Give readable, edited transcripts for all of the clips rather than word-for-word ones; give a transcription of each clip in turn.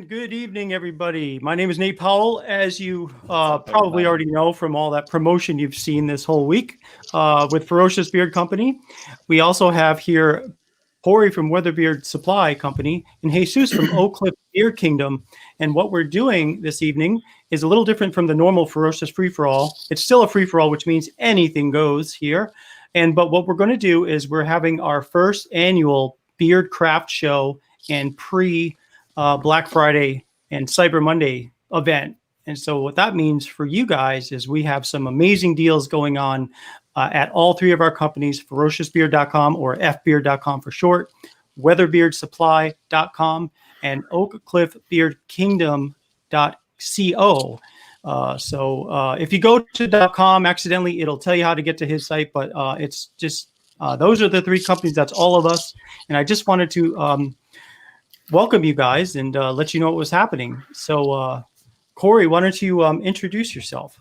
Good evening, everybody. My name is Nate Powell. As you probably already know from all that promotion you've seen this whole week with Ferocious Beard Company. We also have here Corey from WEATHERBEARD Supply Company and Jesus from Oak Cliff Beard Kingdom. And what we're doing this evening is a little different from the normal Ferocious Free-For-All. It's still a free-for-all, which means anything goes here. But what we're going to do is we're having our first annual Beard Craft Show and Black Friday and Cyber Monday event. And so what that means for you guys is we have some amazing deals going on at all three of our companies, ferociousbeard.com or fbeard.com for short, weatherbeardsupply.com, and oakcliffbeardkingdom.co. So if you go to .com accidentally, it'll tell you how to get to his site, but it's just those are the three companies. That's all of us. And I just wanted to welcome you guys and let you know what was happening. So, Corey, why don't you introduce yourself?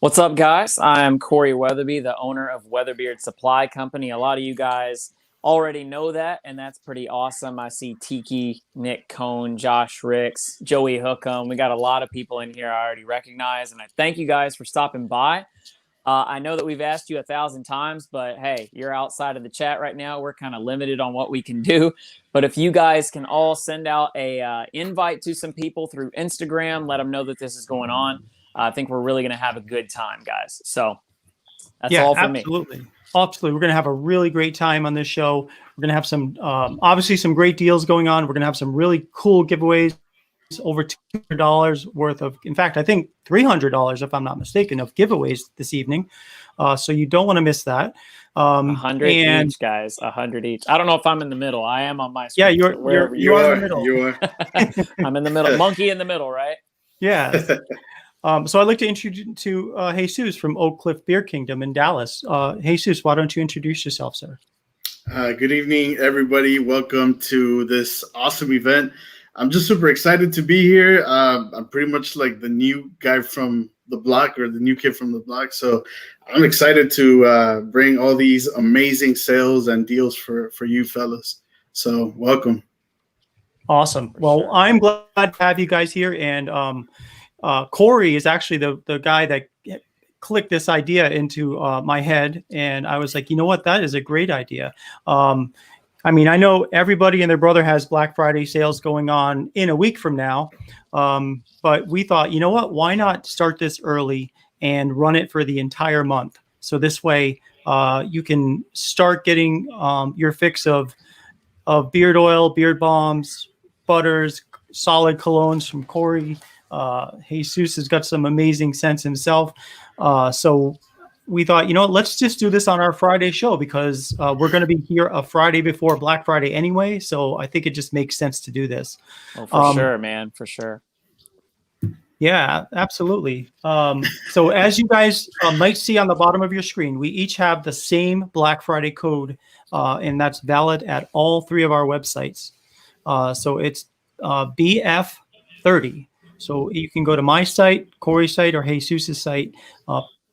What's up, guys? I'm Corey Weatherby, the owner of WEATHERBEARD Supply Company. A lot of you guys already know that, and that's pretty awesome. I see Tiki, Nick Cohn, Josh Ricks, Joey Hookham. We got a lot of people in here I already recognize, and I thank you guys for stopping by. I know that we've asked you 1,000 times, but hey, you're outside of the chat right now. We're kind of limited on what we can do. But if you guys can all send out a invite to some people through Instagram, let them know that this is going on. I think we're really going to have a good time, guys. So that's all for me. Absolutely. We're going to have a really great time on this show. We're going to have some, obviously, some great deals going on. We're going to have some really cool giveaways. Over $200 worth of, in fact, I think $300, if I'm not mistaken, of giveaways this evening. So you don't want to miss that. 100 each, guys. 100 each. I don't know if I'm in the middle. I am on my screen. Yeah, you are in the middle. You are. I'm in the middle. Monkey in the middle, right? Yeah. So I'd like to introduce you to Jesus from Oak Cliff Beard Kingdom in Dallas. Jesus, why don't you introduce yourself, sir? Good evening, everybody. Welcome to this awesome event. I'm just super excited to be here. I'm pretty much like the new guy from the block, or the new kid from the block. So I'm excited to bring all these amazing sales and deals for you fellas. So welcome. Awesome. Well, I'm glad to have you guys here. And Corey is actually the guy that clicked this idea into my head. And I was like, you know what? That is a great idea. I mean, I know everybody and their brother has Black Friday sales going on in a week from now. But we thought, you know what, why not start this early and run it for the entire month? So this way you can start getting your fix of beard oil, beard balms, butters, solid colognes from Corey. Jesus has got some amazing scents himself. So we thought, you know what, let's just do this on our Friday show because we're going to be here a Friday before Black Friday anyway. So I think it just makes sense to do this. Oh, for sure, man. For sure. Yeah, absolutely. So as you guys might see on the bottom of your screen, we each have the same Black Friday code, and that's valid at all three of our websites. So it's BF30. So you can go to my site, Corey's site, or Jesus's site,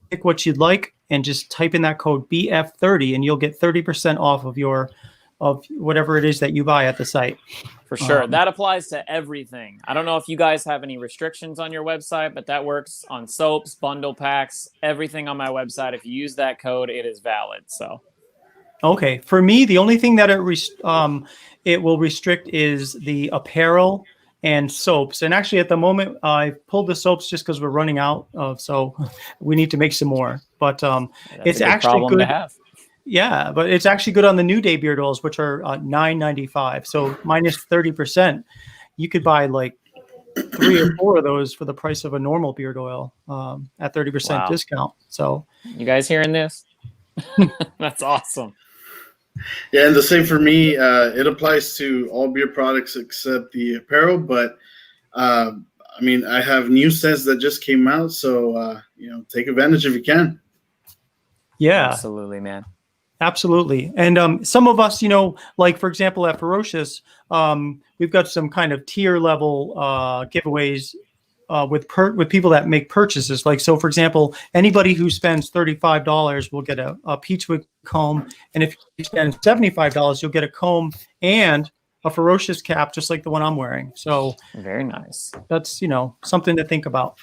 pick what you'd like and just type in that code BF30 and you'll get 30% off of whatever it is that you buy at the site. For sure. That applies to everything. I don't know if you guys have any restrictions on your website, but that works on soaps, bundle packs, everything on my website. If you use that code, it is valid. So, okay. For me, the only thing that it will restrict is the apparel and soaps. And actually at the moment, I pulled the soaps just because we're running out so we need to make some more. But it's actually good to have. Yeah, but it's actually good on the New Day beard oils, which are $9.95. So minus 30%. You could buy like 3 or 4 of those for the price of a normal beard oil at 30% discount. So you guys hearing this? That's awesome. Yeah, and the same for me. It applies to all beard products except the apparel. But I mean, I have new scents that just came out, so take advantage if you can. Yeah, absolutely, man. Absolutely. And some of us, like for example at Ferocious, we've got some kind of tier level giveaways with people that make purchases. Like, so for example, anybody who spends $35 will get a Peachwood comb. And if you spend $75, you'll get a comb and a Ferocious cap, just like the one I'm wearing. So Very nice. that's, something to think about.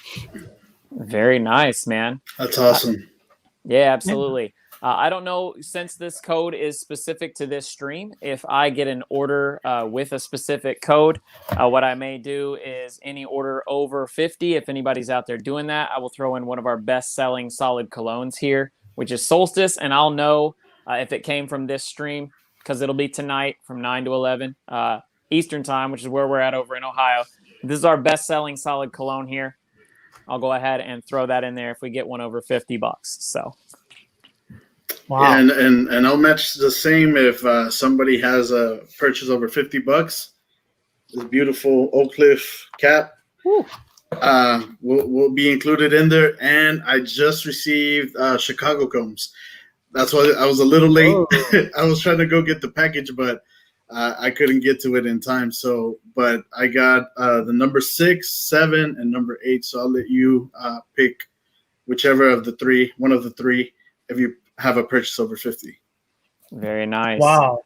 Very nice, man. That's awesome. Yeah, absolutely. I don't know, since this code is specific to this stream, if I get an order with a specific code, what I may do is any order over 50, if anybody's out there doing that, I will throw in one of our best-selling solid colognes here, which is Solstice, and I'll know if it came from this stream, because it'll be tonight from 9 to 11 Eastern time, which is where we're at over in Ohio. This is our best-selling solid cologne here. I'll go ahead and throw that in there if we get one over $50. So, Wow. And I'll match the same if somebody has a purchase over $50. This beautiful Oak Cliff cap will be included in there. And I just received Chicago combs. That's why I was a little late. Oh. I was trying to go get the package, but I couldn't get to it in time. So, but I got the number 6, 7, and number 8. So I'll let you pick whichever of the three, one of the three, if you have a purchase over 50. very nice. Wow.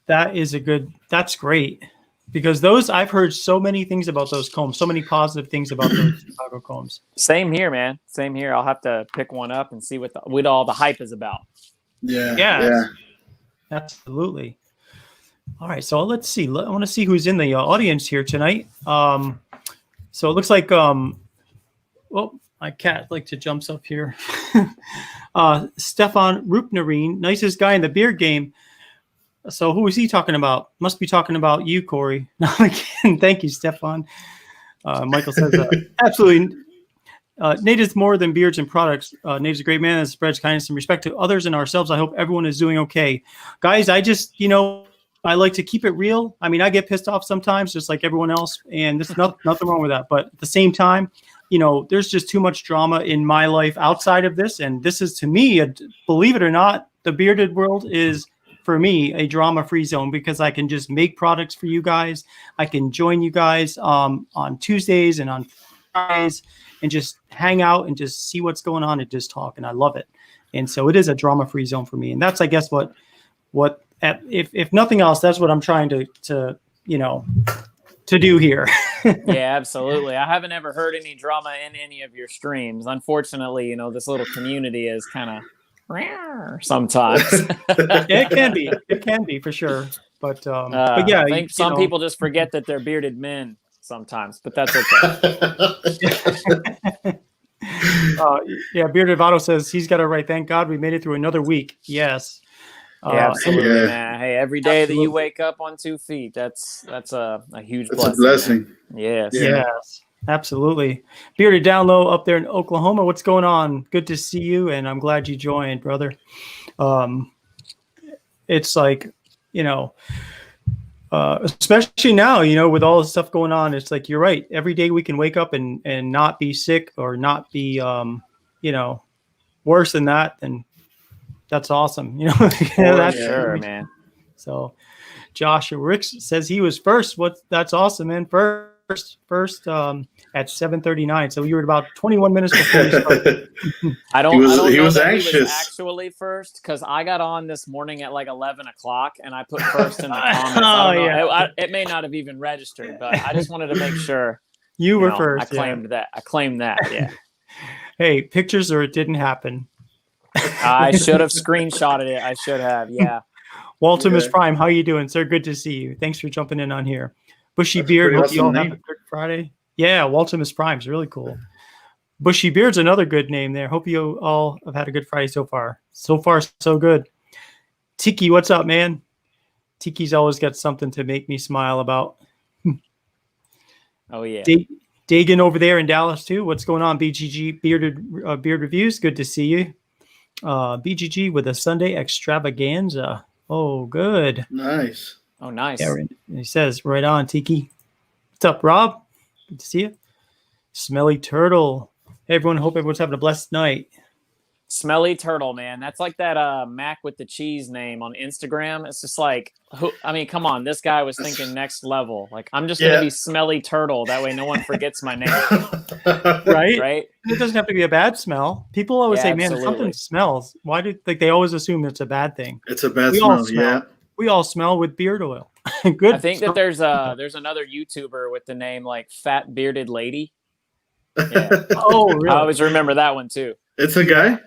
That's great. Because those, I've heard so many things about those combs, so many positive things about those Chicago combs. Same here, man. Same here. I'll have to pick one up and see what all the hype is about. Yeah. Absolutely. All right, so let's see. I want to see who's in the audience here tonight. So it looks like, my cat like to jumps up here. Stefan Rupnarine, nicest guy in the beard game. So who is he talking about? Must be talking about you, Corey. No, again, thank you, Stefan. Michael says, absolutely. Nate is more than beards and products. Nate is a great man that spreads kindness and respect to others and ourselves. I hope everyone is doing okay. Guys, I just, I like to keep it real. I mean, I get pissed off sometimes, just like everyone else, and there's nothing wrong with that. But at the same time, there's just too much drama in my life outside of this. And this is, to me, believe it or not, the bearded world is, for me, a drama-free zone because I can just make products for you guys. I can join you guys on Tuesdays and on Fridays and just hang out and just see what's going on and just talk. And I love it. And so it is a drama-free zone for me. And that's, I guess, what if nothing else, that's what I'm trying to do here. Yeah, absolutely. I haven't ever heard any drama in any of your streams. Unfortunately, this little community is kind of sometimes. It can be for sure. But yeah, I think some people just forget that they're bearded men sometimes, but that's okay. Yeah, Bearded Votto says he's got it right. Thank God we made it through another week. Yes. Yeah, absolutely, man. Hey, every day that you wake up on 2 feet, that's a huge blessing. It's a blessing. Man. Yes. Yes, absolutely. Bearded down low up there in Oklahoma. What's going on? Good to see you, and I'm glad you joined, brother. It's like, especially now, with all the stuff going on, it's like, you're right. Every day we can wake up and not be sick or not be, worse than that. And that's awesome. That's sure, man. So Josh Ricks says he was first. That's awesome, man. First at 7:39. So you were about 21 minutes before you started. I don't know he was that anxious. He was actually first because I got on this morning at like 11 o'clock and I put first in the comments. It may not have even registered, but I just wanted to make sure you were first. I claimed that. Yeah. Hey, pictures or it didn't happen. I should have screenshotted it. I should have. Yeah. Waltimus Prime, how you doing, sir? Good to see you. Thanks for jumping in on here. Bushy Beard, hope you all have a good Friday. Yeah, Waltimus Prime is really cool. Bushy Beard's another good name there. Hope you all have had a good Friday so far. So far, so good. Tiki, what's up, man? Tiki's always got something to make me smile about. Oh, yeah. Dagan over there in Dallas, too. What's going on, BGG Beard Reviews? Good to see you. BGG with a Sunday extravaganza. Oh, good. Nice. Oh, nice. Yeah, he says, right on, Tiki. What's up, Rob? Good to see you. Smelly Turtle. Hey, everyone. Hope everyone's having a blessed night. Smelly Turtle, man. That's like that Mac with the cheese name on Instagram. It's just like, come on. This guy was thinking next level. Like, I'm just going to be Smelly Turtle. That way no one forgets my name. Right? Right? It doesn't have to be a bad smell. People always say, man, if something smells, why do they always assume it's a bad thing? It's a bad smell, yeah. We all smell with beard oil. Good. I think that there's another YouTuber with the name like Fat Bearded Lady. Yeah. Oh, I really? always remember that one too. It's a guy.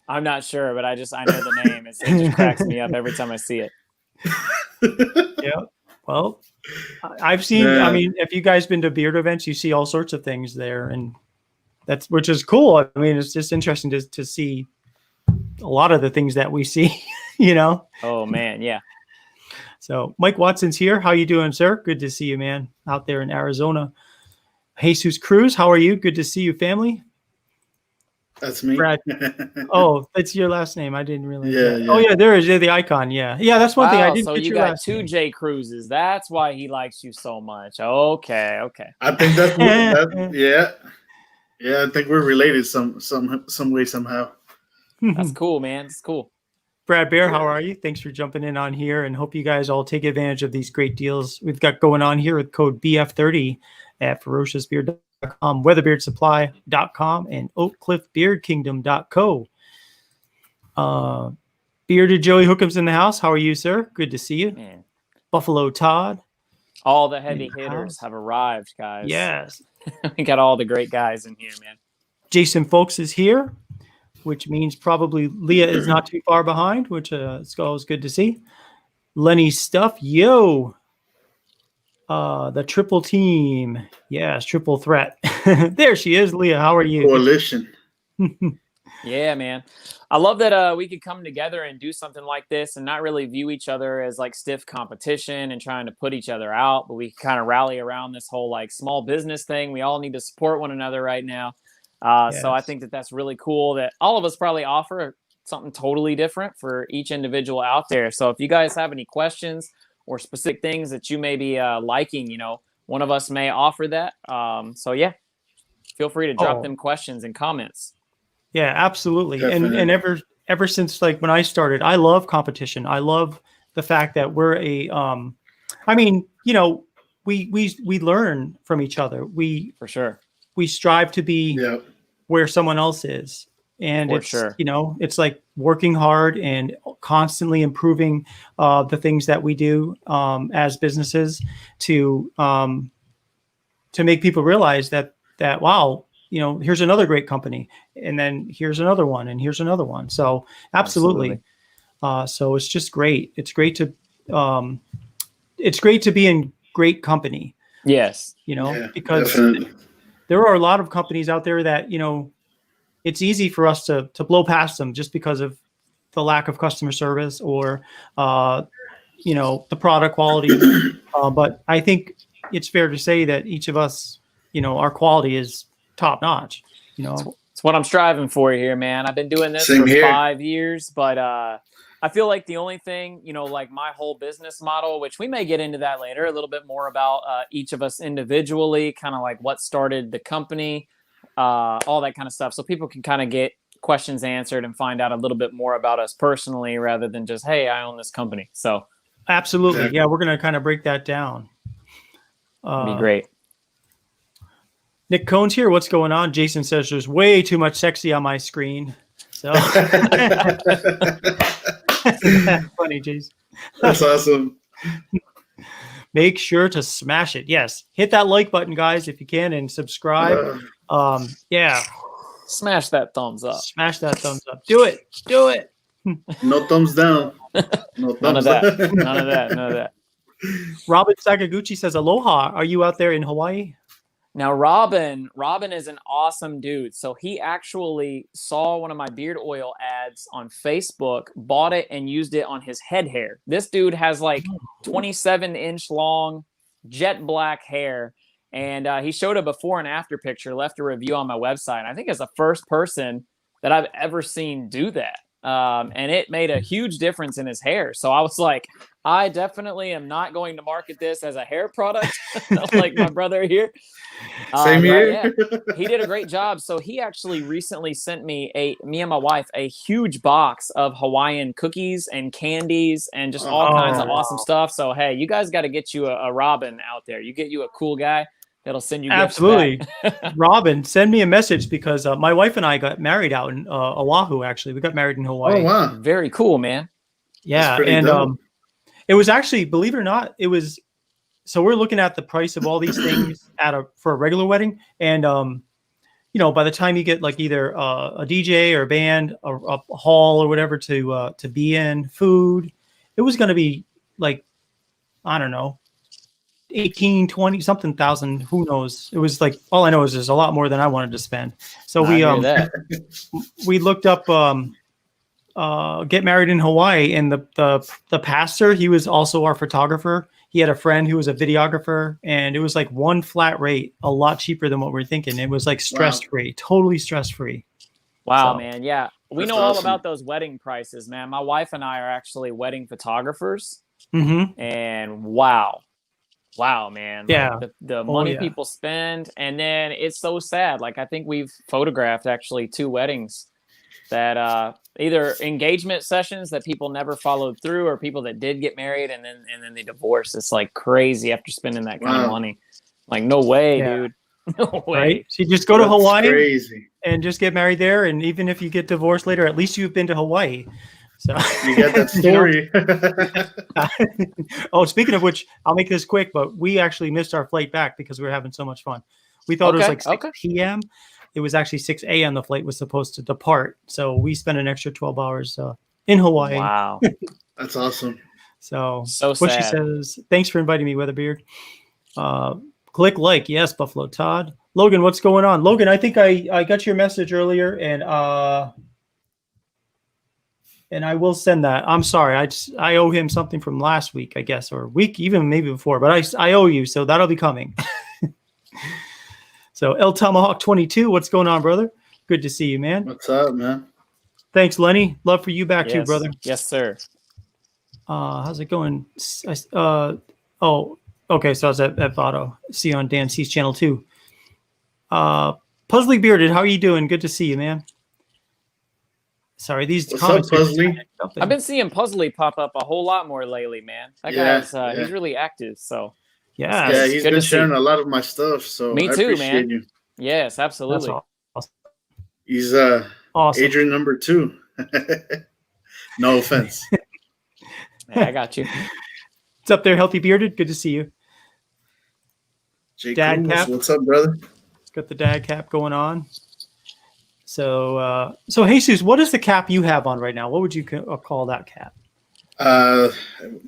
I'm not sure, but I know the name. It just cracks me up every time I see it. Yeah. Well, I've seen. Yeah. I mean, if you guys been to beard events, you see all sorts of things there, and which is cool. I mean, it's just interesting to see a lot of the things that we see. You know. Oh man, yeah. So Mike Watson's here. How you doing, sir? Good to see you, man, out there in Arizona. Jesus Cruz, how are you? Good to see you, family. That's me. Brad. Oh, that's your last name. I didn't realize. Yeah, that. yeah. Oh, yeah, there is the icon. Yeah, that's one thing I didn't. So get you your got last two name. J Cruzes. That's why he likes you so much. Okay. I think that. Yeah. I think we're related some way somehow. That's cool, man. It's cool. Brad Bear, how are you? Thanks for jumping in on here, and hope you guys all take advantage of these great deals we've got going on here with code BF30 at ferociousbeard.com, weatherbeardsupply.com, and oakcliffbeardkingdom.co. Bearded Joey Hookham's in the house. How are you, sir? Good to see you. Man. Buffalo Todd. All the heavy In the hitters house. have arrived, guys. Yes. We got all the great guys in here, man. Jason Folks is here, which means probably Leah is not too far behind, which it's always good to see. Lenny Stuff, yo. The triple team. Yes, triple threat. There she is, Leah. How are you? Coalition. Yeah, man. I love that we could come together and do something like this and not really view each other as like stiff competition and trying to put each other out, but we kind of rally around this whole like small business thing. We all need to support one another right now. So I think that that's really cool that all of us probably offer something totally different for each individual out there. So if you guys have any questions or specific things that you may be liking, one of us may offer that. So yeah, feel free to drop them questions and comments. Yeah, absolutely. Definitely. And ever since like when I started, I love competition. I love the fact that we're we learn from each other. For sure. We strive to be where someone else is. And it's like working hard and constantly improving the things that we do as businesses to make people realize that wow, here's another great company, and then here's another one, and here's another one. So absolutely. So it's just great. It's great to be in great company. Yes. Because definitely. there are a lot of companies out there that, it's easy for us to blow past them just because of the lack of customer service or, the product quality. But I think it's fair to say that each of us, our quality is top notch. It's what I'm striving for here, man. I've been doing this Same for here. 5 years, but I feel like the only thing, like my whole business model, which we may get into that later, a little bit more about each of us individually, kind of like what started the company, all that kind of stuff. So people can kind of get questions answered and find out a little bit more about us personally rather than just, hey, I own this company. So absolutely. Yeah, we're going to kind of break that down. It'd be great. Nick Cohn's here. What's going on? Jason says there's way too much sexy on my screen. So funny, Jason. That's awesome. Make sure to smash it. Yes. Hit that like button, guys, if you can, and subscribe. Yeah. Smash that thumbs up. Smash that thumbs up. Do it. Do it. No thumbs down. No thumbs None of that. down. None of that. None of that. Robin Sakaguchi says, aloha. Are you out there in Hawaii? Now, Robin is an awesome dude. So he actually saw one of my beard oil ads on Facebook, bought it, and used it on his head hair. This dude has like 27-inch long jet black hair. And he showed a before and after picture, left a review on my website. I think it's the first person that I've ever seen do that. And it made a huge difference in his hair. So I was like, I definitely am not going to market this as a hair product like my brother here. Same here. Yeah, he did a great job. So he actually recently sent me and my wife a huge box of Hawaiian cookies and candies and just all kinds of awesome stuff. So, hey, you guys got to get you a Robin out there. You get you a cool guy that'll send you absolutely gifts back. Robin, send me a message because my wife and I got married out in Oahu. Actually, we got married in Hawaii. Oh wow, very cool, man. Yeah, pretty and dope. It was actually, believe it or not, it was. So we're looking at the price of all these things for a regular wedding, and by the time you get like either a DJ or a band, a hall or whatever to be in, food, it was going to be like, I don't know, 18, 20 something thousand. Who knows? It was like, all I know is there's a lot more than I wanted to spend. So we looked up get married in Hawaii, and the pastor, he was also our photographer. He had a friend who was a videographer, and it was like one flat rate, a lot cheaper than what we're thinking. It was like stress-free, totally stress-free. Wow, So, man. Yeah. We know all about those wedding prices, man. My wife and I are actually wedding photographers. Mm-hmm. And wow, man. Yeah. Like the money people spend. And then it's so sad. Like, I think we've photographed actually 2 weddings that either engagement sessions that people never followed through, or people that did get married and then they divorced. It's like crazy after spending that kind of money. Like, no way, dude. No way. Right? So you just go to Hawaii and just get married there. And even if you get divorced later, at least you've been to Hawaii. So you get that story. Oh, speaking of which, I'll make this quick, but we actually missed our flight back because we were having so much fun. We thought it was like 6 p.m. It was actually 6 a.m. the flight was supposed to depart. So we spent an extra 12 hours in Hawaii. Wow. That's awesome. So sad. What she says, thanks for inviting me, Weatherbeard. Click like. Yes, Buffalo Todd. Logan, what's going on? Logan, I think I got your message earlier, and I will send that. I'm sorry. I owe him something from last week, I guess, or week, even maybe before, but I owe you. So that'll be coming. So El Tomahawk 22, what's going on, brother? Good to see you, man. What's up, man? Thanks, Lenny. Love for you back too, brother. Yes, sir. How's it going? Okay. So I was at Votto. See you on Dan C's channel too. Puzzly Bearded, how are you doing? Good to see you, man. Sorry, these comments. What's up, Puzzly? I've been seeing Puzzly pop up a whole lot more lately, man. That guy's he's really active. So yeah, he's been sharing a lot of my stuff. So me too, man. You. Yes, absolutely. That's awesome. He's awesome. Adrian number 2. No offense. Yeah, I got you. What's up there, Healthy Bearded? Good to see you. Jake Dad cap. What's up, brother? It's got the dad cap going on. So Jesus, what is the cap you have on right now? What would you call that cap? I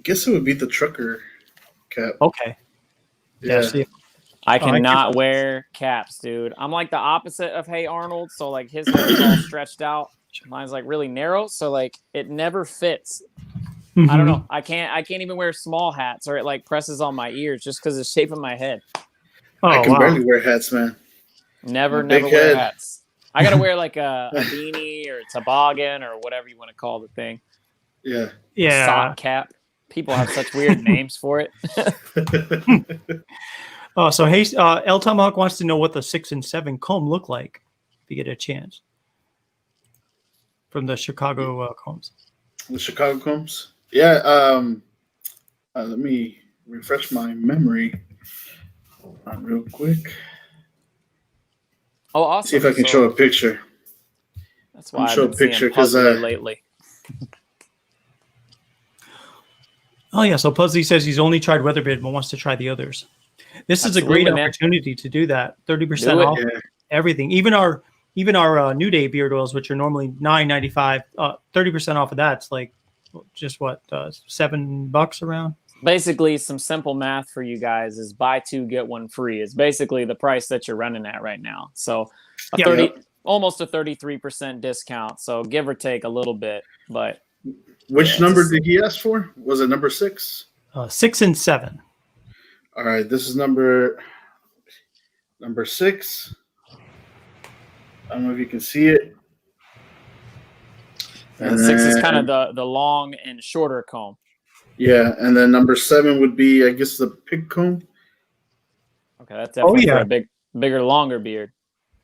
guess it would be the trucker cap. Okay. Yeah. I cannot wear caps, dude. I'm like the opposite of Hey Arnold. So like his hair is all stretched out. Mine's like really narrow. So like it never fits. Mm-hmm. I don't know. I can't even wear small hats, or it like presses on my ears just because of the shape of my head. I can barely wear hats, man. Never wear hats. I gotta wear like a beanie or a toboggan or whatever you want to call the thing. Yeah. Sock cap. People have such weird names for it. So hey, El Tomahawk wants to know what the 6 and 7 comb look like if you get a chance from the Chicago combs. The Chicago combs? Yeah. Let me refresh my memory real quick. Oh, awesome! See if I can show a picture. That's why I've been seeing Puzzly lately. Oh yeah, so Puzzly says he's only tried Weatherbeard but wants to try the others. This is a great opportunity to do that. 30% off everything. Even our New Day beard oils, which are normally $9.95, 30% off of that. It's like just what $7 around. Basically, some simple math for you guys is buy 2 get 1 free. It's basically the price that you're running at right now. So almost a 33% discount. So give or take a little bit, but. Which number did he ask for? Was it number 6? 6 and 7. All right, this is number 6. I don't know if you can see it. And 6 is kind of the long and shorter comb. Yeah, and then number 7 would be, I guess, the pig comb. Okay, that's definitely for a bigger, longer beard.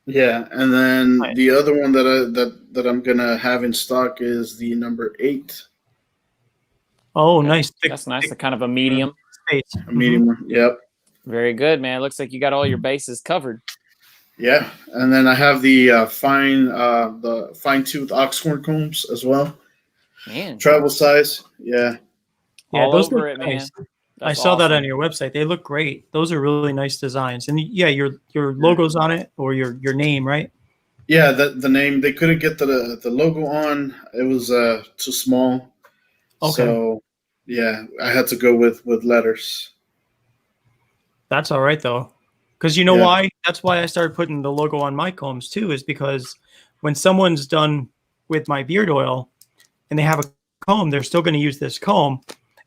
Yeah, and then the other one that I'm gonna have in stock is the number 8. Oh, nice. That's nice. Kind of a medium. A medium one. Yep. Very good, man. Looks like you got all your bases covered. Yeah, and then I have the fine tooth oxhorn combs as well. Man, travel size. Yeah. Yeah, all those over look it, man. nice. I That's saw that awesome. on your website. They look great. Those are really nice designs. And yeah, your logo's on it, or your name, right? Yeah, the name, they couldn't get the logo on. It was too small. Okay. So yeah, I had to go with letters. That's all right though. Because you know Yeah. why? That's why I started putting the logo on my combs too, is because when someone's done with my beard oil and they have a comb, they're still going to use this comb.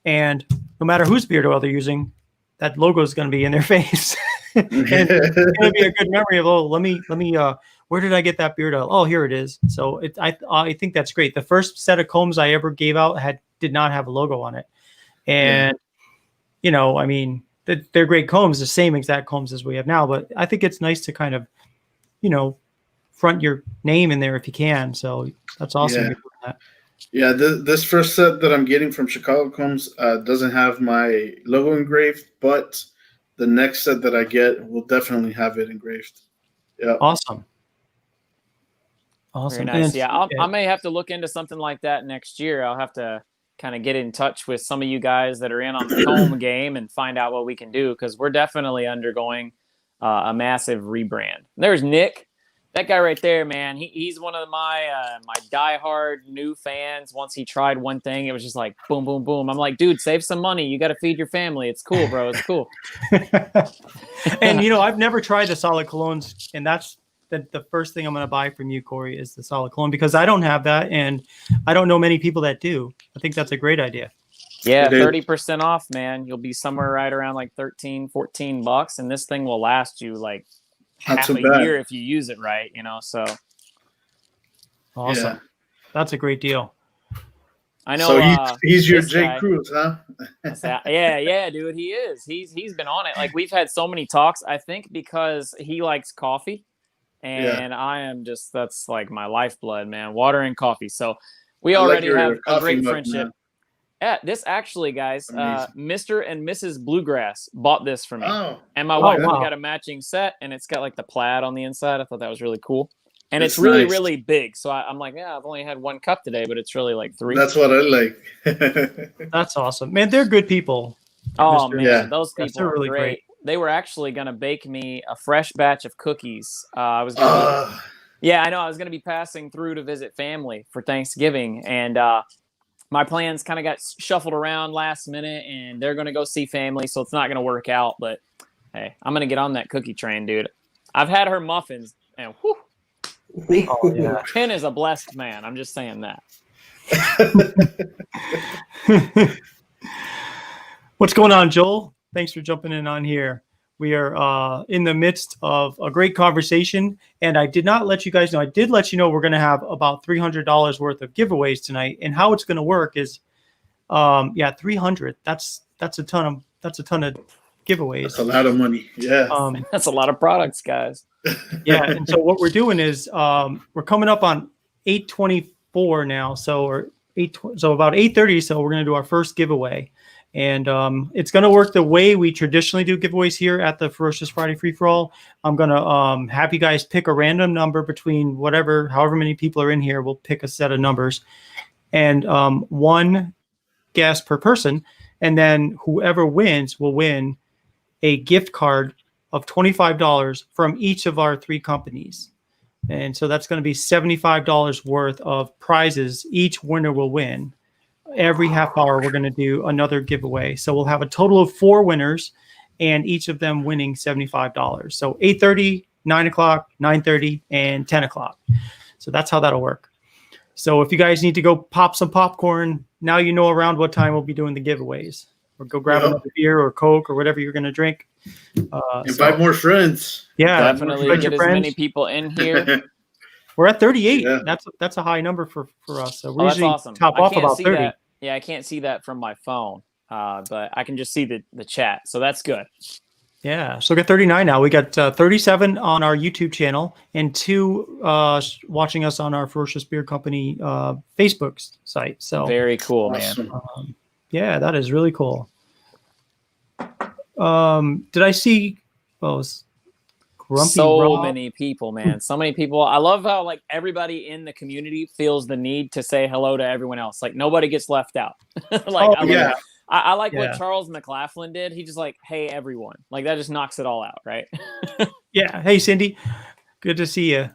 And no matter whose beard oil they're using, that logo is going to be in their face. And it's going to be a good memory of, oh, let me where did I get that beard oil? Oh, here it is. So I think that's great. The first set of combs I ever gave out did not have a logo on it. And you know, I mean, they're great combs, the same exact combs as we have now, but I think it's nice to kind of, you know, front your name in there if you can. So that's awesome. Yeah. You're doing that. Yeah, this first set that I'm getting from Chicago Combs doesn't have my logo engraved, but the next set that I get will definitely have it engraved. Yeah. Awesome. Very Awesome. nice. And Yeah, I may have to look into something like that next year. I'll have to kind of get in touch with some of you guys that are in on the comb game and find out what we can do, because we're definitely undergoing a massive rebrand. There's Nick, that guy right there, man. He's one of my my diehard new fans. Once he tried one thing, it was just like boom, boom, boom. I'm like, dude, save some money. You got to feed your family. It's cool, bro. It's cool. and you know, I've never tried the solid colognes, and that's the first thing I'm going to buy from you, Corey, is the solid cologne, because I don't have that, and I don't know many people that do. I think that's a great idea. Yeah, 30% off, man. You'll be somewhere right around like $13-14, and this thing will last you like half a year if you use it right, you know. So awesome. Yeah. That's a great deal. I know. So he's your Jay Cruz, huh? yeah, dude, he is. He's been on it. Like, we've had so many talks. I think because he likes coffee, and I am just, that's like my lifeblood, man. Water and coffee. So we already have a great friendship. Man. Yeah, this actually, guys, Mr. and Mrs. Bluegrass bought this for me. Oh. And my wife got a matching set, and it's got like the plaid on the inside. I thought that was really cool. And it's really, really big. So I'm like, yeah, I've only had one cup today, but it's really like 3. That's what I like. That's awesome. Man, they're good people. Oh, man, those people are really great. They were actually going to bake me a fresh batch of cookies. I was yeah, I know. I was going to be passing through to visit family for Thanksgiving, and my plans kind of got shuffled around last minute, and they're going to go see family, so it's not going to work out. But hey, I'm going to get on that cookie train, dude. I've had her muffins, and whew, Ken is a blessed man. I'm just saying that. What's going on, Joel? Thanks for jumping in on here. We are in the midst of a great conversation, and I did not let you guys know. I did let you know we're going to have about $300 worth of giveaways tonight, and how it's going to work is, 300. That's a ton of giveaways. That's a lot of money. Yeah, that's a lot of products, guys. Yeah, and so what we're doing is we're coming up on 8:24 now, so about 8:30. So we're going to do our first giveaway. And it's going to work the way we traditionally do giveaways here at the Ferocious Friday Free-For-All. I'm going to have you guys pick a random number between however many people are in here. We'll pick a set of numbers. And one guess per person. And then whoever wins will win a gift card of $25 from each of our 3 companies. And so that's going to be $75 worth of prizes each winner will win. Every half hour, we're going to do another giveaway. So we'll have a total of 4 winners, and each of them winning $75. So 8:30, 9 o'clock, 9:30, and 10 o'clock. So that's how that'll work. So if you guys need to go pop some popcorn, now you know around what time we'll be doing the giveaways. Or go grab another beer or Coke or whatever you're going to drink. Invite more friends. Yeah, definitely get as many people in here. We're at 38. Yeah. That's a high number for us. So we're usually awesome. top off about 30. That. Yeah, I can't see that from my phone, but I can just see the chat. So that's good. Yeah. So we got 39 now. We got 37 on our YouTube channel and 2 watching us on our Ferocious Beard Company Facebook site. So very cool, man. Yeah, that is really cool. Did I see? Many people, man. So many people. I love how like everybody in the community feels the need to say hello to everyone else. Like nobody gets left out. I like Yeah. what Charles McLaughlin did. He just like, hey, everyone. Like, that just knocks it all out, right? Yeah. Hey, Cindy. Good to see you.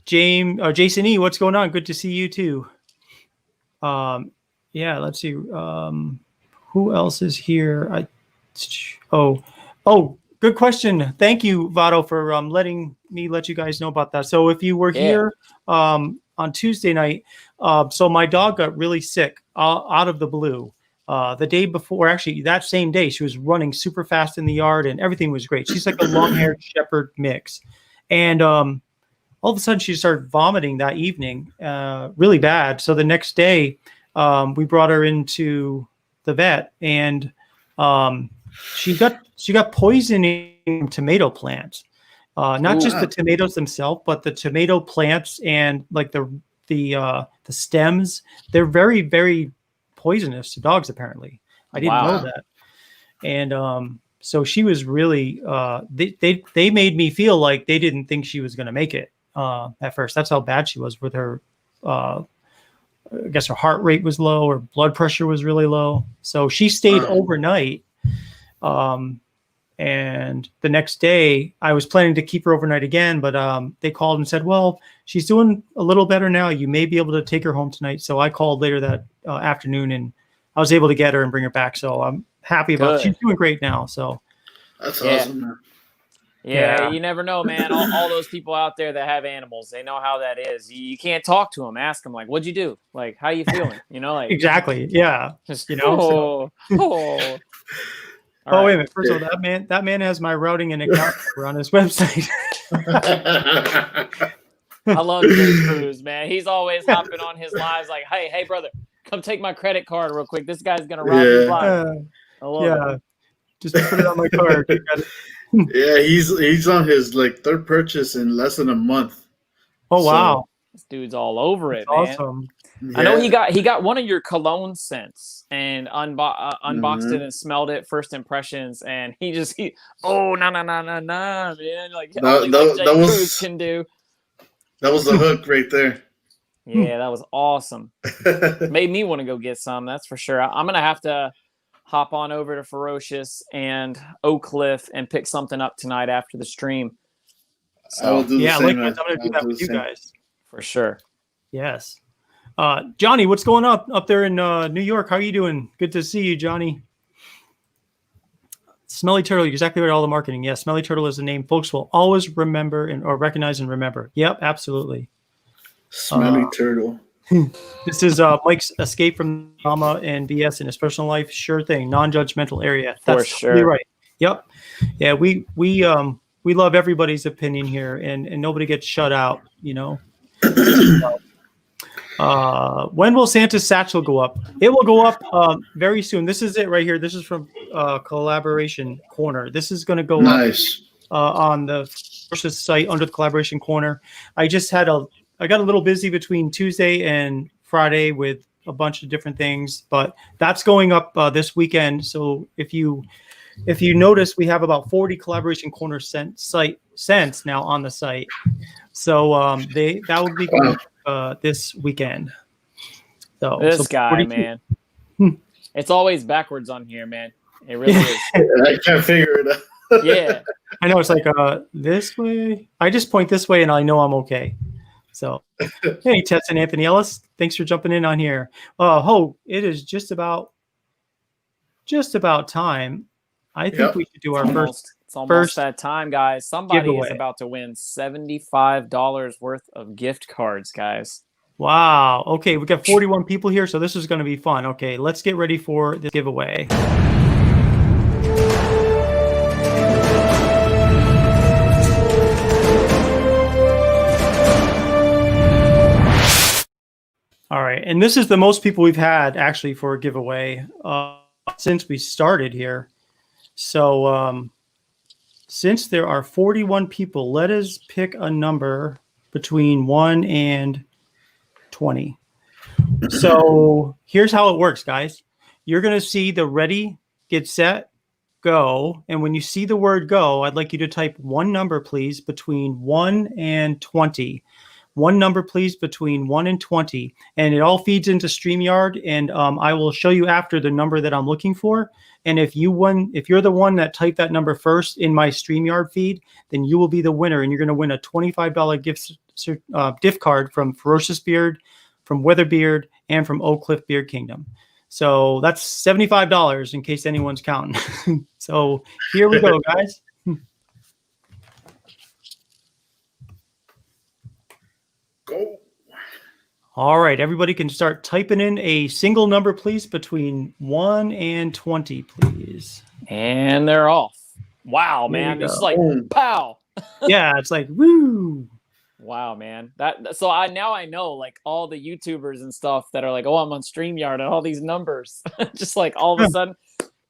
Jason E., what's going on? Good to see you too. Yeah, let's see. Who else is here? Good question. Thank you, Vado, for letting me let you guys know about that. So if you were here on Tuesday night, so my dog got really sick out of the blue. The day before, actually that same day, she was running super fast in the yard and everything was great. She's like a long-haired shepherd mix. And all of a sudden she started vomiting that evening, really bad. So the next day, we brought her into the vet, and she got poisoning from tomato plants. Not just the tomatoes themselves, but the tomato plants and like the stems. They're very, very poisonous to dogs, apparently. I didn't know that. And so she was really they made me feel like they didn't think she was going to make it at first. That's how bad she was with her. I guess her heart rate was low, her blood pressure was really low. So she stayed overnight. And the next day I was planning to keep her overnight again, but they called and said, well, she's doing a little better now. You may be able to take her home tonight. So I called later that afternoon, and I was able to get her and bring her back. So I'm happy about it. She's doing great now. So that's awesome, man. Yeah, you never know, man. All those people out there that have animals, they know how that is. You can't talk to them. Ask them, like, what'd you do? Like, how you feeling? You know, like exactly. Yeah. Just, you know. Wait a minute. First of all, that man has my routing and account number on his website. I love Jay Cruz, man. He's always hopping on his lives like, hey, brother, come take my credit card real quick. This guy's gonna rob his live. I love it. Just put it on my card. Yeah, he's on his like third purchase in less than a month. Oh wow, this dude's all over it, man. Awesome. Yeah. I know he got one of your cologne scents and unboxed it and smelled it. First impressions, and he no, man, like that was can do. That was the hook right there. Yeah, that was awesome. Made me want to go get some. That's for sure. I'm gonna have to hop on over to Ferocious and Oak Cliff and pick something up tonight after the stream. So, I will do the same. I'm going to do that with you guys. For sure. Yes. Johnny, what's going on up there in New York? How are you doing? Good to see you, Johnny. Smelly Turtle, you're exactly right, all the marketing. Yes, Smelly Turtle is a name folks will always remember or recognize and remember. Yep, absolutely. Smelly Turtle. This is Mike's escape from drama and BS in his personal life. Sure thing. Non-judgmental area. That's totally right. Yep. Yeah, we love everybody's opinion here, and nobody gets shut out, you know. When will Santa's satchel go up? It will go up very soon. This is it right here. This is from Collaboration Corner. This is going to go up on the Ferocious site under the Collaboration Corner. I got a little busy between Tuesday and Friday with a bunch of different things, but that's going up this weekend. So if you notice, we have about 40 Collaboration Corner cents now on the site. So that will be going this weekend. So this guy, man, it's always backwards on here, man. It really is. I can't figure it out. Yeah, I know. It's like this way. I just point this way, and I know I'm okay. So, hey, Tess and Anthony Ellis, thanks for jumping in on here. It is just about time. I think we should do our first. It's almost that time, guys. Somebody is about to win $75 worth of gift cards, guys. Wow. Okay, we got 41 people here, so this is going to be fun. Okay, let's get ready for the giveaway. All right, and this is the most people we've had actually for a giveaway since we started here. So since there are 41 people, let us pick a number between 1 and 20. So here's how it works, guys. You're going to see the ready, get set, go. And when you see the word go, I'd like you to type one number, please, between 1 and 20. one number, please, between 1 and 20. And it all feeds into StreamYard. And I will show you after the number that I'm looking for. And if you're the one that typed that number first in my StreamYard feed, then you will be the winner. And you're going to win a $25 gift card from Ferocious Beard, from WEATHERBEARD, and from Oak Cliff Beard Kingdom. So that's $75 in case anyone's counting. So here we go, guys. Go. All right, everybody can start typing in a single number, please, between 1 and 20, please. And they're off. Wow, man. It's like, pow. Yeah, it's like, woo. Wow, man. So now I know like all the YouTubers and stuff that are like, oh, I'm on StreamYard and all these numbers. Just like all of a sudden,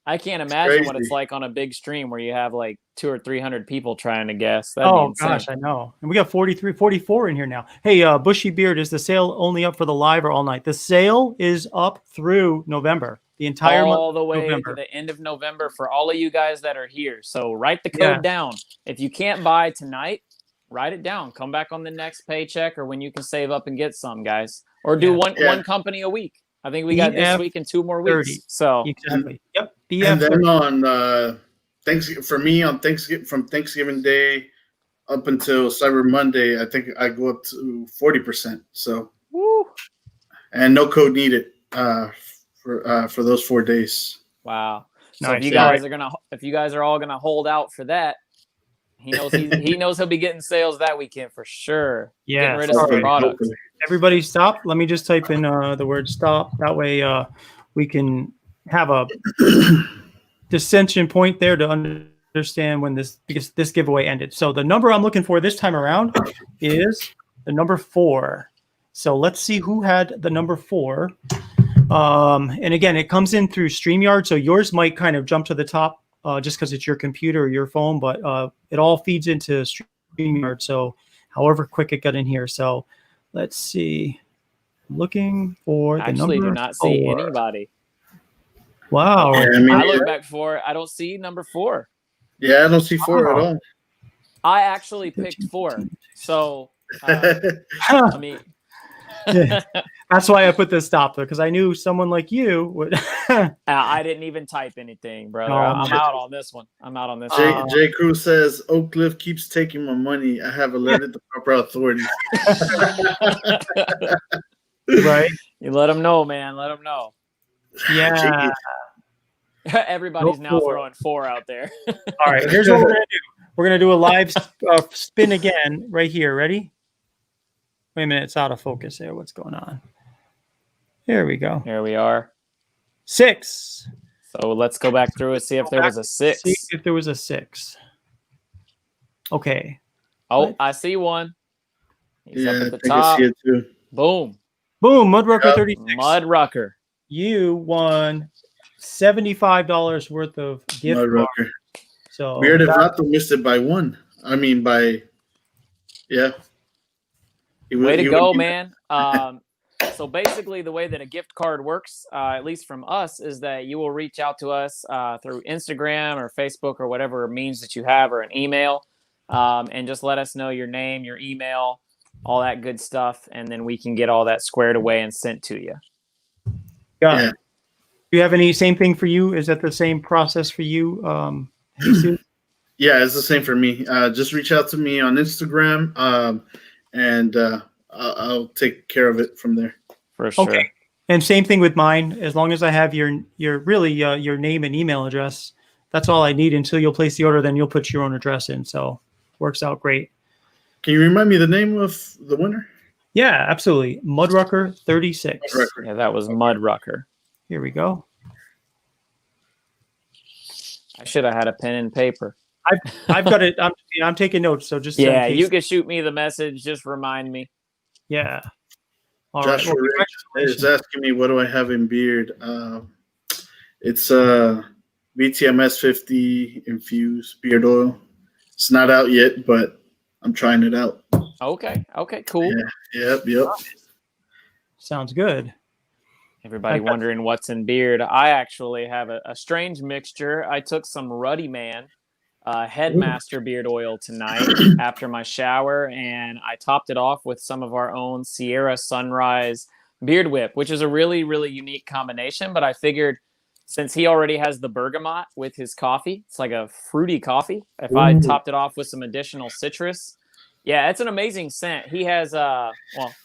I can't imagine what it's like on a big stream where you have like 200 or 300 people trying to guess. That'd be insane. Gosh, I know. And we got 43, 44 in here now. Hey, Bushy Beard, is the sale only up for the live or all night? The sale is up through November. The entire month, all the way to the end of November for all of you guys that are here. So write the code down. If you can't buy tonight, write it down. Come back on the next paycheck or when you can save up and get some, guys. Or do one company a week. I think we got this week and 2 more weeks. 30. So exactly. Yep. And then on Thanksgiving, for me on Thanksgiving, from Thanksgiving Day up until Cyber Monday, I think I go up to 40%. So, and no code needed for those 4 days. Wow. So Nice. if you guys are all gonna hold out for that, he knows he'll be getting sales that weekend for sure. Yeah. Getting rid of some products. Everybody stop. Let me just type in the word stop. That way we can have a dissension point there to understand when this giveaway ended. So the number I'm looking for this time around is the number 4. So let's see who had the number 4. And again, it comes in through StreamYard. So yours might kind of jump to the top just because it's your computer or your phone, but it all feeds into StreamYard. So however quick it got in here. So let's see. Looking for the number 4. Do not see anybody. Wow. Yeah, I look back for I don't see number 4. Yeah, I don't see 4 at all. I actually picked 4. So I mean that's why I put the stop there, because I knew someone like you would. I didn't even type anything, brother. I'm out on this one. Jay Cruz says Oak Cliff keeps taking my money. I have alerted the proper authorities. Right. You let them know, man. Let them know. Yeah. Everybody's now throwing 4 out there. All right. Here's what we're gonna do. We're gonna do a live spin again right here. Ready? Wait a minute. It's out of focus there. What's going on? Here we go. Here we are. 6. So let's go back through it. See if there was a 6. See if there was a 6. Okay. Oh, I see one. He's up at the I top. see it too. Boom. Boom. Mudrucker 36. Mudrucker. You won $75 worth of gift card. So Beard if not missed it by 1. I mean by Way to go, man. So basically the way that a gift card works, at least from us, is that you will reach out to us through Instagram or Facebook or whatever means that you have, or an email, and just let us know your name, your email, all that good stuff, and then we can get all that squared away and sent to you. Yeah. Do you have any same thing for you? Is that the same process for you? Jesus? Yeah, it's the same for me. Just reach out to me on Instagram, and I'll take care of it from there. For sure. Okay. And same thing with mine. As long as I have your name and email address, that's all I need until you'll place the order. Then you'll put your own address in. So works out great. Can you remind me the name of the winner? Yeah, absolutely. Mudrucker 36. Yeah, that was Mudrucker. Here we go. I should have had a pen and paper. I've got it. I'm taking notes. So just you can shoot me the message. Just remind me. Yeah. All Joshua right. is asking me, what do I have in beard? It's VTMS 50 infused beard oil. It's not out yet, but I'm trying it out. Okay, cool. Yeah, yep. Sounds good. Everybody wondering what's in beard. I actually have a strange mixture. I took some Ruddy Man Headmaster beard oil tonight after my shower, and I topped it off with some of our own Sierra Sunrise Beard Whip, which is a really, really unique combination. But I figured since he already has the bergamot with his coffee, it's like a fruity coffee. If I topped it off with some additional citrus, yeah, it's an amazing scent. He has, well,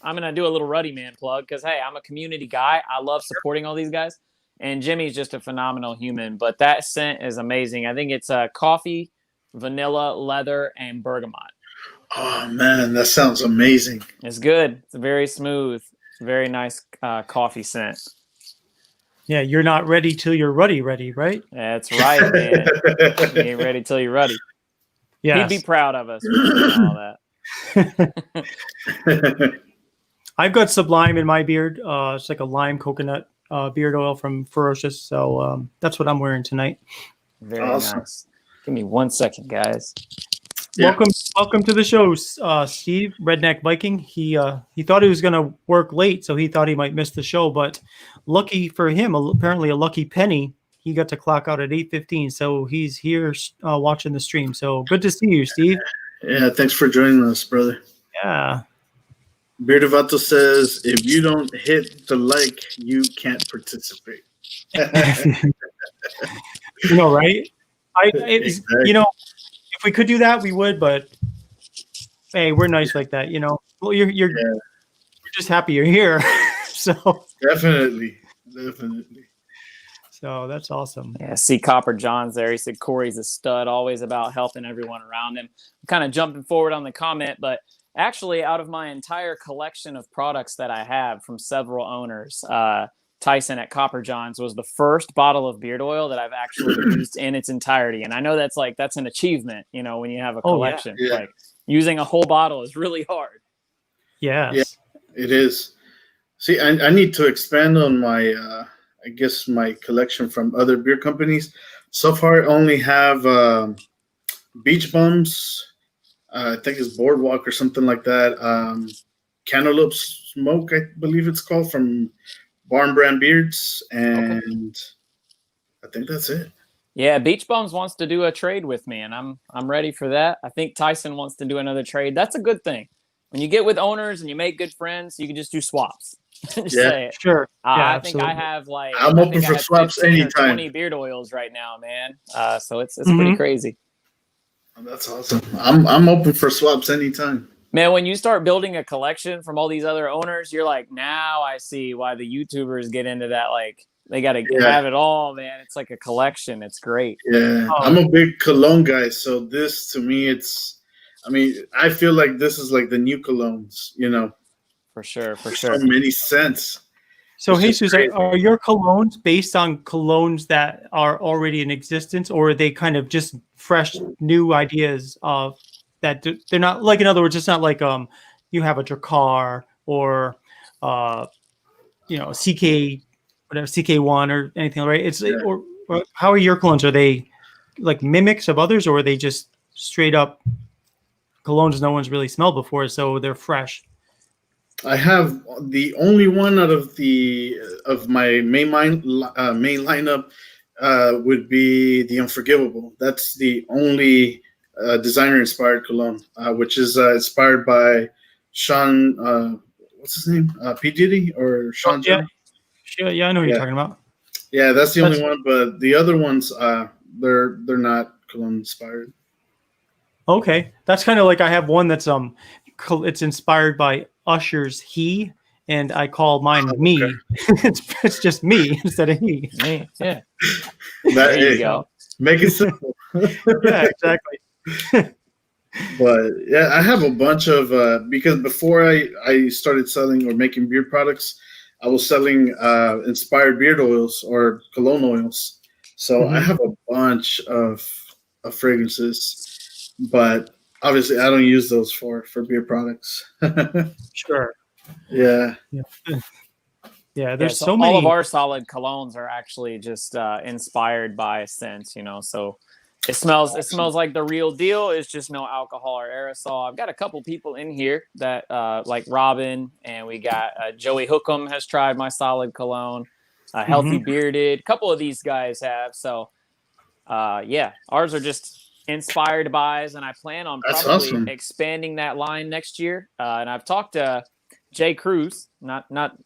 I'm going to do a little Ruddy Man plug because, hey, I'm a community guy. I love supporting all these guys. And Jimmy's just a phenomenal human. But that scent is amazing. I think it's coffee, vanilla, leather, and bergamot. Oh, man, that sounds amazing. It's good. It's very smooth. It's a very nice coffee scent. Yeah, you're not ready till you're ruddy, right? That's right, man. You ain't ready till you're ready. Yeah, He'd be proud of us for doing all that. I've got Sublime in my beard. It's like a lime coconut beard oil from Ferocious. So that's what I'm wearing tonight. Very nice. Give me 1 second, guys. Yeah. Welcome to the show, Steve, Redneck Viking. He thought he was going to work late, so he thought he might miss the show. But lucky for him, apparently a lucky penny, he got to clock out at 8:15. So he's here watching the stream. So good to see you, Steve. Yeah, thanks for joining us, brother. Yeah. Beardevato says, if you don't hit the like, you can't participate. You know, right? Exactly. You know, if we could do that, we would. But hey, we're nice like that. You know, well, you're just happy you're here. So Definitely. So that's awesome. Yeah, see Copper John's there. He said Corey's a stud, always about helping everyone around him. I'm kind of jumping forward on the comment, but actually out of my entire collection of products that I have from several owners, Tyson at Copper John's was the first bottle of beard oil that I've actually used in its entirety. And I know that's an achievement, you know, when you have a collection. Yeah. Like using a whole bottle is really hard. Yes. Yeah, it is. See, I need to expand on my I guess my collection from other beer companies. So far, I only have Beach Bums. I think it's Boardwalk or something like that. Cantaloupe Smoke, I believe it's called, from Barn Brand Beards. And I think that's it. Yeah, Beach Bums wants to do a trade with me, and I'm ready for that. I think Tyson wants to do another trade. That's a good thing. When you get with owners and you make good friends, you can just do swaps. Just say it. Sure. I think I have like I'm open for swaps 15 or anytime. 20 beard oils right now, man. So it's pretty crazy. Oh, that's awesome. I'm open for swaps anytime. Man, when you start building a collection from all these other owners, you're like, now I see why the YouTubers get into that. Like they got to have it all, man. It's like a collection. It's great. Yeah, I'm a big cologne guy, so this to me, I feel like this is like the new colognes, you know. For sure. So many scents. So, Jesus, are your colognes based on colognes that are already in existence, or are they kind of just fresh, new ideas of that? They're not like, in other words, it's not like you have a Drakkar or CK, whatever, CK1 or anything, right? It's or how are your colognes? Are they like mimics of others, or are they just straight up colognes no one's really smelled before, so they're fresh? I have the only one out of my main lineup would be the Unforgivable. That's the only designer inspired cologne, which is inspired by Sean. What's his name? P Diddy or Sean? Yeah, I know who you're talking about. Yeah, that's the only one. But the other ones, they're not cologne inspired. Okay, that's kind of like I have one that's it's inspired by Usher's He, and I call mine Me. It's just me instead of he. Me, yeah. There you go. Make it simple. Yeah, exactly. But yeah, I have a bunch of because before I started selling or making beard products, I was selling inspired beard oils or cologne oils. So I have a bunch of fragrances, but obviously, I don't use those for beer products. Sure. Yeah. There's so many. All of our solid colognes are actually just inspired by scents, you know. So it smells like the real deal. It's just no alcohol or aerosol. I've got a couple people in here that like Robin, and we got Joey Hookham has tried my solid cologne. Healthy Bearded. A couple of these guys have. So ours are just inspired buys, and I plan on That's probably awesome. expanding that line next year. And I've talked to Jay Cruz, not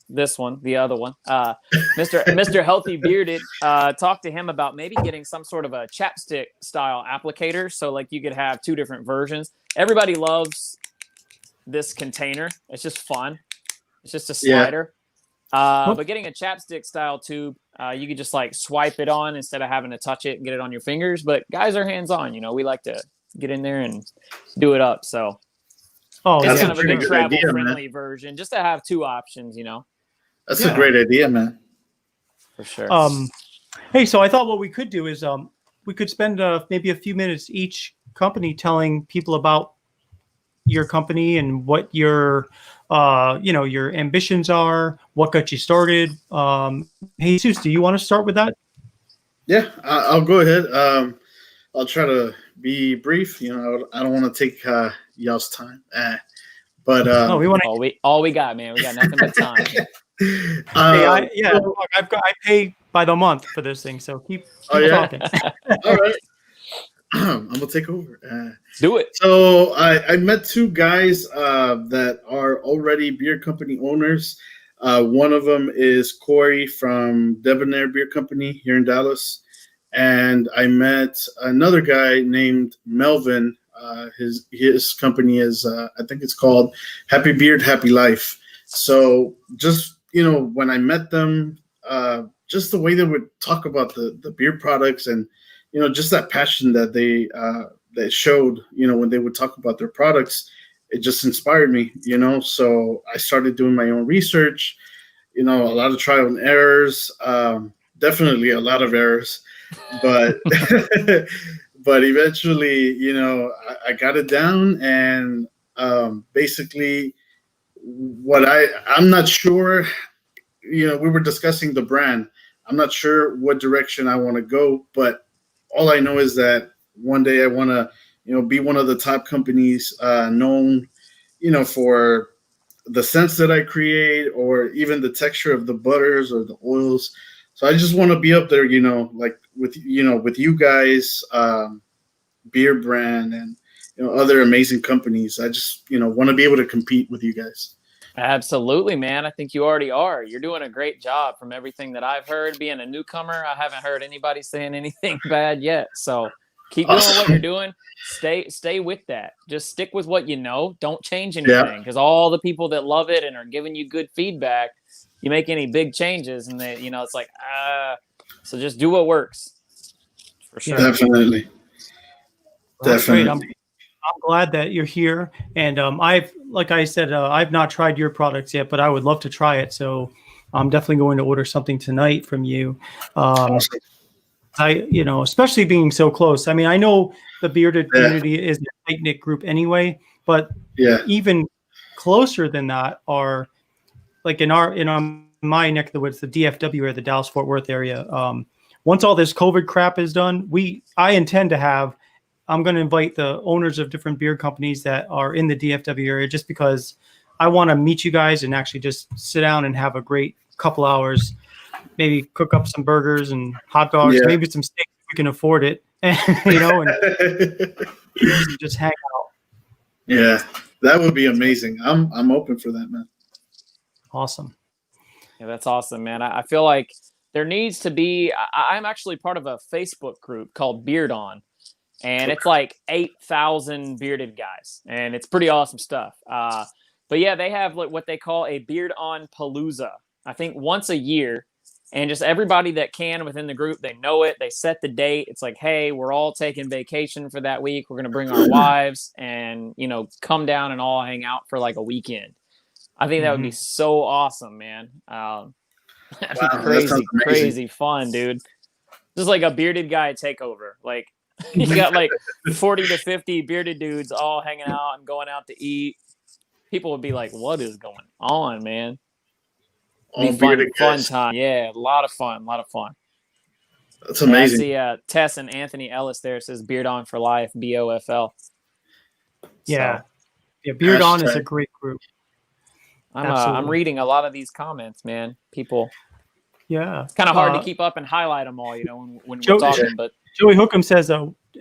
this one, the other one, Mr. Healthy Bearded. Talked to him about maybe getting some sort of a chapstick style applicator, so like you could have 2 different versions. Everybody loves this container. It's just fun. It's just a slider. But getting a chapstick style tube, you could just like swipe it on instead of having to touch it and get it on your fingers. But guys are hands on, you know, we like to get in there and do it up. So it's kind of a good travel friendly version, just to have 2 options, you know. That's a great idea, man. For sure. Hey, so I thought what we could do is we could spend maybe a few minutes each company telling people about your company and what your your ambitions are, what got you started. Jesus, do you want to start with that? Yeah, I'll go ahead. I'll try to be brief. You know, I don't want to take y'all's time. But we want all we got, man. We got nothing but time. I pay by the month for this thing, so keep talking. All right. I'm gonna take over. Do it. So I met 2 guys that are already beer company owners. One of them is Corey from Debonair Beer Company here in Dallas, and I met another guy named Melvin. His company is I think it's called Happy Beard, Happy Life. So just when I met them, just the way they would talk about the beer products and just that passion that they showed, when they would talk about their products, it just inspired me, So I started doing my own research, a lot of trial and errors, definitely a lot of errors, but but eventually, I got it down, and basically I'm not sure, we were discussing the brand. I'm not sure what direction I want to go, but all I know is that one day I want to, be one of the top companies known, for the scents that I create, or even the texture of the butters or the oils. So I just want to be up there, like with you guys, Beer Brand, and other amazing companies. I just want to be able to compete with you guys. Absolutely, man. I think you already are. You're doing a great job from everything that I've heard. Being a newcomer, I haven't heard anybody saying anything bad yet. So keep doing what you're doing. Stay with that. Just stick with what you know. Don't change anything, because all the people that love it and are giving you good feedback, you make any big changes and they, it's like, so just do what works. For sure. Definitely. Great. I'm glad that you're here, and like I said, I've not tried your products yet, but I would love to try it. So I'm definitely going to order something tonight from you. Awesome. Especially being so close. I mean, I know the bearded community is a tight knit group anyway, but even closer than that are like in my neck of the woods, the DFW area, the Dallas Fort Worth area. Once all this COVID crap is done, I'm going to invite the owners of different beer companies that are in the DFW area, just because I want to meet you guys and actually just sit down and have a great couple hours, maybe cook up some burgers and hot dogs, maybe some steak if we can afford it, and just hang out. Yeah, that would be amazing. I'm open for that, man. Awesome. Yeah, that's awesome, man. I feel like there needs to be, I'm actually part of a Facebook group called Beard On. And it's like 8,000 bearded guys, and it's pretty awesome stuff. But yeah, they have what they call a Beard On Palooza, I think once a year, and just everybody that can within the group, they know it. They set the date. It's like, hey, we're all taking vacation for that week. We're going to bring our wives and, come down and all hang out for like a weekend. I think that would be so awesome, man. That'd be crazy fun, dude. Just like a bearded guy takeover. Like, you got like 40 to 50 bearded dudes all hanging out and going out to eat. People would be like, what is going on, man? Fun time. Yeah, a lot of fun. That's amazing. I see Tess and Anthony Ellis there. It says Beard On for Life, BOFL. Yeah. Yeah, Beard On is a great group. I'm reading a lot of these comments, man. People. Yeah. It's kind of hard to keep up and highlight them all, when we're talking. But Joey Hookham says,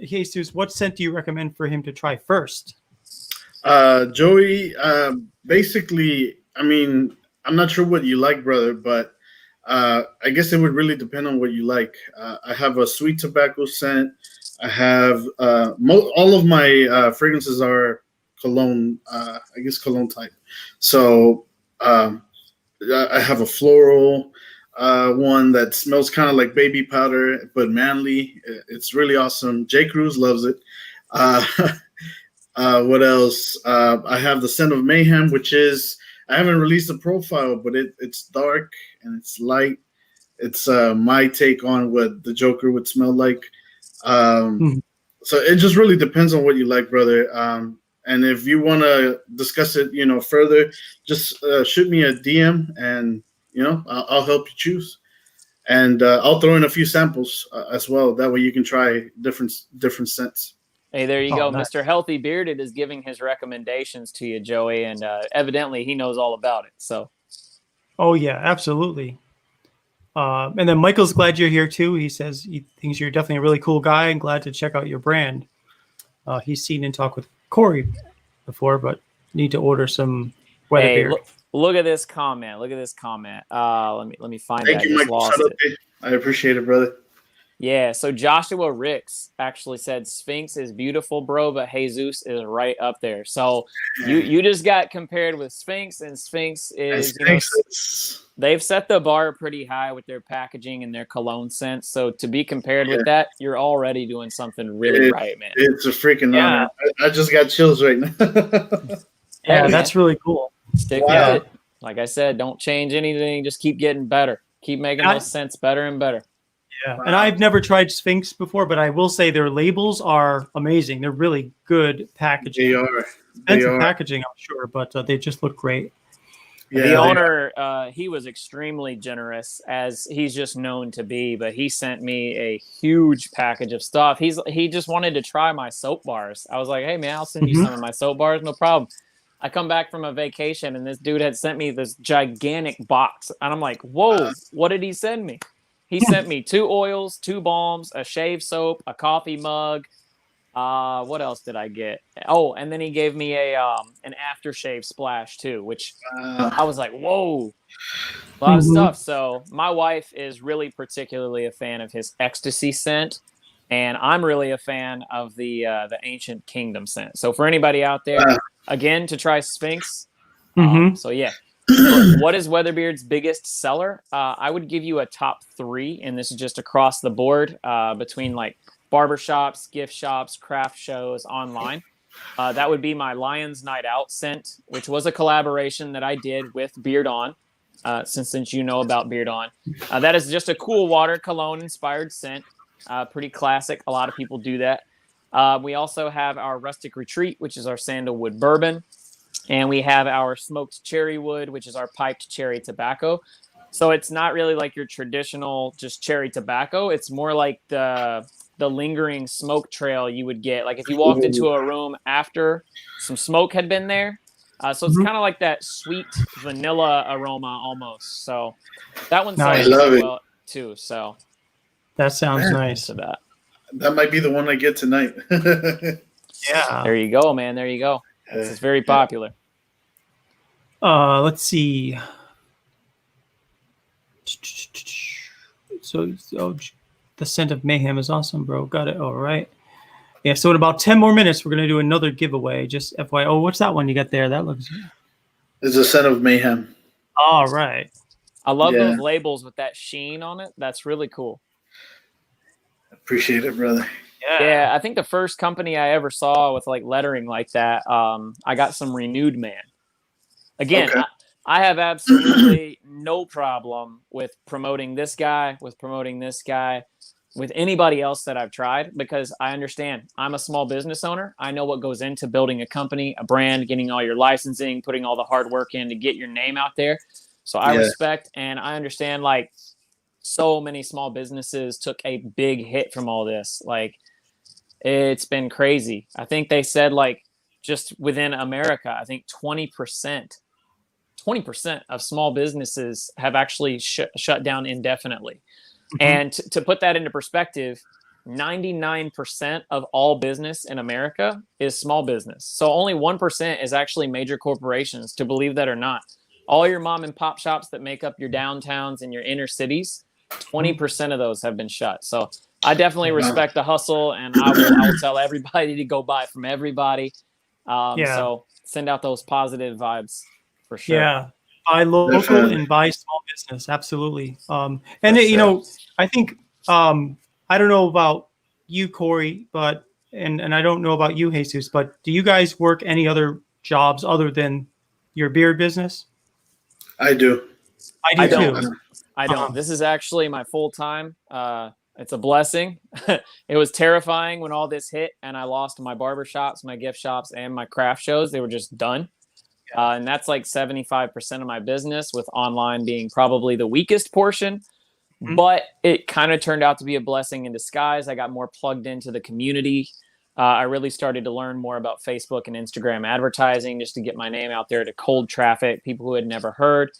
Jesus, what scent do you recommend for him to try first? Joey, basically, I mean, I'm not sure what you like, brother, but I guess it would really depend on what you like. I have a sweet tobacco scent. I have all of my fragrances are cologne, I guess cologne type. So I have a floral one that smells kind of like baby powder, but manly. It's really awesome. J. Cruz loves it. Uh, what else? I have the scent of Mayhem, which is I haven't released a profile, but it's dark and it's light. It's my take on what the Joker would smell like. So it just really depends on what you like, brother. And if you want to discuss it, further, just shoot me a DM, and I'll help you choose. And I'll throw in a few samples as well. That way you can try different scents. Hey, there you go. Nice. Mr. Healthy Bearded is giving his recommendations to you, Joey, and evidently he knows all about it. So, Oh yeah, absolutely. And then Michael's glad you're here too. He says he thinks you're definitely a really cool guy and glad to check out your brand. He's seen and talked with Corey before, but need to order some WEATHERBEARD. hey, look at this comment. Look at this comment. Let me find Thank that. you, I just Michael. lost it. I appreciate it, brother. Yeah, so Joshua Ricks actually said Sphinx is beautiful, bro, but Jesus is right up there. So you just got compared with Sphinx, and Sphinx is they've set the bar pretty high with their packaging and their cologne scent. So to be compared with that, you're already doing something really right, man. It's a freaking honor. I just got chills right now. Yeah, that's really cool. Stick with it. Like I said, don't change anything. Just keep getting better. Keep making those scents better and better. Yeah, and I've never tried Sphinx before, but I will say their labels are amazing. They're really good packaging. They are. Expensive packaging, I'm sure, but they just look great. Yeah, the owner, he was extremely generous, as he's just known to be, but he sent me a huge package of stuff. He just wanted to try my soap bars. I was like, hey, man, I'll send you some of my soap bars. No problem. I come back from a vacation, and this dude had sent me this gigantic box. And I'm like, whoa, what did he send me? He sent me 2 oils, 2 balms, a shave soap, a coffee mug. What else did I get? Oh, and then he gave me an aftershave splash too, which I was like, whoa, a lot of stuff. So my wife is really particularly a fan of his ecstasy scent, and I'm really a fan of the Ancient Kingdom scent. So for anybody out there, again, to try Sphinx. So yeah. What is WEATHERBEARD's biggest seller? I would give you a top 3, and this is just across the board between like barbershops, gift shops, craft shows, online. That would be my Lion's Night Out scent, which was a collaboration that I did with Beard On, since you know about Beard On. That is just a cool water cologne inspired scent, pretty classic. A lot of people do that. We also have our Rustic Retreat, which is our sandalwood bourbon. And we have our smoked cherry wood, which is our piped cherry tobacco. So it's not really like your traditional just cherry tobacco. It's more like the lingering smoke trail you would get. Like if you walked into a room after some smoke had been there. So it's kind of like that sweet vanilla aroma almost. So that one sells well too. So that sounds nice. That might be the one I get tonight. Yeah. There you go, man. There you go. This is very popular. Let's see. So the scent of Mayhem is awesome, bro. Got it. All right. Yeah. So in about 10 more minutes, we're gonna do another giveaway. Just FYI. Oh, what's that one you got there? That looks. It's a scent of Mayhem. All right. I love those labels with that sheen on it. That's really cool. Appreciate it, brother. Yeah, I think the first company I ever saw with like lettering like that, I got some Renewed Man. Again, I have absolutely no problem with promoting this guy, with anybody else that I've tried, because I understand I'm a small business owner. I know what goes into building a company, a brand, getting all your licensing, putting all the hard work in to get your name out there. So I respect and I understand, like, so many small businesses took a big hit from all this. Like, it's been crazy. I think they said, like, just within America, I think 20% of small businesses have actually shut down indefinitely. And to put that into perspective, 99% of all business in America is small business. So only 1% is actually major corporations, to believe that or not. All your mom and pop shops that make up your downtowns and your inner cities, 20% of those have been shut. So I definitely respect the hustle, and I will tell everybody to go buy from everybody. So send out those positive vibes for sure. Yeah. Buy local Definitely. and buy small business. Absolutely. You know, I think, I don't know about you, Corey, but, and I don't know about you, Jesus, but do you guys work any other jobs other than your beard business? I do. I do too. I don't. This is actually my full time. It's a blessing. It was terrifying when all this hit and I lost my barber shops, my gift shops, and my craft shows. They were just done. And that's like 75% of my business, with online being probably the weakest portion. But it kind of turned out to be a blessing in disguise. I got more plugged into the community. I really started to learn more about Facebook and Instagram advertising, just to get my name out there to cold traffic, people who had never heard.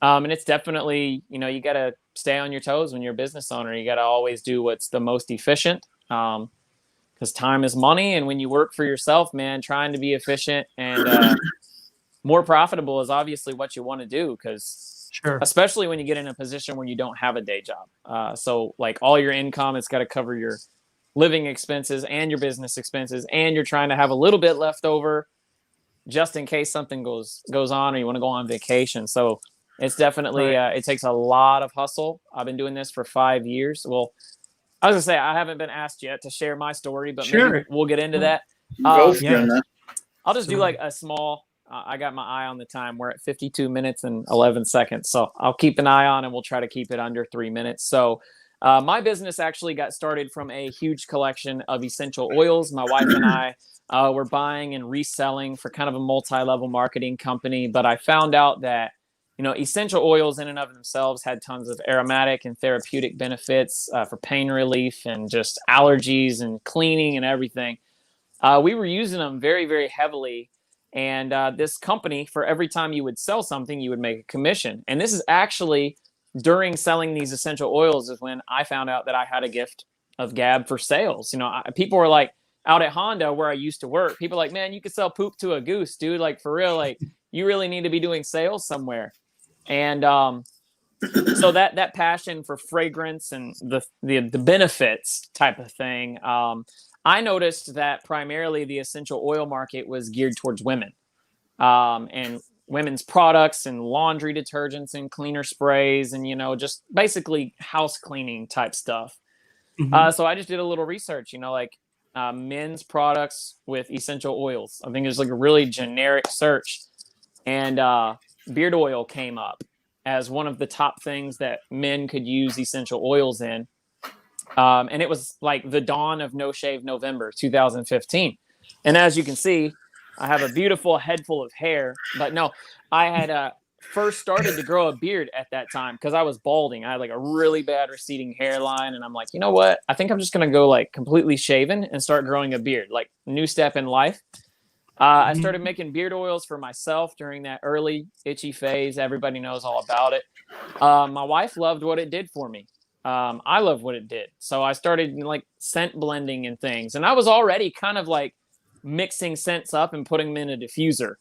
And it's definitely, you know, you got to stay on your toes when you're a business owner. You got to always do what's the most efficient, because time is money. And when you work for yourself, man, trying to be efficient and more profitable is obviously what you want to do, because especially when you get in a position where you don't have a day job. So like all your income, it's got to cover your living expenses and your business expenses, and you're trying to have a little bit left over just in case something goes on or you want to go on vacation. So it's definitely, it takes a lot of hustle. I've been doing this for 5 years. Well, I was gonna say, I haven't been asked yet to share my story, but maybe we'll get into that. Go for it. I'll just do like a small, I got my eye on the time. We're at 52 minutes and 11 seconds. So I'll keep an eye on, and we'll try to keep it under 3 minutes. So my business actually got started from a huge collection of essential oils. My wife and I were buying and reselling for kind of a multi-level marketing company. But I found out that, you know, essential oils in and of themselves had tons of aromatic and therapeutic benefits for pain relief and just allergies and cleaning and everything. We were using them very, very heavily. And this company, for every time you would sell something, you would make a commission. And this is actually during selling these essential oils is when I found out that I had a gift of gab for sales. You know, people were like, out at Honda where I used to work, people were like, man, you could sell poop to a goose, dude. Like, for real, like you really need to be doing sales somewhere. And so that passion for fragrance and the benefits type of thing, I noticed that primarily the essential oil market was geared towards women, and women's products and laundry detergents and cleaner sprays and, you know, just basically house cleaning type stuff. So I just did a little research, you know, like men's products with essential oils. I think it's like a really generic search, and beard oil came up as one of the top things that men could use essential oils in. And it was like the dawn of No Shave November 2015. And as you can see, I have a beautiful head full of hair. But no, I had first started to grow a beard at that time because I was balding. I had like a really bad receding hairline. And I'm like, you know what? I think I'm just going to go like completely shaven and start growing a beard, like new step in life. I started making beard oils for myself during that early itchy phase. Everybody knows all about it. My wife loved what it did for me. I loved what it did. So I started like scent blending and things. And I was already kind of like mixing scents up and putting them in a diffuser.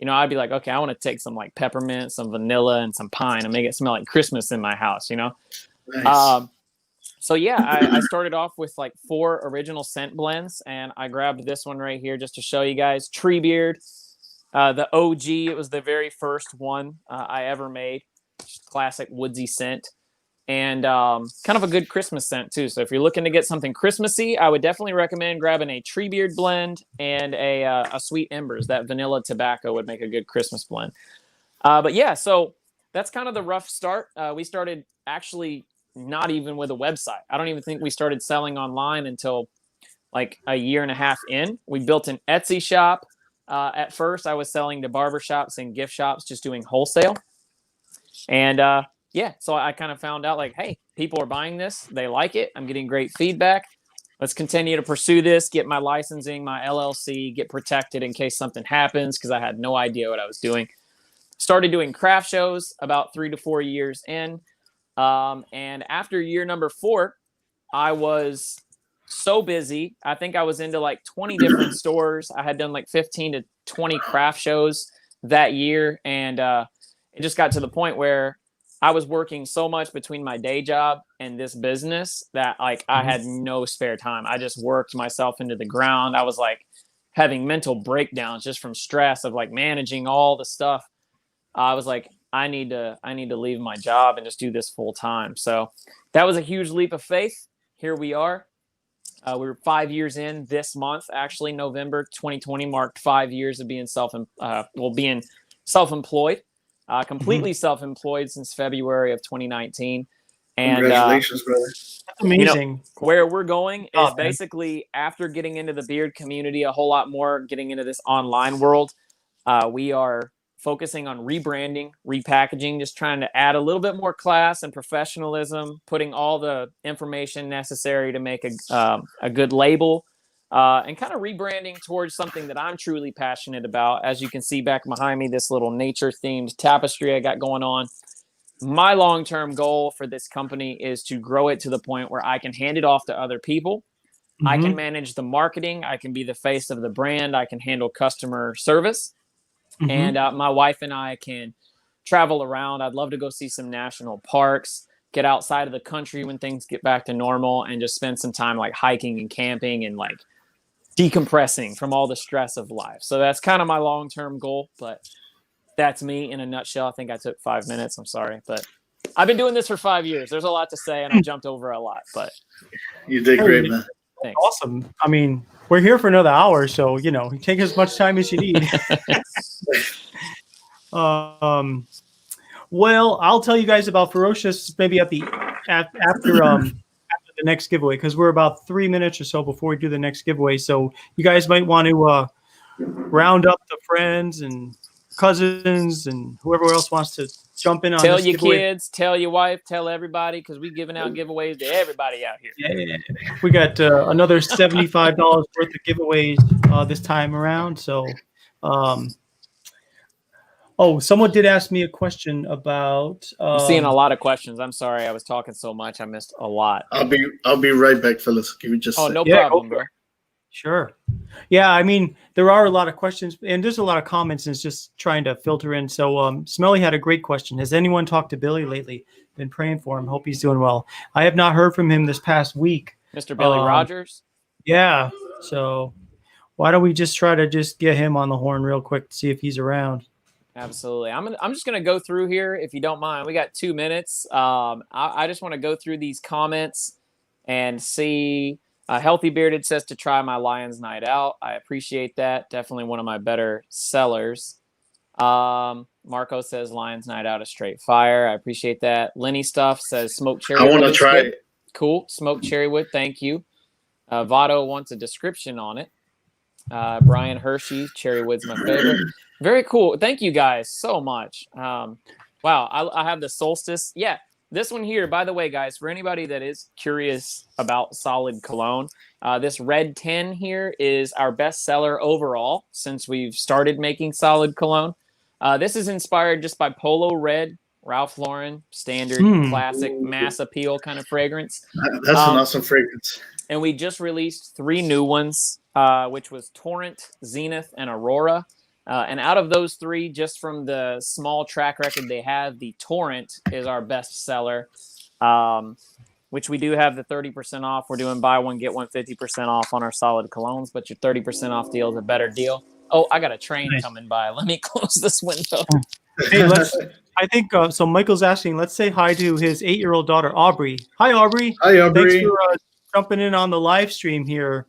You know, I'd be like, okay, I want to take some like peppermint, some vanilla, and some pine and make it smell like Christmas in my house, you know? Nice. So yeah, I started off with like 4 original scent blends, and I grabbed this one right here just to show you guys. Tree Beard, the OG. It was the very first one I ever made. Just classic woodsy scent, and kind of a good Christmas scent too. So if you're looking to get something Christmassy, I would definitely recommend grabbing a Tree Beard blend and a Sweet Embers. That vanilla tobacco would make a good Christmas blend. But yeah, so that's kind of the rough start. We started actually not even with a website. I don't even think we started selling online until like a year and a half in. We built an Etsy shop. At first, I was selling to barbershops and gift shops, just doing wholesale. And yeah, so I kind of found out like, hey, people are buying this. They like it. I'm getting great feedback. Let's continue to pursue this, get my licensing, my LLC, get protected in case something happens, because I had no idea what I was doing. Started doing craft shows about 3 to 4 years in. And after year number 4, I was so busy. I think I was into like 20 different stores. I had done like 15 to 20 craft shows that year. And it just got to the point where I was working so much between my day job and this business that like I had no spare time. I just worked myself into the ground. I was like having mental breakdowns just from stress of like managing all the stuff. I was like, I need to leave my job and just do this full time. So that was a huge leap of faith. Here we are. We were 5 years in this month. Actually, November 2020 marked 5 years of being being self-employed, completely self-employed since February of 2019. And congratulations, brother! That's amazing. Where we're going is basically after getting into the beard community a whole lot more, getting into this online world. We are focusing on rebranding, repackaging, just trying to add a little bit more class and professionalism, putting all the information necessary to make a good label, and kind of rebranding towards something that I'm truly passionate about. As you can see back behind me, this little nature-themed tapestry I got going on. My long-term goal for this company is to grow it to the point where I can hand it off to other people. I can manage the marketing. I can be the face of the brand. I can handle customer service. And my wife and I can travel around. I'd love to go see some national parks, get outside of the country when things get back to normal, and just spend some time like hiking and camping and like decompressing from all the stress of life. So that's kind of my long-term goal, but that's me in a nutshell. I think I took 5 minutes. I'm sorry, but I've been doing this for 5 years. There's a lot to say, and I jumped over a lot, but you did great, man. Thanks. Awesome. I mean, we're here for another hour, so take as much time as you need. Well, I'll tell you guys about Ferocious maybe after the next giveaway, because we're about 3 minutes or so before we do the next giveaway. So you guys might want to round up the friends and cousins and whoever else wants to jump in on tell this your giveaway. Kids, tell your wife, tell everybody, because we're giving out giveaways to everybody out here. Yeah. We got another $75 worth of giveaways this time around. So someone did ask me a question about I'm seeing a lot of questions. I'm sorry, I was talking so much, I missed a lot. I'll be right back, fellas. Give me just a second. No problem, bro. Sure. Yeah, I mean, there are a lot of questions, and there's a lot of comments, and it's just trying to filter in. So Smelly had a great question. Has anyone talked to Billy lately? Been praying for him. Hope he's doing well. I have not heard from him this past week. Mr. Billy Rogers? Yeah. So why don't we just try to just get him on the horn real quick to see if he's around? Absolutely. I'm just going to go through here, if you don't mind. We got 2 minutes. I just want to go through these comments and see... Healthy Bearded says to try my Lions Night Out. I appreciate that. Definitely one of my better sellers. Marco says Lions Night Out is straight fire. I appreciate that. Lenny Stuff says smoked cherry wood. I want to try it. Cool. Smoked cherry wood. Thank you. Votto wants a description on it. Brian Hershey, cherry wood's my favorite. Very cool. Thank you guys so much. Wow. I have the Solstice. Yeah. This one here, by the way, guys, for anybody that is curious about solid cologne, this red 10 here is our best seller overall since we've started making solid cologne. This is inspired just by Polo Red, Ralph Lauren, standard, classic, mass appeal kind of fragrance. That's an awesome fragrance. And we just released 3 new ones, which was Torrent, Zenith, and Aurora. And out of those 3, just from the small track record they have, the Torrent is our best seller, which we do have the 30% off. We're doing buy one, get one 50% off on our solid colognes, but your 30% off deal is a better deal. Oh, I got a train coming by. Let me close this window. Hey, I think so. Michael's asking, let's say hi to his 8-year-old daughter, Aubrey. Hi, Aubrey. Hi, Aubrey. Thanks for jumping in on the live stream here.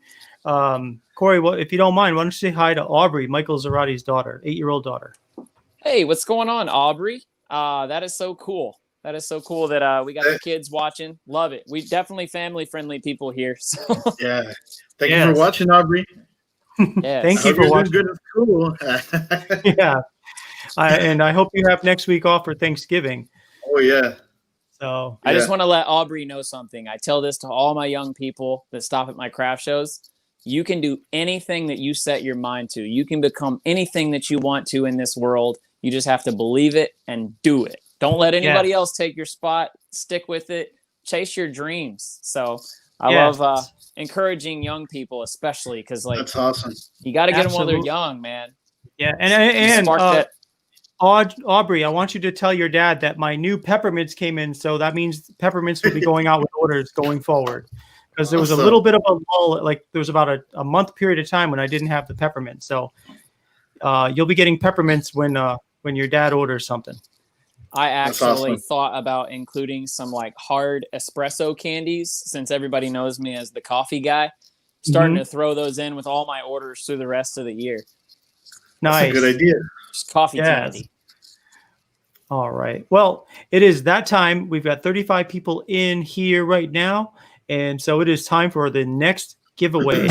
Corey, if you don't mind, why don't you say hi to Aubrey, Michael Zarati's daughter, 8-year-old daughter. Hey, what's going on, Aubrey? That is so cool. That is so cool that we got the kids watching. Love it. We definitely family-friendly people here. So. Yeah. Thank you for watching, Aubrey. Yes. Thank you for watching. Good at school. Yeah. And I hope you have next week off for Thanksgiving. Oh, yeah. So I just want to let Aubrey know something. I tell this to all my young people that stop at my craft shows. You can do anything that you set your mind to. You can become anything that you want to in this world. You just have to believe it and do it. Don't let anybody else take your spot. Stick with it. Chase your dreams. So I Yes. love encouraging young people, especially because like That's awesome. you got to get them while they're Absolutely. young, man. Yeah, and Spark that. Aubrey, I want you to tell your dad that my new peppermints came in, so that means peppermints will be going out with orders going forward. Because there was a Awesome. little bit of a lull, like there was about a month period of time when I didn't have the peppermint. So you'll be getting peppermints when your dad orders something. I That's actually awesome. thought about including some like hard espresso candies since everybody knows me as the coffee guy. Starting to throw those in with all my orders through the rest of the year. Nice. That's a good idea. Just coffee Yes. candy. All right. Well, it is that time. We've got 35 people in here right now. And so it is time for the next giveaway.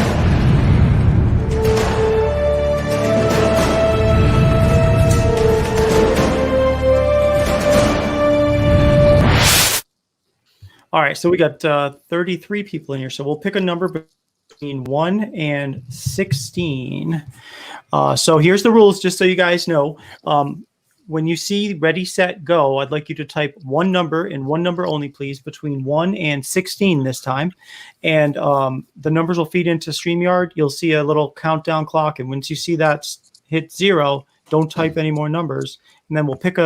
All right. So we got 33 people in here. So we'll pick a number between 1 and 16. So here's the rules, just so you guys know. When you see ready, set, go, I'd like you to type one number and one number only, please, between 1 and 16 this time. And the numbers will feed into StreamYard. You'll see a little countdown clock. And once you see that hit 0, don't type any more numbers. And then we'll pick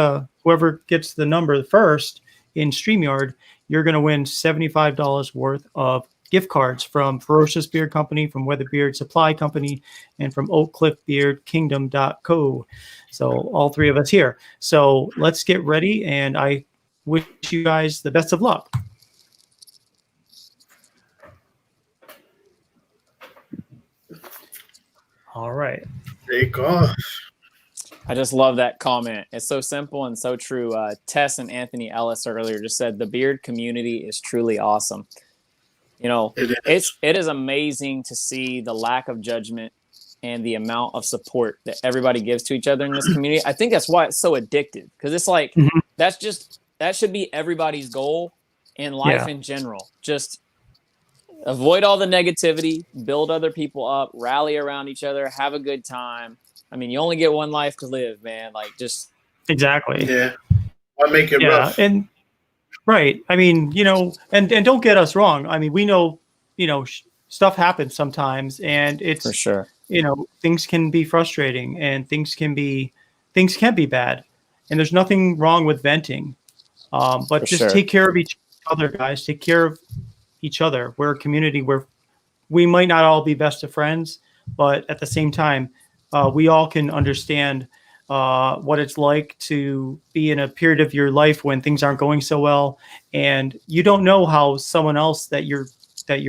whoever gets the number first in StreamYard, you're going to win $75 worth of gift cards from Ferocious Beard Company, from WEATHERBEARD Supply Company, and from OakCliffBeardKingdom.co. So all three of us here. So let's get ready, and I wish you guys the best of luck. All right. Take off. I just love that comment. It's so simple and so true. Tess and Anthony Ellis earlier just said the beard community is truly awesome. You know, it is amazing to see the lack of judgment and the amount of support that everybody gives to each other in this community. I think that's why it's so addictive, because it's like that should be everybody's goal in life in general. Just avoid all the negativity, build other people up, rally around each other, have a good time. I mean, you only get one life to live, man. Like, just exactly. Yeah. Why make it rough? And right. I mean, you know, and don't get us wrong. I mean, we know, you know, stuff happens sometimes, and it's for sure. You know, things can be frustrating, and things can be bad, and there's nothing wrong with venting. But For just sure. take care of each other, guys. Take care of each other. We're a community where we might not all be best of friends, but at the same time, we all can understand what it's like to be in a period of your life when things aren't going so well, and you don't know how someone else that you're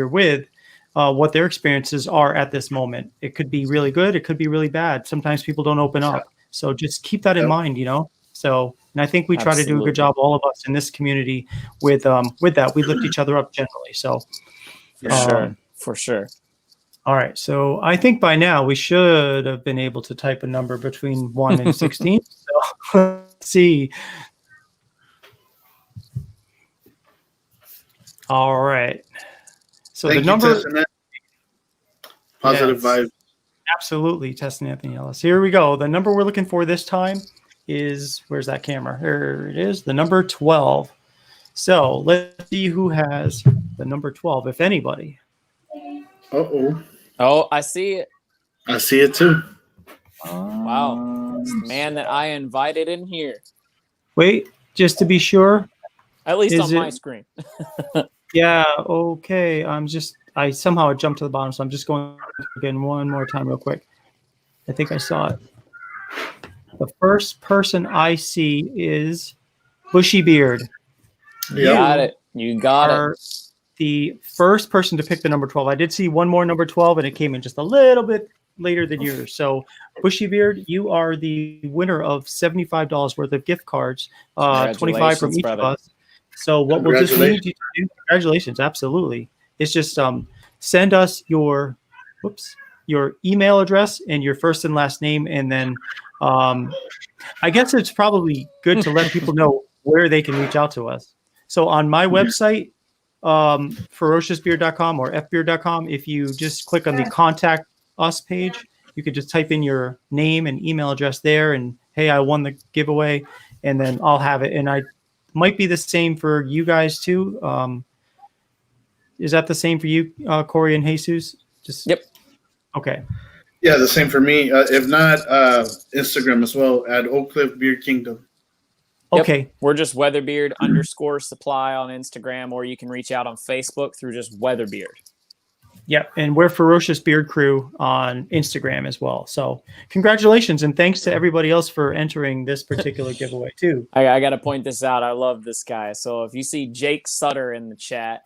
with, what their experiences are at this moment. It could be really good. It could be really bad. Sometimes people don't open up. So just keep that in mind, you know? So, and I think we try to do a good job, all of us in this community, with that. We lift each other up generally. So For sure. All right. So I think by now we should have been able to type a number between 1 and 16. So let's see. All right. So Thank the number. you, Tess, and that. Positive vibe. Absolutely, Tess and Anthony Ellis. Here we go. The number we're looking for this time is, where's that camera? Here it is, the number 12. So let's see who has the number 12, if anybody. Uh-oh. Oh, I see it. I see it too. Wow. It's the man that I invited in here. Wait, just to be sure. At least Is on my it- screen. Yeah, okay. I somehow jumped to the bottom, so I'm just going again one more time real quick. I think I saw it. The first person I see is Bushy Beard. You got it. You got Are it. the first person to pick the number 12. I did see one more number 12, and it came in just a little bit later than yours. So, Bushy Beard, you are the winner of $75 worth of gift cards, 25 from each brother. of us. So what we'll just need you to do, congratulations, absolutely. It's just send us your email address and your first and last name, and then I guess it's probably good to let people know where they can reach out to us. So on my website, ferociousbeard.com or fbeard.com, if you just click on the contact us page, you could just type in your name and email address there, and hey, I won the giveaway, and then I'll have it. And I might be the same for you guys too. is that the same for you, Corey and Jesus? Just Yep. Okay. Yeah, the same for me. If not, Instagram as well at Oak Cliff Beard Kingdom. Okay. Yep. We're just Weatherbeard _supply on Instagram, or you can reach out on Facebook through just Weatherbeard. Yeah, and we're Ferocious Beard Crew on Instagram as well. So congratulations, and thanks to everybody else for entering this particular giveaway too. I got to point this out. I love this guy. So if you see Jake Sutter in the chat,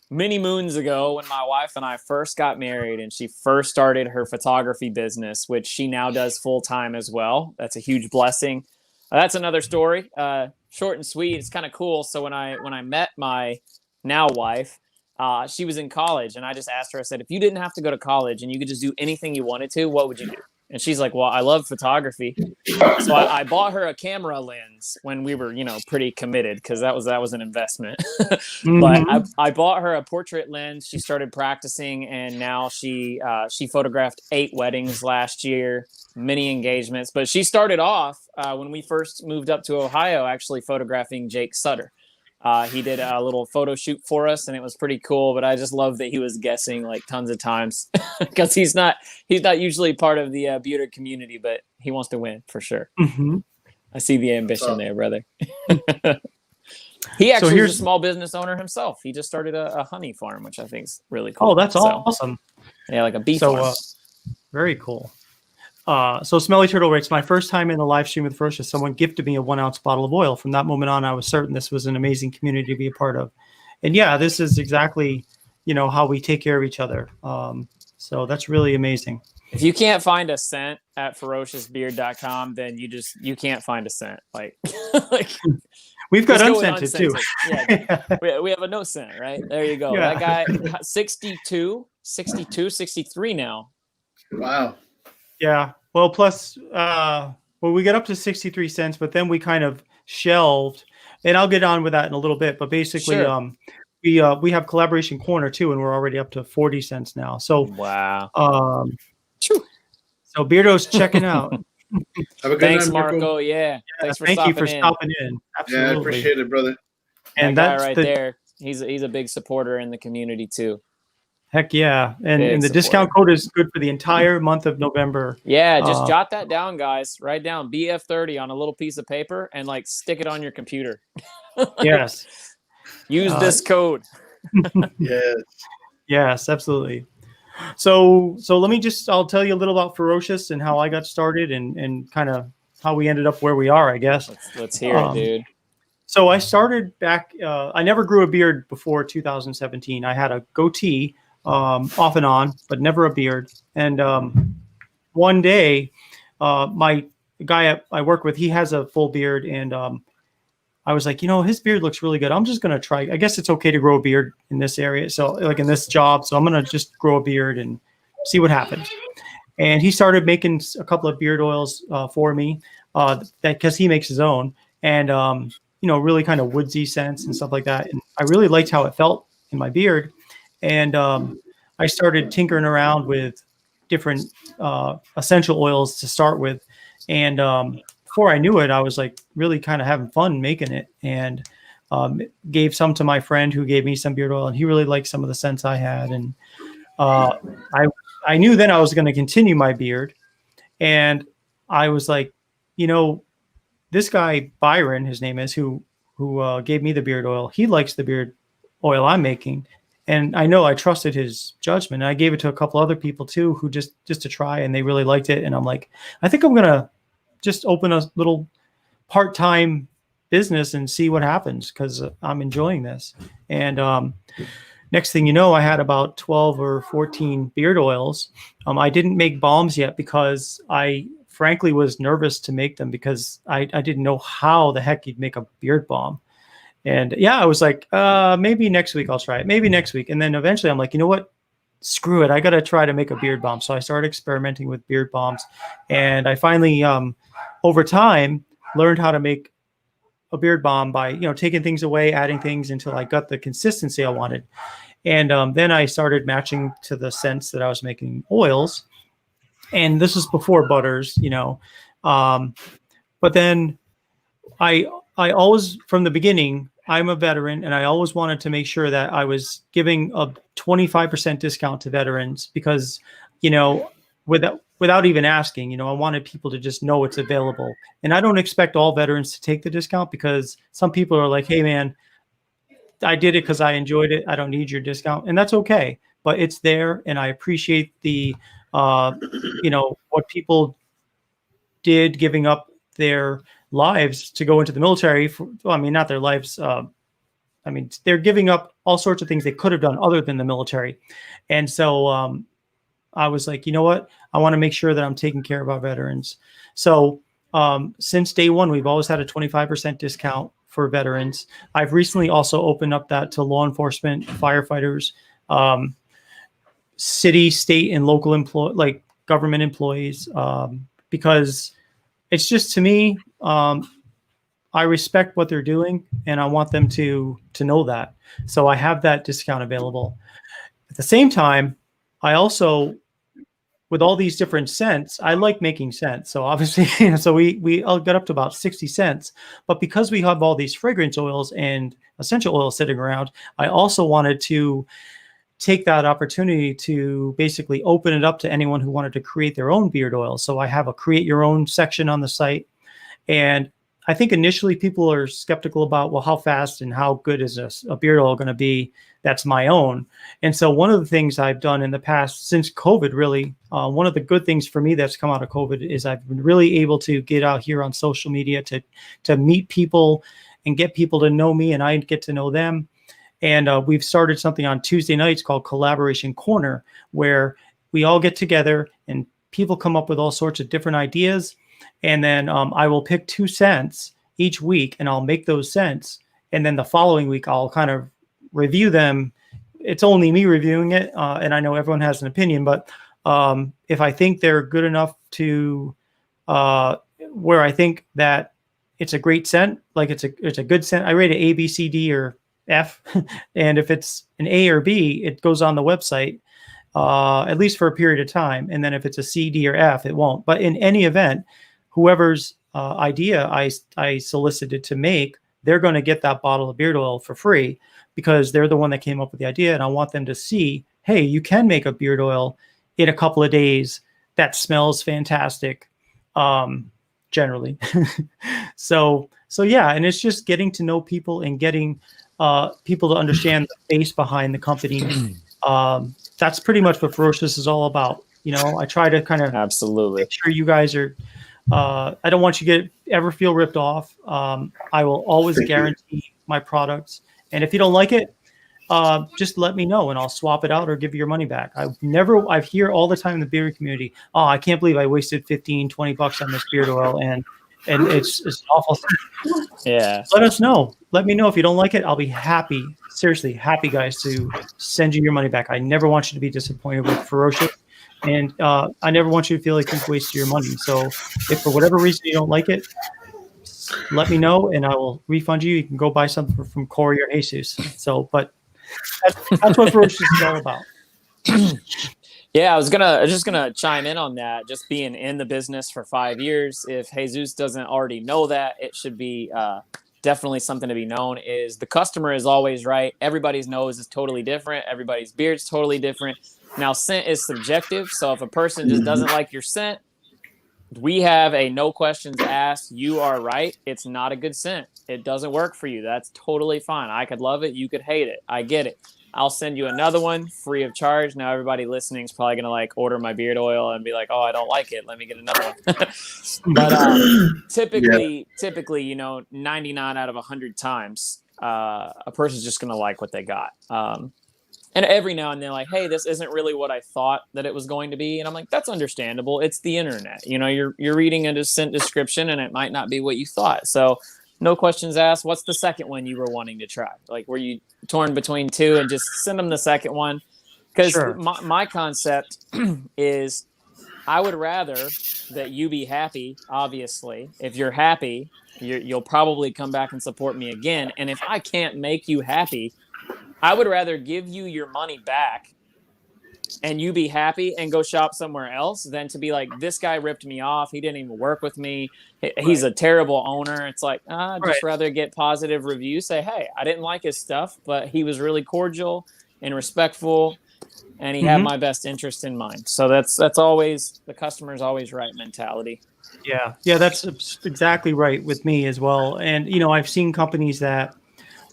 many moons ago when my wife and I first got married and she first started her photography business, which she now does full time as well. That's a huge blessing. That's another story. Short and sweet. It's kind of cool. So when I met my now wife, she was in college, and I just asked her, I said, if you didn't have to go to college and you could just do anything you wanted to, what would you do? And she's like, well, I love photography. So I bought her a camera lens when we were, pretty committed, because that was an investment. But I bought her a portrait lens. She started practicing, and now she photographed 8 weddings last year, many engagements. But she started off when we first moved up to Ohio, actually photographing Jake Sutter. He did a little photo shoot for us, and it was pretty cool. But I just love that he was guessing like tons of times, because he's not usually part of the bearded community, but he wants to win for sure. I see the ambition there, brother. He actually is a small business owner himself. He just started a honey farm, which I think is really cool. Oh, that's awesome. Yeah, like a bee farm. Very cool. So Smelly Turtle writes, my first time in the live stream with Ferocious, someone gifted me a 1-ounce bottle of oil. From that moment on, I was certain this was an amazing community to be a part of. And yeah, this is exactly, how we take care of each other. So that's really amazing. If you can't find a scent at ferociousbeard.com, then you can't find a scent. Like we've got unscented too. Yeah, we have a no scent, right? There you go. Yeah. That guy, 62, 63 now. Wow. Yeah. Well, plus, we got up to 63 cents, but then we kind of shelved, and I'll get on with that in a little bit. But basically, we have Collaboration Corner too, and we're already up to 40 cents now. So wow. So Beardo's checking out. Have a good Thanks, night, Marco. Yeah. Thanks for thank you for stopping in. Absolutely. Yeah, I appreciate it, brother. And that guy right there, he's a big supporter in the community too. Heck yeah. And the discount code is good for the entire month of November. Yeah, just jot that down, guys. Write down BF30 on a little piece of paper and stick it on your computer. Yes. Use this code. Yes, absolutely. So I'll tell you a little about Ferocious and how I got started and kind of how we ended up where we are, I guess. Let's hear it, dude. So I started back, I never grew a beard before 2017. I had a goatee off and on, but never a beard. And one day, my guy I work with, he has a full beard, and I was like, his beard looks really good. I'm just going to try. I guess it's okay to grow a beard in this area. So like in this job. So I'm going to just grow a beard and see what happens. And he started making a couple of beard oils for me because he makes his own. And, really kind of woodsy scents and stuff like that. And I really liked how it felt in my beard. And I started tinkering around with different essential oils to start with. And before I knew it, I was really kind of having fun making it, and gave some to my friend who gave me some beard oil, and he really liked some of the scents I had. And I knew then I was going to continue my beard. And I was like, this guy, Byron, his name is, who gave me the beard oil, he likes the beard oil I'm making. And I know I trusted his judgment. And I gave it to a couple other people too, who just to try, and they really liked it. And I'm like, I think I'm going to just open a little part-time business and see what happens, because I'm enjoying this. And next thing you know, I had about 12 or 14 beard oils. I didn't make balms yet because I frankly was nervous to make them, because I didn't know how the heck you'd make a beard balm. And yeah, I was like, maybe next week I'll try it. Maybe next week. And then eventually I'm like, you know what? Screw it. I got to try to make a beard balm. So I started experimenting with beard balms. And I finally, over time, learned how to make a beard balm by, taking things away, adding things until I got the consistency I wanted. And then I started matching to the scents that I was making oils. And this was before butters, but then I always, from the beginning, I'm a veteran, and I always wanted to make sure that I was giving a 25% discount to veterans because, without even asking, I wanted people to just know it's available. And I don't expect all veterans to take the discount because some people are like, hey, man, I did it because I enjoyed it. I don't need your discount. And that's okay. But it's there. And I appreciate the, what people did giving up their lives to go into the military. Not their lives. They're giving up all sorts of things they could have done other than the military. And so I was like, you know what? I want to make sure that I'm taking care of our veterans. So since day one, we've always had a 25% discount for veterans. I've recently also opened up that to law enforcement, firefighters, city, state, and local government employees, because it's just, to me, I respect what they're doing, and I want them to know that. So I have that discount available. At the same time, I also, with all these different scents, I like making scents. So obviously, so we all got up to about 60 cents. But because we have all these fragrance oils and essential oils sitting around, I also wanted to take that opportunity to basically open it up to anyone who wanted to create their own beard oil. So I have a create your own section on the site. And I think initially people are skeptical about, well, how fast and how good is a beard oil going to be that's my own? And so one of the things I've done in the past, since COVID, really, one of the good things for me that's come out of COVID is I've been really able to get out here on social media to meet people and get people to know me, and I get to know them. And we've started something on Tuesday nights called Collaboration Corner, where we all get together and people come up with all sorts of different ideas. And then I will pick 2 scents each week, and I'll make those scents. And then the following week, I'll kind of review them. It's only me reviewing it, and I know everyone has an opinion. But if I think they're good enough to where I think that it's a great scent, like it's a good scent, I rate it A, B, C, D, or F. And if it's an A or B, it goes on the website, at least for a period of time. And then if it's a C, D, or F, it won't. But in any event, whoever's idea I solicited to make, they're going to get that bottle of beard oil for free because they're the one that came up with the idea. And I want them to see, hey, you can make a beard oil in a couple of days that smells fantastic, generally. So yeah, and it's just getting to know people and getting people to understand the face behind the company. That's pretty much what Ferocious is all about. I try to kind of absolutely make sure you guys are. I don't want you to ever feel ripped off. I will always guarantee my products, and if you don't like it, just let me know and I'll swap it out or give you your money back. I hear all the time in the beard community, oh, I can't believe I wasted $15-20 on this beard oil, and it's awful. Yeah. Let us know. Let me know if you don't like it. I'll be happy, seriously happy, guys, to send you your money back. I never want you to be disappointed with Ferocious. And I never want you to feel like you've wasted your money. So if for whatever reason you don't like it, let me know and I will refund you. You can go buy something from Corey or Jesus. So, but that's what Ferocious is all about. Yeah, I was just gonna chime in on that. Just being in the business for 5 years, if Jesus doesn't already know that, it should be definitely something to be known. Is the customer is always right. Everybody's nose is totally different. Everybody's beard's totally different. Now, scent is subjective, so if a person just doesn't like your scent, we have a no questions asked. You are right. It's not a good scent. It doesn't work for you. That's totally fine. I could love it. You could hate it. I get it. I'll send you another one free of charge. Now, everybody listening is probably going to order my beard oil and be like, oh, I don't like it. Let me get another one. But typically, 99 out of 100 times, a person's just going to like what they got. And every now and then, hey, this isn't really what I thought that it was going to be. And I'm like, that's understandable. It's the internet. You're reading a scent description and it might not be what you thought. So no questions asked. What's the second one you were wanting to try? Were you torn between two and just send them the second one? Because Sure. my concept is I would rather that you be happy, obviously. If you're happy, you'll probably come back and support me again. And if I can't make you happy, I would rather give you your money back and you be happy and go shop somewhere else than to be like, this guy ripped me off. He didn't even work with me. He's a terrible owner. It's like, I'd just rather get positive reviews. Say, hey, I didn't like his stuff, but he was really cordial and respectful, and he had my best interest in mind. So that's always the customer's always right mentality. Yeah. Yeah. That's exactly right with me as well. And, you know, I've seen companies that,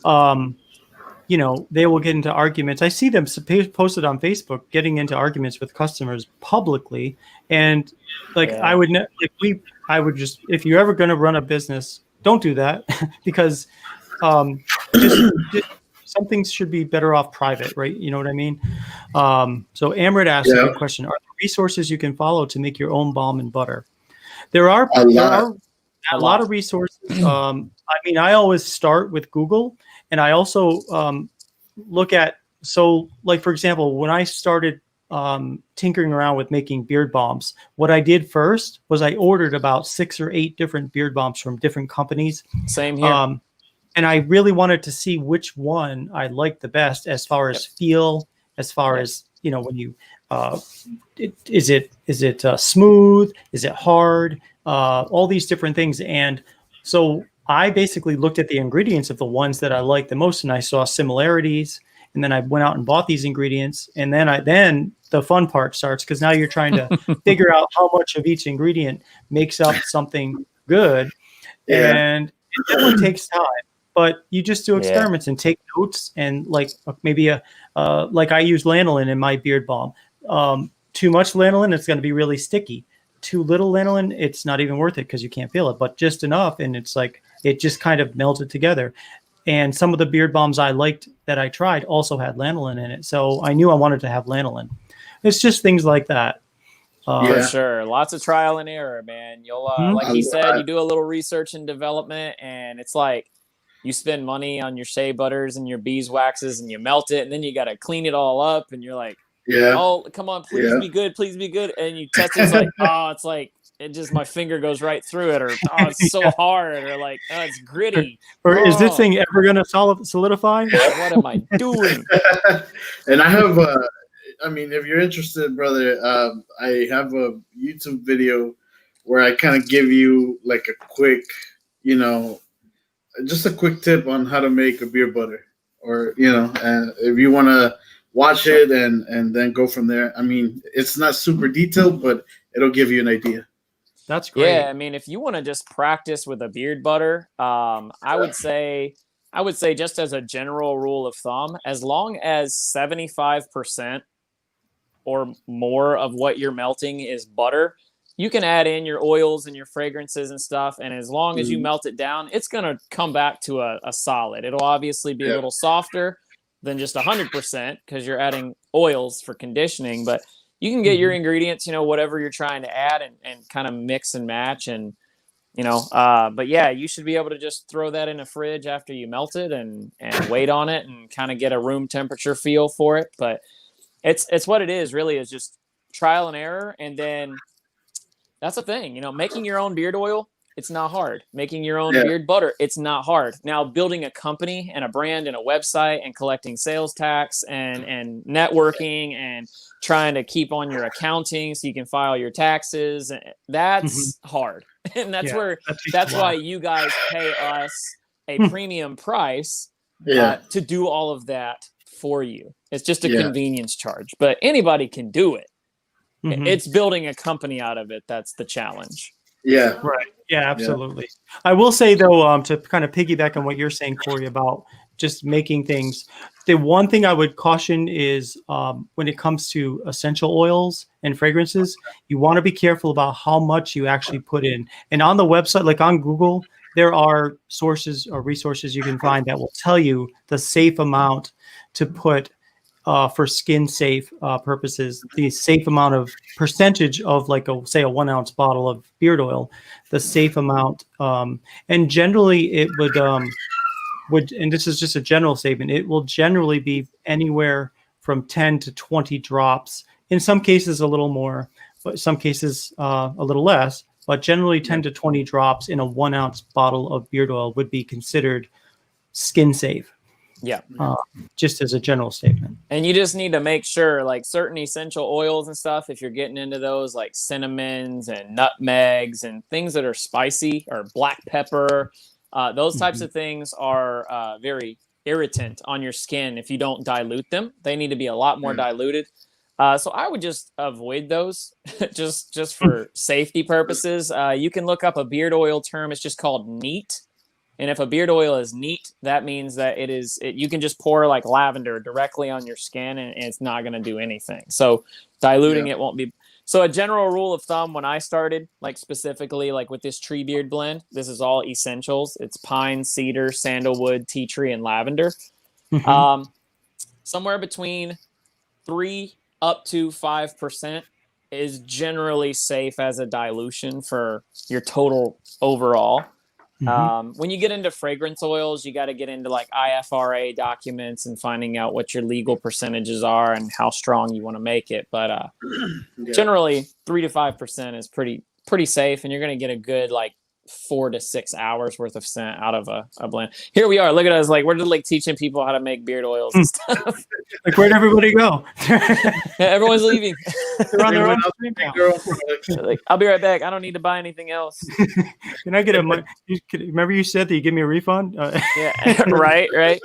you know, they will get into arguments. I see them posted on Facebook getting into arguments with customers publicly. And like, I would just, if you're ever going to run a business, don't do that because just some things should be better off private, right? You know what I mean? So Amrit asked a good question. Are there resources you can follow to make your own balm and butter? There are a lot of resources. I mean, I always start with Google, and I also look at, so like, for example, when I started tinkering around with making beard balms, what I did first was I ordered about 6 or 8 different beard balms from different companies. Same here. And I really wanted to see which one I liked the best as far as feel, as far as, you know, when you, is it smooth? Is it hard? All these different things. And so I basically looked at the ingredients of the ones that I liked the most, and I saw similarities. And then I went out and bought these ingredients. And then the fun part starts, because now you're trying to figure out how much of each ingredient makes up something good. Yeah. And it definitely takes time. But you just do experiments and take notes, and like maybe like I use lanolin in my beard balm. Too much lanolin, it's going to be really sticky. Too little lanolin, it's not even worth it because you can't feel it. But just enough, and it's like it just kind of melted together. And some of the beard balms I liked that I tried also had lanolin in it, so I knew I wanted to have lanolin. It's just things like that. For sure, lots of trial and error, man. You'll like he said, you do a little research and development, and it's like, you spend money on your shea butters and your beeswaxes, and you melt it, and then you got to clean it all up, and you're like, oh, come on, please be good, please be good. And you test it, it's like, it just, my finger goes right through it, or it's so hard, or like, it's gritty. Or is this thing ever going to solidify? What am I doing? And I have, I mean, if you're interested, brother, I have a YouTube video where I kind of give you like a quick, you know, just a quick tip on how to make a beard butter, or, you know, and if you want to watch it and then go from there. I mean, it's not super detailed, but it'll give you an idea. That's great. Yeah, I mean, if you want to just practice with a beard butter, I would say just as a general rule of thumb, as long as 75% or more of what you're melting is butter, you can add in your oils and your fragrances and stuff. And as long as you melt it down, it's going to come back to a solid. It'll obviously be a little softer than just 100% because you're adding oils for conditioning, but you can get your ingredients, you know, whatever you're trying to add, and kind of mix and match. And, you know, but yeah, you should be able to just throw that in a fridge after you melt it and wait on it and kind of get a room temperature feel for it. But it's what it is, really, is just trial and error. And then that's the thing, you know, making your own beard oil, it's not hard. Making your own beard butter, it's not hard. Now, building a company and a brand and a website and collecting sales tax and networking and trying to keep on your accounting so you can file your taxes, that's hard. And that's that's why you guys pay us a premium price to do all of that for you. It's just a convenience charge, but anybody can do it. It's building a company out of it that's the challenge. Yeah. Right. Yeah, absolutely. Yeah. I will say, though, to kind of piggyback on what you're saying, Corey, about just making things, the one thing I would caution is when it comes to essential oils and fragrances, you want to be careful about how much you actually put in. And on the website, like on Google, there are sources or resources you can find that will tell you the safe amount to put for skin safe purposes, the safe amount of percentage of, like, say a 1 ounce bottle of beard oil, the safe amount. And generally it would, and this is just a general statement, it will generally be anywhere from 10 to 20 drops. In some cases a little more, but some cases a little less, but generally 10 to 20 drops in a 1 ounce bottle of beard oil would be considered skin safe. Yeah. Just as a general statement. And you just need to make sure, like certain essential oils and stuff, if you're getting into those, like cinnamons and nutmegs and things that are spicy, or black pepper, those types of things are very irritant on your skin if you don't dilute them. They need to be a lot more diluted. So I would just avoid those just for safety purposes. You can look up a beard oil term. It's just called neat. And if a beard oil is neat, that means that you can just pour like lavender directly on your skin and it's not going to do anything. So diluting it won't be. So a general rule of thumb when I started, like specifically like with this tree beard blend, this is all essentials. It's pine, cedar, sandalwood, tea tree, and lavender. Somewhere between 3 up to 5% is generally safe as a dilution for your total overall. When you get into fragrance oils, you got to get into like IFRA documents and finding out what your legal percentages are and how strong you want to make it. But generally 3 to 5% is pretty safe, and you're going to get a good like 4 to 6 hours worth of scent out of a blend. Here we are. Look at us. Like we're just like teaching people how to make beard oils and stuff. Like where'd everybody go? Everyone's leaving. They're on their own stream now. Like, I'll be right back. I don't need to buy anything else. Can I get remember you said that you give me a refund? Yeah. Right.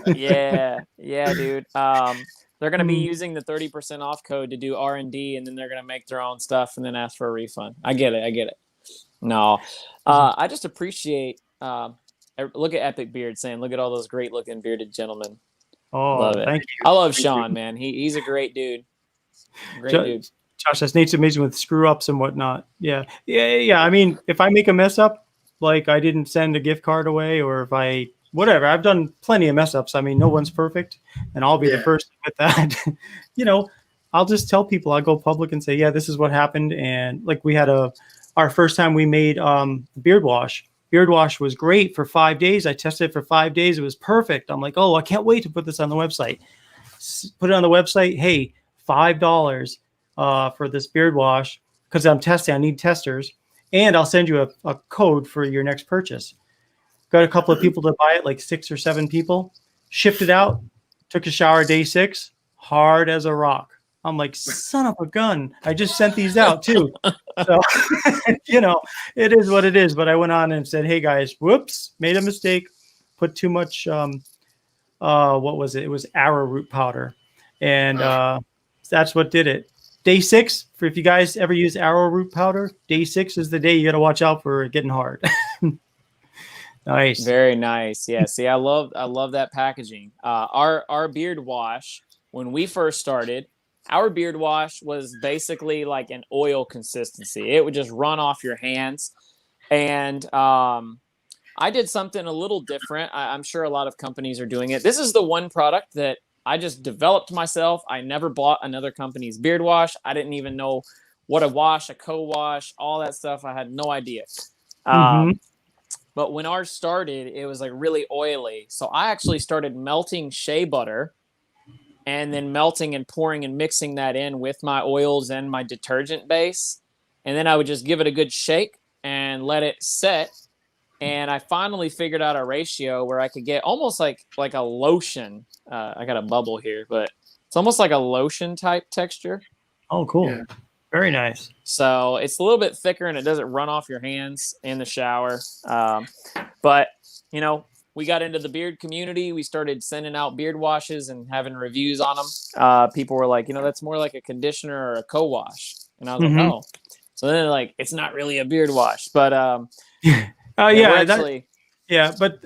Yeah, dude. They're going to be using the 30% off code to do R&D, and then they're going to make their own stuff and then ask for a refund. I get it. No, I just appreciate. Look at Epic Beard saying, "Look at all those great looking bearded gentlemen." Oh, love it. Thank you. I love Sean, man. He's a great dude. Dude. Josh, that's Nate's amazing with screw ups and whatnot. Yeah. I mean, if I make a mess up, like I didn't send a gift card away, or if whatever, I've done plenty of mess ups. I mean, no one's perfect, and I'll be the first to admit that. I'll just tell people. I'll go public and say, yeah, this is what happened. And like we had our first time we made beard wash. Beard wash was great for 5 days. I tested it for 5 days. It was perfect. I'm like, oh, I can't wait to put this on the website. Put it on the website. Hey, $5 for this beard wash because I'm testing. I need testers. And I'll send you a code for your next purchase. Got a couple of people to buy it, like 6 or 7 people. Shipped it out. Took a shower day 6. Hard as a rock. I'm like, son of a gun. I just sent these out too. So, it is what it is. But I went on and said, hey guys, whoops, made a mistake. Put too much, what was it? It was arrowroot powder. And that's what did it. Day 6, if you guys ever use arrowroot powder, day 6 is the day you got to watch out for it getting hard. Nice. Very nice. Yeah. See, I love that packaging. Our beard wash, when we first started, our beard wash was basically like an oil consistency. It would just run off your hands. And I did something a little different. I'm sure a lot of companies are doing it. This is the one product that I just developed myself. I never bought another company's beard wash. I didn't even know what a wash, a co-wash, all that stuff. I had no idea. But when ours started, it was like really oily. So I actually started melting shea butter and then melting and pouring and mixing that in with my oils and my detergent base. And then I would just give it a good shake and let it set. And I finally figured out a ratio where I could get almost like a lotion. I got a bubble here, but it's almost like a lotion type texture. Oh, cool. Yeah. Very nice. So it's a little bit thicker and it doesn't run off your hands in the shower. But, we got into the beard community. We started sending out beard washes and having reviews on them. People were like, that's more like a conditioner or a co-wash. And I was like, oh. So then like, it's not really a beard wash, but but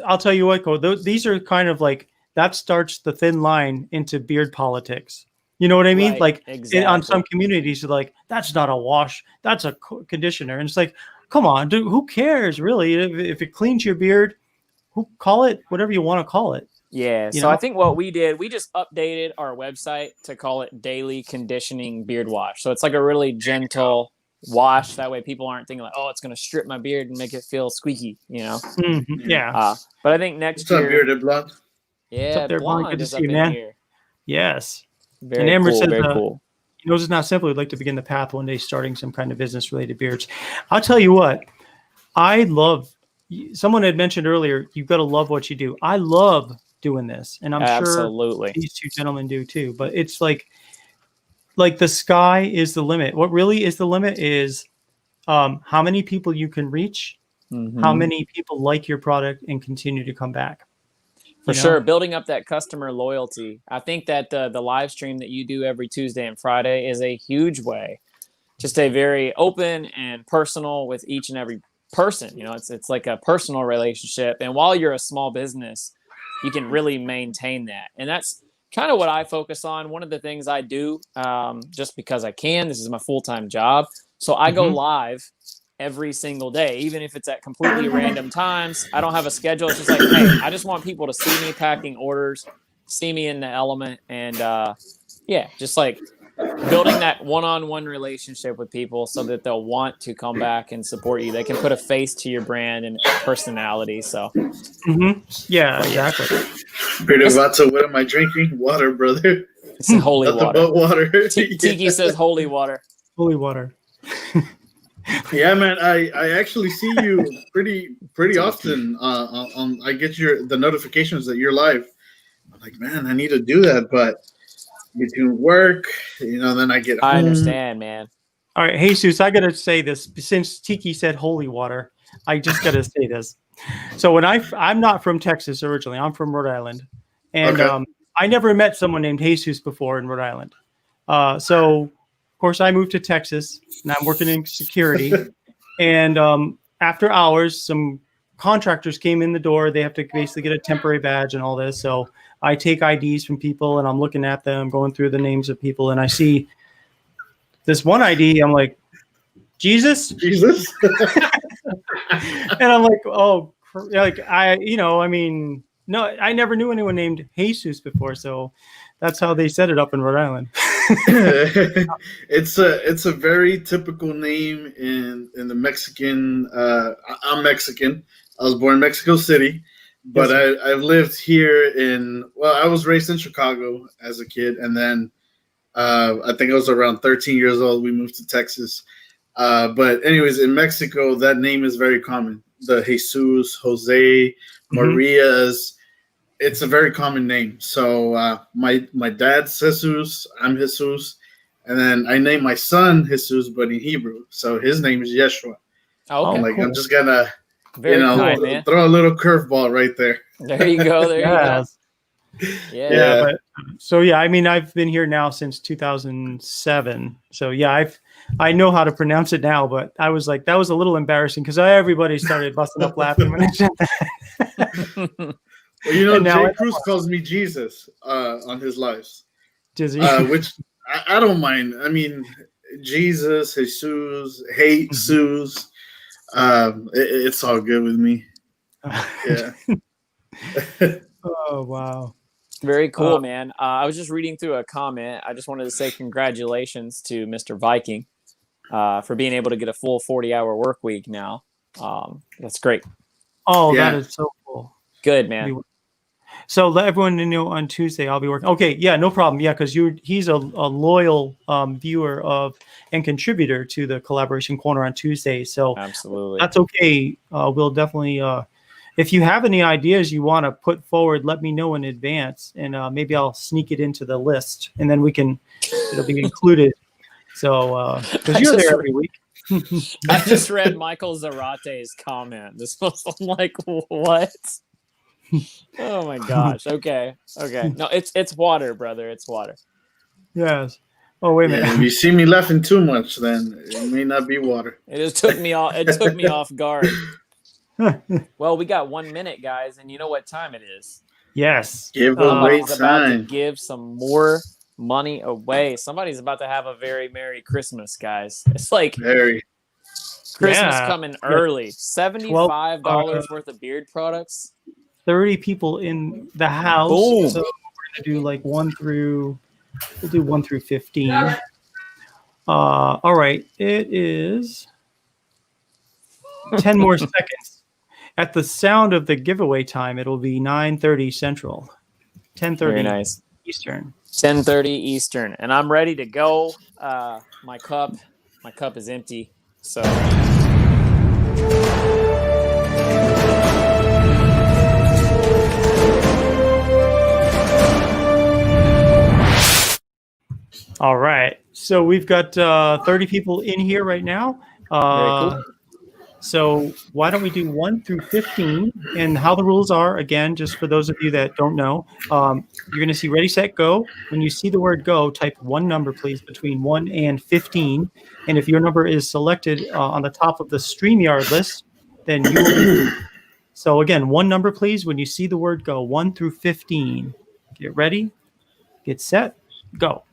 I'll tell you what, Cole, these are kind of like, that starts the thin line into beard politics. You know what I mean? Right, like exactly. On some communities, you're like, that's not a wash. That's a conditioner. And it's like, come on, dude, who cares really? If it cleans your beard, call it whatever you want to call it. Yeah. So I think what we did, we just updated our website to call it Daily Conditioning Beard Wash. So it's like a really gentle wash. That way people aren't thinking like, oh, it's going to strip my beard and make it feel squeaky, Yeah. But I think next What's year. Up, Bearded Blonde? Yeah, there, Blonde good to is see up you, in man. here. Yes. Very and Amber cool, says, very cool. He knows it's not simple. We'd like to begin the path one day starting some kind of business related beards. I'll tell you what, someone had mentioned earlier, you've got to love what you do. I love doing this, and I'm Absolutely. sure these two gentlemen do too. But it's like the sky is the limit. What really is the limit is how many people you can reach, how many people like your product and continue to come back. For sure, building up that customer loyalty. I think that the live stream that you do every Tuesday and Friday is a huge way to stay very open and personal with each and every person. You know, it's like a personal relationship. And while you're a small business, you can really maintain that. And that's kind of what I focus on. One of the things I do, just because I can, this is my full-time job. So I go live every single day, even if it's at completely random times. I don't have a schedule. It's just like, hey, I just want people to see me packing orders, see me in the element, and just like building that one-on-one relationship with people so that they'll want to come back and support you. They can put a face to your brand and personality. So yeah, exactly. Peter, what am I drinking? Water, brother. It's holy Nothing water. but water. Tiki says holy water. Holy water. Yeah, man. I actually see you pretty often. I get the notifications that you're live. I'm like, man, I need to do that, but between work, then I get home. I understand, man. All right, Jesus, I gotta say this since Tiki said holy water. I just gotta say this. So when I'm not from Texas originally, I'm from Rhode Island, and I never met someone named Jesus before in Rhode Island. So of course I moved to Texas, and I'm working in security. And after hours, some contractors came in the door. They have to basically get a temporary badge and all this. So I take IDs from people, and I'm looking at them, going through the names of people, and I see this one ID. I'm like, Jesus. And I'm like, oh, like no, I never knew anyone named Jesus before, so that's how they set it up in Rhode Island. It's a very typical name in the Mexican. I'm Mexican. I was born in Mexico City, but I've lived here I was raised in Chicago as a kid, and then I think I was around 13 years old. We moved to Texas. But anyways, in Mexico, that name is very common. The Jesus, Jose, Maria's. It's a very common name. So my dad's Jesus, I'm Jesus, and then I named my son Jesus, but in Hebrew. So his name is Yeshua. Okay. I'm like, cool. I'm just gonna man. throw a little curveball right there. There you go. There you go. Yeah. But, so yeah, I mean, I've been here now since 2007. So yeah, I know how to pronounce it now, but I was like, that was a little embarrassing because everybody started busting up laughing when I said that. Well, Jay Cruz calls me Jesus on his lives. Does he? Which I don't mind. I mean, Jesus, Jesus, Jesus. It's all good with me. Yeah. Oh, wow. Very cool, man. I was just reading through a comment. I just wanted to say congratulations to Mr. Viking for being able to get a full 40-hour work week now. That's great. Oh, yeah. That is so cool. Good, man. So let everyone know on Tuesday I'll be working. Okay, yeah, no problem. Yeah, because he's a loyal viewer and contributor to the Collaboration Corner on Tuesday. So absolutely, that's okay. We'll definitely, if you have any ideas you want to put forward, let me know in advance, and maybe I'll sneak it into the list, and then it'll be included. So because you're there every week. I just read Michael Zarate's comment. This was like, what? Oh my gosh. Okay. No, it's water, brother. It's water. Yes. Oh, wait a minute. If you see me laughing too much, then it may not be water. It just took me off. It took me off guard. Well, we got 1 minute, guys, and you know what time it is. Yes. Somebody's about to give some more money away. Somebody's about to have a very Merry Christmas, guys. It's like Christmas coming early. $75 worth of beard products. 30 people in the house. Boom. So we're gonna do like 1 through 15. All right. It is 10 more seconds. At the sound of the giveaway time, it'll be 9:30 Central, 10:30 Eastern. 10:30 Eastern, and I'm ready to go. My cup is empty. So. All right. So we've got 30 people in here right now. Very cool. So why don't we do 1 through 15? And how the rules are, again, just for those of you that don't know, you're going to see ready, set, go. When you see the word go, type one number, please, between 1 and 15. And if your number is selected on the top of the StreamYard list, then you will be. So again, one number, please, when you see the word go, 1 through 15. Get ready, get set, go.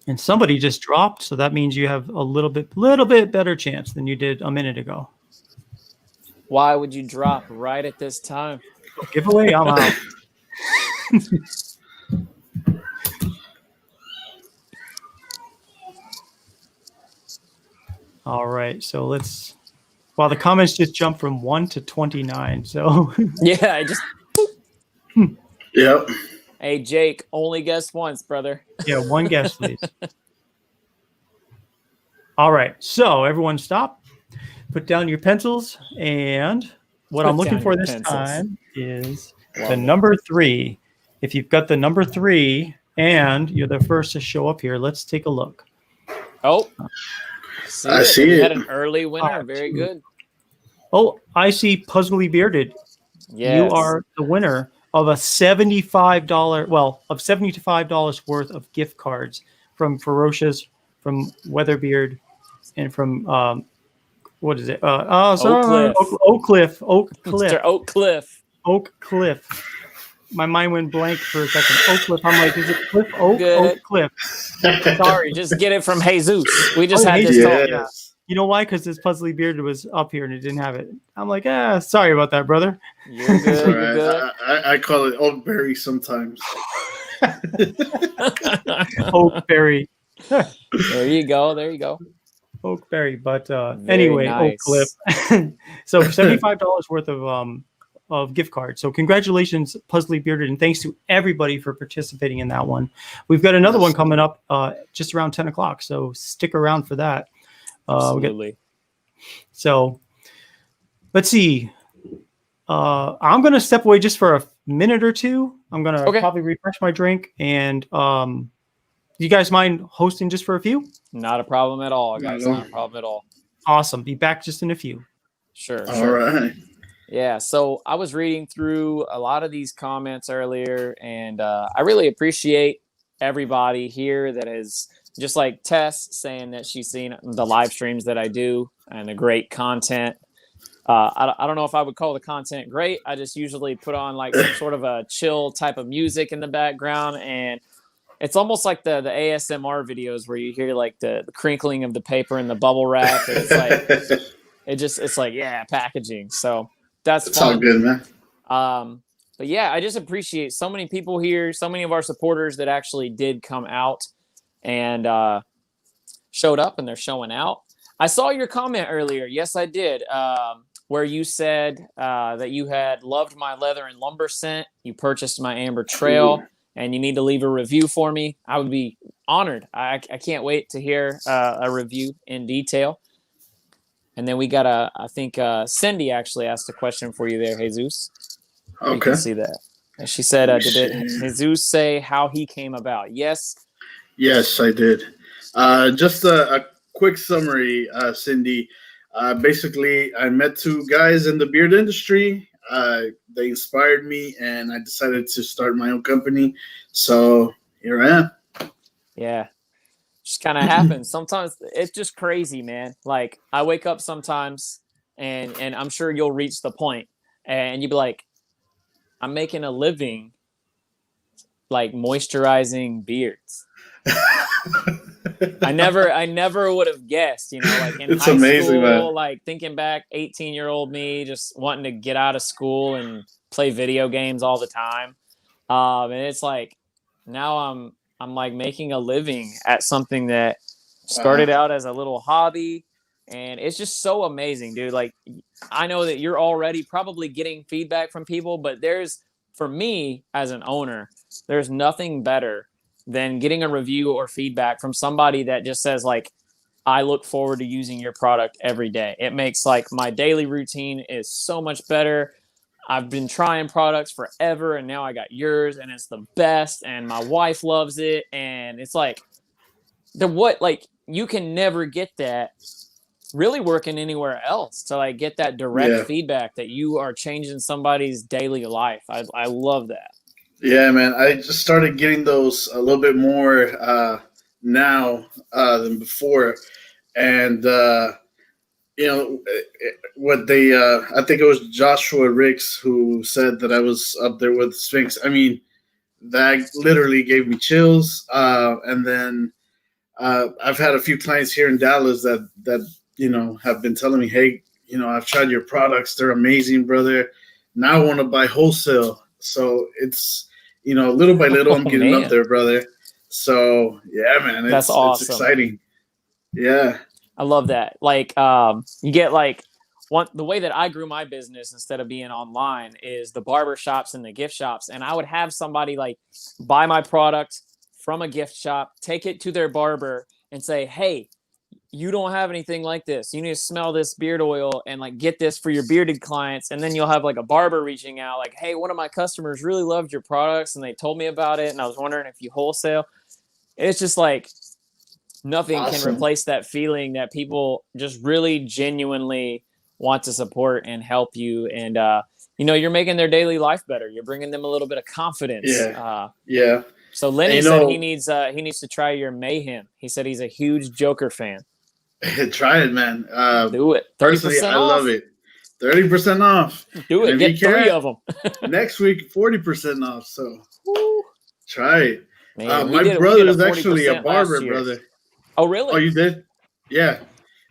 And somebody just dropped, so that means you have a little bit better chance than you did a minute ago. Why would you drop right at this time? Giveaway, I'm out. All right, so let's. Well, the comments just jumped from 1 to 29. So Yeah, I just. Yep. Hey, Jake, only guess once, brother. yeah, one guess, please. All right, so everyone stop. Put down your pencils, and what I'm looking for this time is the number 3. If you've got the number 3 and you're the first to show up here, let's take a look. Oh, I see we it. had an early winner. Very good. Oh, I see Puzzly Bearded. Yes. You are the winner of a $75 worth of gift cards from Ferocious, from WEATHERBEARD, and from what is it? Oak Cliff. Mr. Oak Cliff. Oak Cliff. My mind went blank for a second. Oak Cliff. I'm like, is it Cliff Oak? Good. Oak Cliff. Sorry, just get it from Jesus. We just had Jesus. this talk. Yeah. You know why? Because this Puzzly Bearded was up here and it didn't have it. I'm like, sorry about that, brother. You're good. You're good. I call it Oakberry sometimes. Oakberry. There you go. There you go. Oakberry. But Very anyway, nice. Oak Cliff. So $75 worth of gift cards. So congratulations, Puzzly Bearded, and thanks to everybody for participating in that one. We've got another one coming up just around 10 o'clock. So stick around for that. Absolutely. So let's see. I'm going to step away just for a minute or two. I'm going to probably refresh my drink. And you guys mind hosting just for a few? Not a problem at all, guys. Not a problem at all. Awesome. Be back just in a few. Sure. All right. Yeah. So I was reading through a lot of these comments earlier, and I really appreciate everybody here that is just like Tess saying that she's seen the live streams that I do and the great content. I don't know if I would call the content great. I just usually put on like some sort of a chill type of music in the background, and it's almost like the ASMR videos where you hear like the crinkling of the paper and the bubble wrap. And it's like it's like packaging. So that's all good, man. But yeah, I just appreciate so many people here, so many of our supporters that actually did come out and showed up, and they're showing out. I saw your comment earlier. Yes, I did. Where you said that you had loved my leather and lumber scent. You purchased my amber trail, and you need to leave a review for me. I would be honored. I can't wait to hear a review in detail. And then we got I think Cindy actually asked a question for you there, Jesus. Okay. You can see that. And she said, did Jesus say how he came about? Yes. Yes, I did. Just a quick summary, Cindy. Basically, I met 2 guys in the beard industry. They inspired me, and I decided to start my own company. So here I am. Yeah. Just kind of happens. Sometimes it's just crazy, man. Like I wake up sometimes and I'm sure you'll reach the point and you'll be like, I'm making a living like moisturizing beards. I never would have guessed, like in it's high amazing, school, man. like thinking back, 18-year-old me just wanting to get out of school and play video games all the time. And it's like now I'm like making a living at something that started out as a little hobby, and it's just so amazing, dude. Like I know that you're already probably getting feedback from people, but for me as an owner, there's nothing better than getting a review or feedback from somebody that just says like, I look forward to using your product every day. It makes like my daily routine is so much better. I've been trying products forever, and now I got yours, and it's the best, and my wife loves it, and it's like you can never get that really working anywhere else to like get that direct feedback that you are changing somebody's daily life. I love that. Yeah, man. I just started getting those a little bit more now than before, and what they I think it was Joshua Ricks who said that I was up there with Sphinx. I mean, that literally gave me chills. And then I've had a few clients here in Dallas that have been telling me, hey, I've tried your products, they're amazing, brother. Now I want to buy wholesale. So it's little by little I'm getting up there, brother. So yeah, man, that's awesome. It's exciting. Yeah. I love that. Like, you get like the way that I grew my business instead of being online is the barber shops and the gift shops. And I would have somebody like buy my product from a gift shop, take it to their barber and say, hey, you don't have anything like this. You need to smell this beard oil and like get this for your bearded clients. And then you'll have like a barber reaching out like, hey, one of my customers really loved your products and they told me about it. And I was wondering if you wholesale. It's just like, nothing can replace that feeling that people just really genuinely want to support and help you. And, you're making their daily life better. You're bringing them a little bit of confidence. Yeah. So Lenny said he needs to try your Mayhem. He said he's a huge Joker fan. Try it, man. Do it. 30% off. I love it. 30% off. Do it. Get 3 of them. Next week, 40% off. So try it. Man, my brother is actually a barber, brother. Oh, really? Oh, you did? Yeah.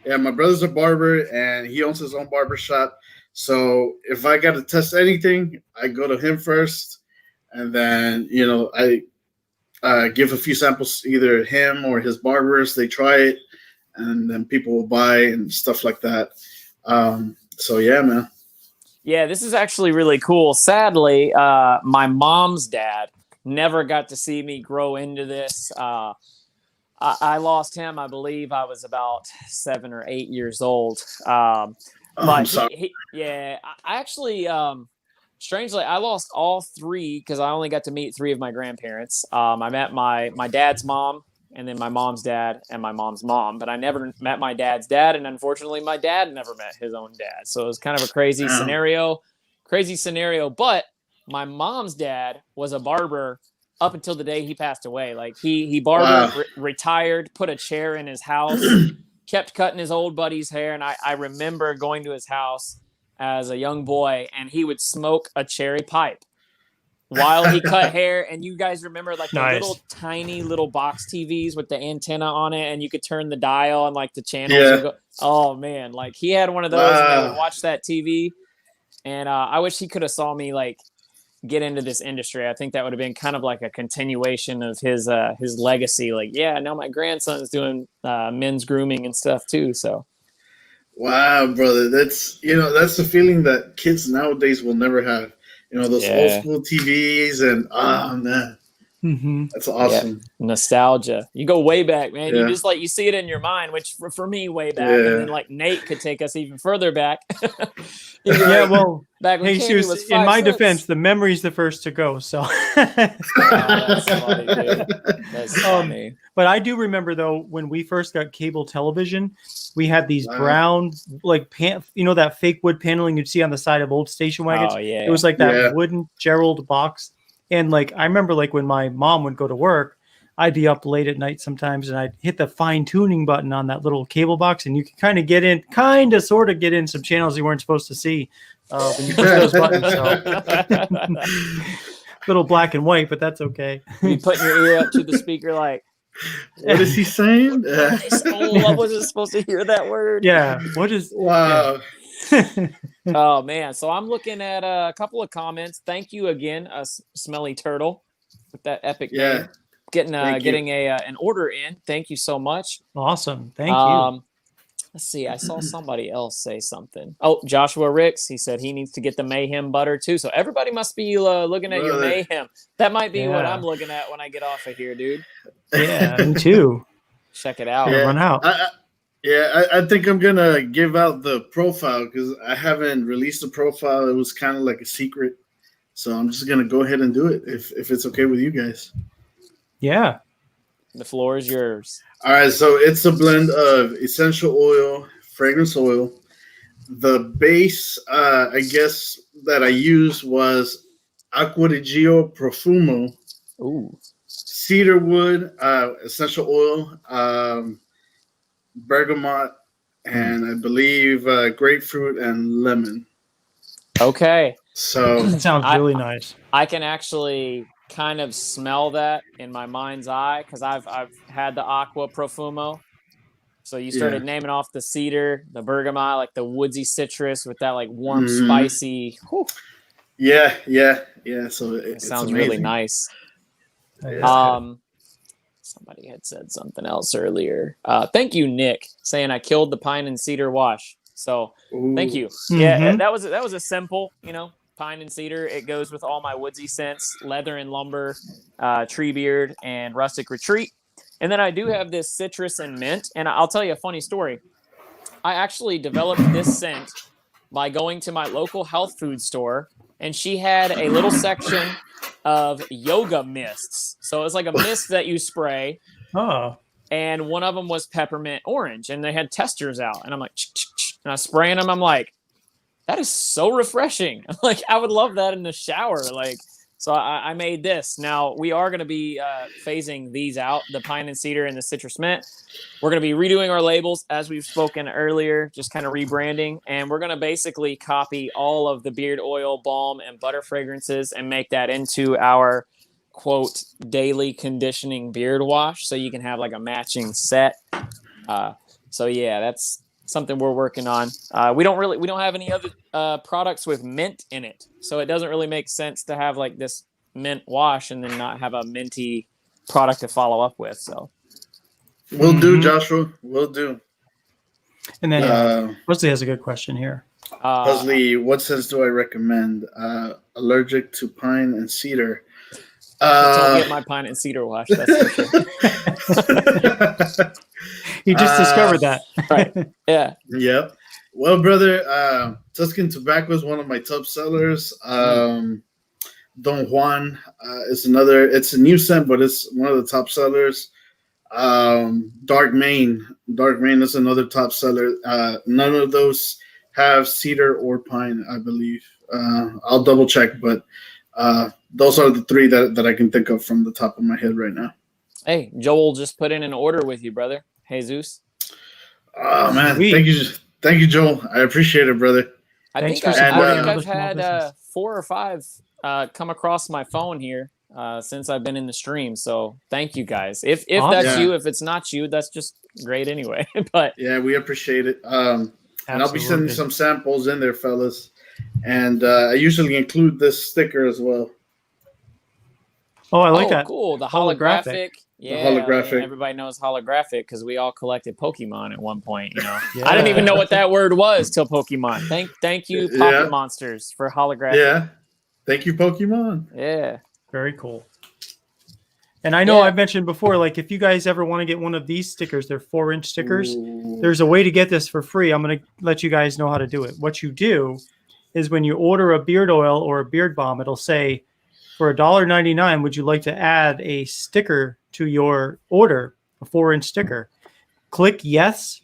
Yeah, my brother's a barber, and he owns his own barber shop. So if I got to test anything, I go to him first, and then, I give a few samples, either him or his barbers. They try it, and then people will buy and stuff like that. So, yeah, man. Yeah, this is actually really cool. Sadly, my mom's dad never got to see me grow into this. I lost him, I believe I was about 7 or 8 years old. But I'm sorry. I actually, strangely, I lost all 3 because I only got to meet 3 of my grandparents. I met my dad's mom, and then my mom's dad, and my mom's mom. But I never met my dad's dad, and unfortunately, my dad never met his own dad. So it was kind of a crazy scenario. But my mom's dad was a barber up until the day he passed away. Like he barbered, retired, put a chair in his house, kept cutting his old buddy's hair. And I remember going to his house as a young boy, and he would smoke a cherry pipe while he cut hair. And you guys remember like the little tiny little box TVs with the antenna on it, and you could turn the dial and like the channels. Yeah. Go, oh man, like he had one of those, and I would watch that TV. And I wish he could have saw me like get into this industry. I think that would have been kind of like a continuation of his legacy. Like, yeah, now my grandson's doing men's grooming and stuff too. So, wow, brother, that's the feeling that kids nowadays will never have. Those old school TVs and man. Mm-hmm. That's awesome. Yeah. Nostalgia. You go way back, man. You just like you see it in your mind, which for me way back, and then like Nate could take us even further back. Well, back when Jesus, was 5 in my cents. defense, the memory's the first to go. So, That's funny, dude. That's funny. But I do remember though when we first got cable television, we had these brown like that fake wood paneling you'd see on the side of old station wagons. Oh yeah, it was like that wooden Gerald box. And like I remember like when my mom would go to work, I'd be up late at night sometimes, and I'd hit the fine tuning button on that little cable box, and you could sort of get in some channels you weren't supposed to see when you push those buttons. So. Little black and white, but that's okay. You putting your ear up to the speaker like, what is he saying? I wasn't supposed to hear that word. Yeah. What is? Wow. Yeah. Oh man, so I'm looking at a couple of comments. Thank you again, Smelly Turtle, with that epic name. Getting an order in. Thank you so much. Awesome. Thank you. Let's see. I saw somebody else say something. Oh, Joshua Ricks. He said he needs to get the Mayhem butter too. So everybody must be looking at your Mayhem. That might be what I'm looking at when I get off of here, dude. Yeah, me too. Check it out. Run out. Yeah, I think I'm gonna give out the profile because I haven't released the profile. It was kind of like a secret, so I'm just gonna go ahead and do it if it's okay with you guys. Yeah. The floor is yours. All right, so it's a blend of essential oil, fragrance oil. The base, I guess, that I used was Acqua di Gio Profumo, Ooh. cedar wood, essential oil, bergamot, and I believe grapefruit and lemon. Okay. So That sounds really nice. I can actually kind of smell that in my mind's eye because I've had the Aqua Profumo. So you started naming off the cedar, the bergamot, like the woodsy citrus with that like warm, spicy. Whew. Yeah. So It sounds really nice. Somebody had said something else earlier. Thank you, Nick, saying I killed the pine and cedar wash. So thank you. Yeah, that was a simple, pine and cedar. It goes with all my woodsy scents, leather and lumber, tree beard, and rustic retreat. And then I do have this citrus and mint. And I'll tell you a funny story. I actually developed this scent by going to my local health food store, and she had a little section of yoga mists. So it's like a mist that you spray. Oh. And one of them was peppermint orange, and they had testers out. And I'm like, and I was spraying them. I'm like, that is so refreshing. Like, I would love that in the shower. Like, so I made this. Now, we are going to be phasing these out, the pine and cedar and the citrus mint. We're going to be redoing our labels, as we've spoken earlier, just kind of rebranding. And we're going to basically copy all of the beard oil, balm, and butter fragrances and make that into our, quote, daily conditioning beard wash. So you can have like a matching set. So, yeah, that's something we're working on. We don't have any other products with mint in it, so it doesn't really make sense to have like this mint wash and then not have a minty product to follow up with. So we'll do, Joshua. We'll do. And then Wesley has a good question here. Wesley, what scents do I recommend? Allergic to pine and cedar. Don't get my pine and cedar wash. That's for sure. He just discovered that. Right. Yeah. Yep. Well, brother, Tuscan Tobacco is one of my top sellers. Don Juan is another. It's a new scent, but it's one of the top sellers. Dark Maine is another top seller. None of those have cedar or pine, I believe. I'll double check, but those are the three that I can think of from the top of my head right now. Hey, Joel just put in an order with you, brother. Jesus. Oh man, thank you, Joel. I appreciate it, brother. I think I've had 4 or 5 come across my phone here since I've been in the stream. So thank you guys. If that's you, if it's not you, that's just great anyway. But yeah, we appreciate it. And I'll be sending some samples in there, fellas. And I usually include this sticker as well. Oh, I like that. Cool. The holographic. Yeah, the holographic. Everybody knows holographic because we all collected Pokemon at one point. Yeah. I didn't even know what that word was till Pokemon. Thank you, Pocket Monsters, for holographic. Yeah, thank you, Pokemon. Yeah, very cool. And I know I've mentioned before, like if you guys ever want to get one of these stickers, they're 4-inch stickers. Ooh. There's a way to get this for free. I'm going to let you guys know how to do it. What you do is when you order a beard oil or a beard balm, it'll say, for $1.99, would you like to add a sticker to your order, a 4-inch sticker? Click yes,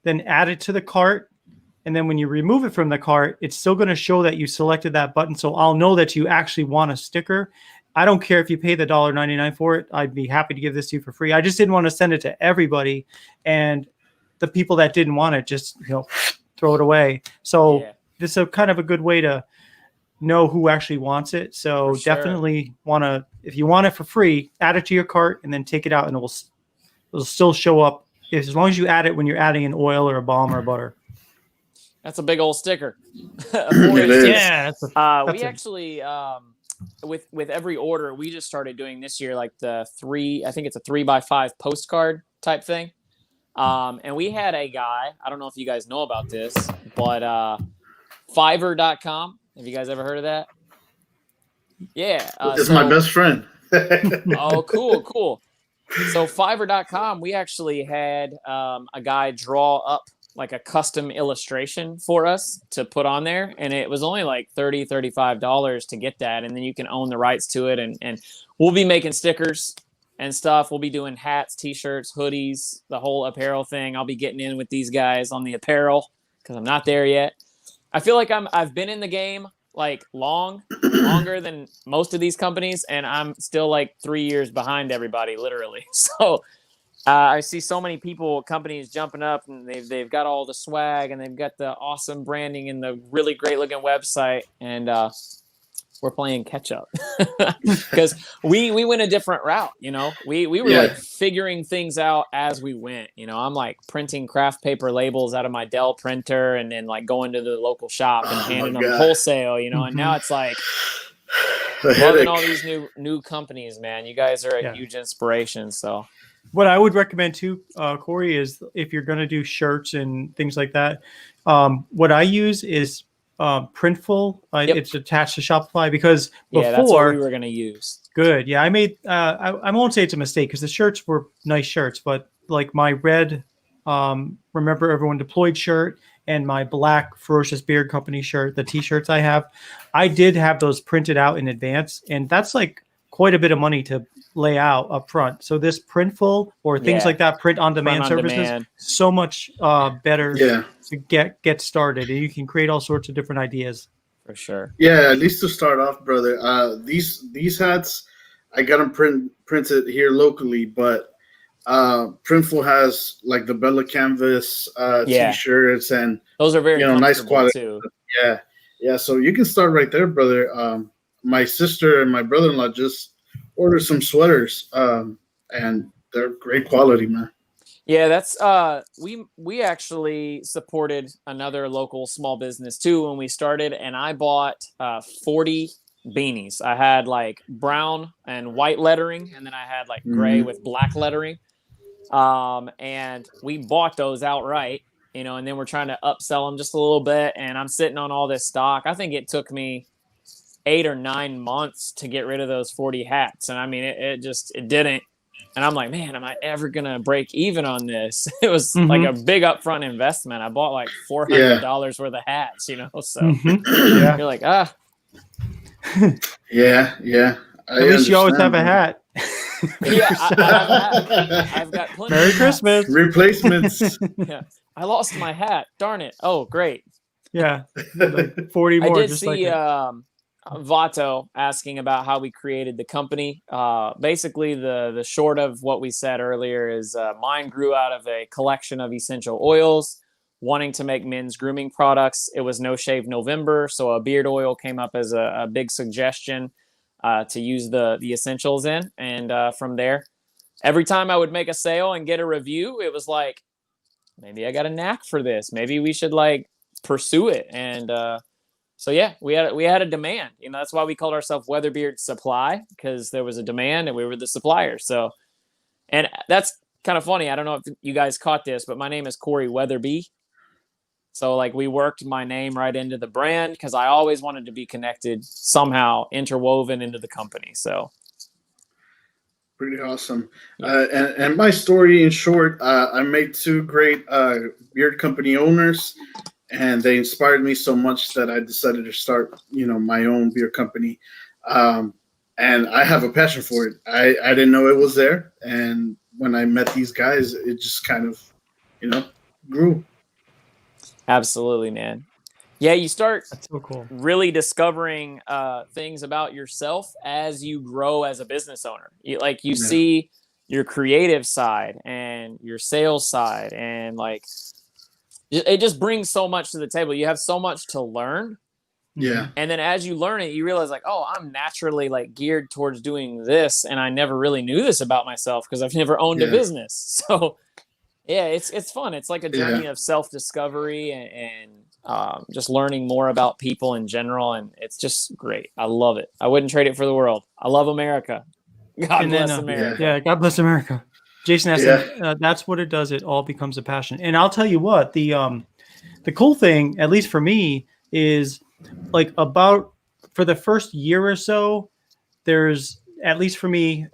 then add it to the cart. And then when you remove it from the cart, it's still going to show that you selected that button. So I'll know that you actually want a sticker. I don't care if you pay the $1.99 for it. I'd be happy to give this to you for free. I just didn't want to send it to everybody. And the people that didn't want it, just throw it away. So this is a kind of a good way to know who actually wants it. So definitely if you want it for free, add it to your cart and then take it out, and it'll still show up as long as you add it when you're adding an oil or a balm or a butter. That's a big old sticker. Yeah. We actually with every order we just started doing this year, like I think it's a 3x5 postcard type thing. And we had a guy, I don't know if you guys know about this, but Fiverr.com. Have you guys ever heard of that? Yeah. It's my best friend. Oh, cool. So Fiverr.com, we actually had a guy draw up like a custom illustration for us to put on there. And it was only like $35 to get that. And then you can own the rights to it. And we'll be making stickers and stuff. We'll be doing hats, t-shirts, hoodies, the whole apparel thing. I'll be getting in with these guys on the apparel because I'm not there yet. I feel like I've been in the game like longer than most of these companies, and I'm still like 3 years behind everybody, literally. So I see so many companies jumping up, and they've got all the swag, and they've got the awesome branding and the really great looking website, and we're playing catch up because we went a different route. We were like figuring things out as we went. I'm like printing craft paper labels out of my Dell printer, and then like going to the local shop and handing them wholesale. And now it's like loving all these new companies, man. You guys are a huge inspiration. So what I would recommend too, Corey, is if you're going to do shirts and things like that, what I use is Printful. It's attached to Shopify because before that's what we were going to use. Good. Yeah, I made. I won't say it's a mistake because the shirts were nice shirts, but like my red, Remember Everyone Deployed shirt and my black Ferocious Beard Company shirt, the T-shirts I did have those printed out in advance, and that's like quite a bit of money to lay out up front. So this Printful or things like that, print on demand services, so much better to get started, and you can create all sorts of different ideas. For sure. Yeah, at least to start off, brother. These hats, I got them printed here locally, but Printful has like the Bella Canvas T-shirts, and those are very nice quality too. Yeah. So you can start right there, brother. My sister and my brother-in-law just ordered some sweaters, and they're great quality, man. Yeah, that's we actually supported another local small business too when we started, and I bought 40 beanies. I had like brown and white lettering, and then I had like gray with black lettering. And we bought those outright, and then we're trying to upsell them just a little bit, and I'm sitting on all this stock. I think it took me 8 or 9 months to get rid of those 40 hats. And I mean, it didn't. And I'm like, man, am I ever going to break even on this? It was like a big upfront investment. I bought like $400 worth of hats, so you're like, Yeah. At least you always have a hat. I've got plenty. Merry Christmas. Replacements. Yeah. I lost my hat. Darn it. Oh, great. Yeah. Like 40 more. I did see Vato asking about how we created the company. Basically, the short of what we said earlier is mine grew out of a collection of essential oils, wanting to make men's grooming products. It was No Shave November, so a beard oil came up as a big suggestion to use the essentials in. And from there, every time I would make a sale and get a review, it was like, maybe I got a knack for this. Maybe we should like pursue it. And so yeah, we had a demand. That's why we called ourselves WEATHERBEARD Supply, because there was a demand and we were the supplier. So, and that's kind of funny. I don't know if you guys caught this, but my name is Corey Weatherby. So like we worked my name right into the brand because I always wanted to be connected somehow, interwoven into the company. So pretty awesome. And my story in short, I made 2 great beard company owners, and they inspired me so much that I decided to start, my own beer company. And I have a passion for it. I didn't know it was there. And when I met these guys, it just kind of, grew. Absolutely, man. Yeah, you start That's so cool. really discovering things about yourself as you grow as a business owner. You see your creative side and your sales side, and like it just brings so much to the table. You have so much to learn. Yeah. And then as you learn it, you realize like, oh, I'm naturally like geared towards doing this, and I never really knew this about myself because I've never owned a business. So yeah, it's fun. It's like a journey of self-discovery and just learning more about people in general, and it's just great. I love it. I wouldn't trade it for the world. I love America. God bless America. Yeah, God bless America. Jason asked, that's what it does. It all becomes a passion. And I'll tell you what, the cool thing, at least for me, is like about for the first year or so, there's, at least for me,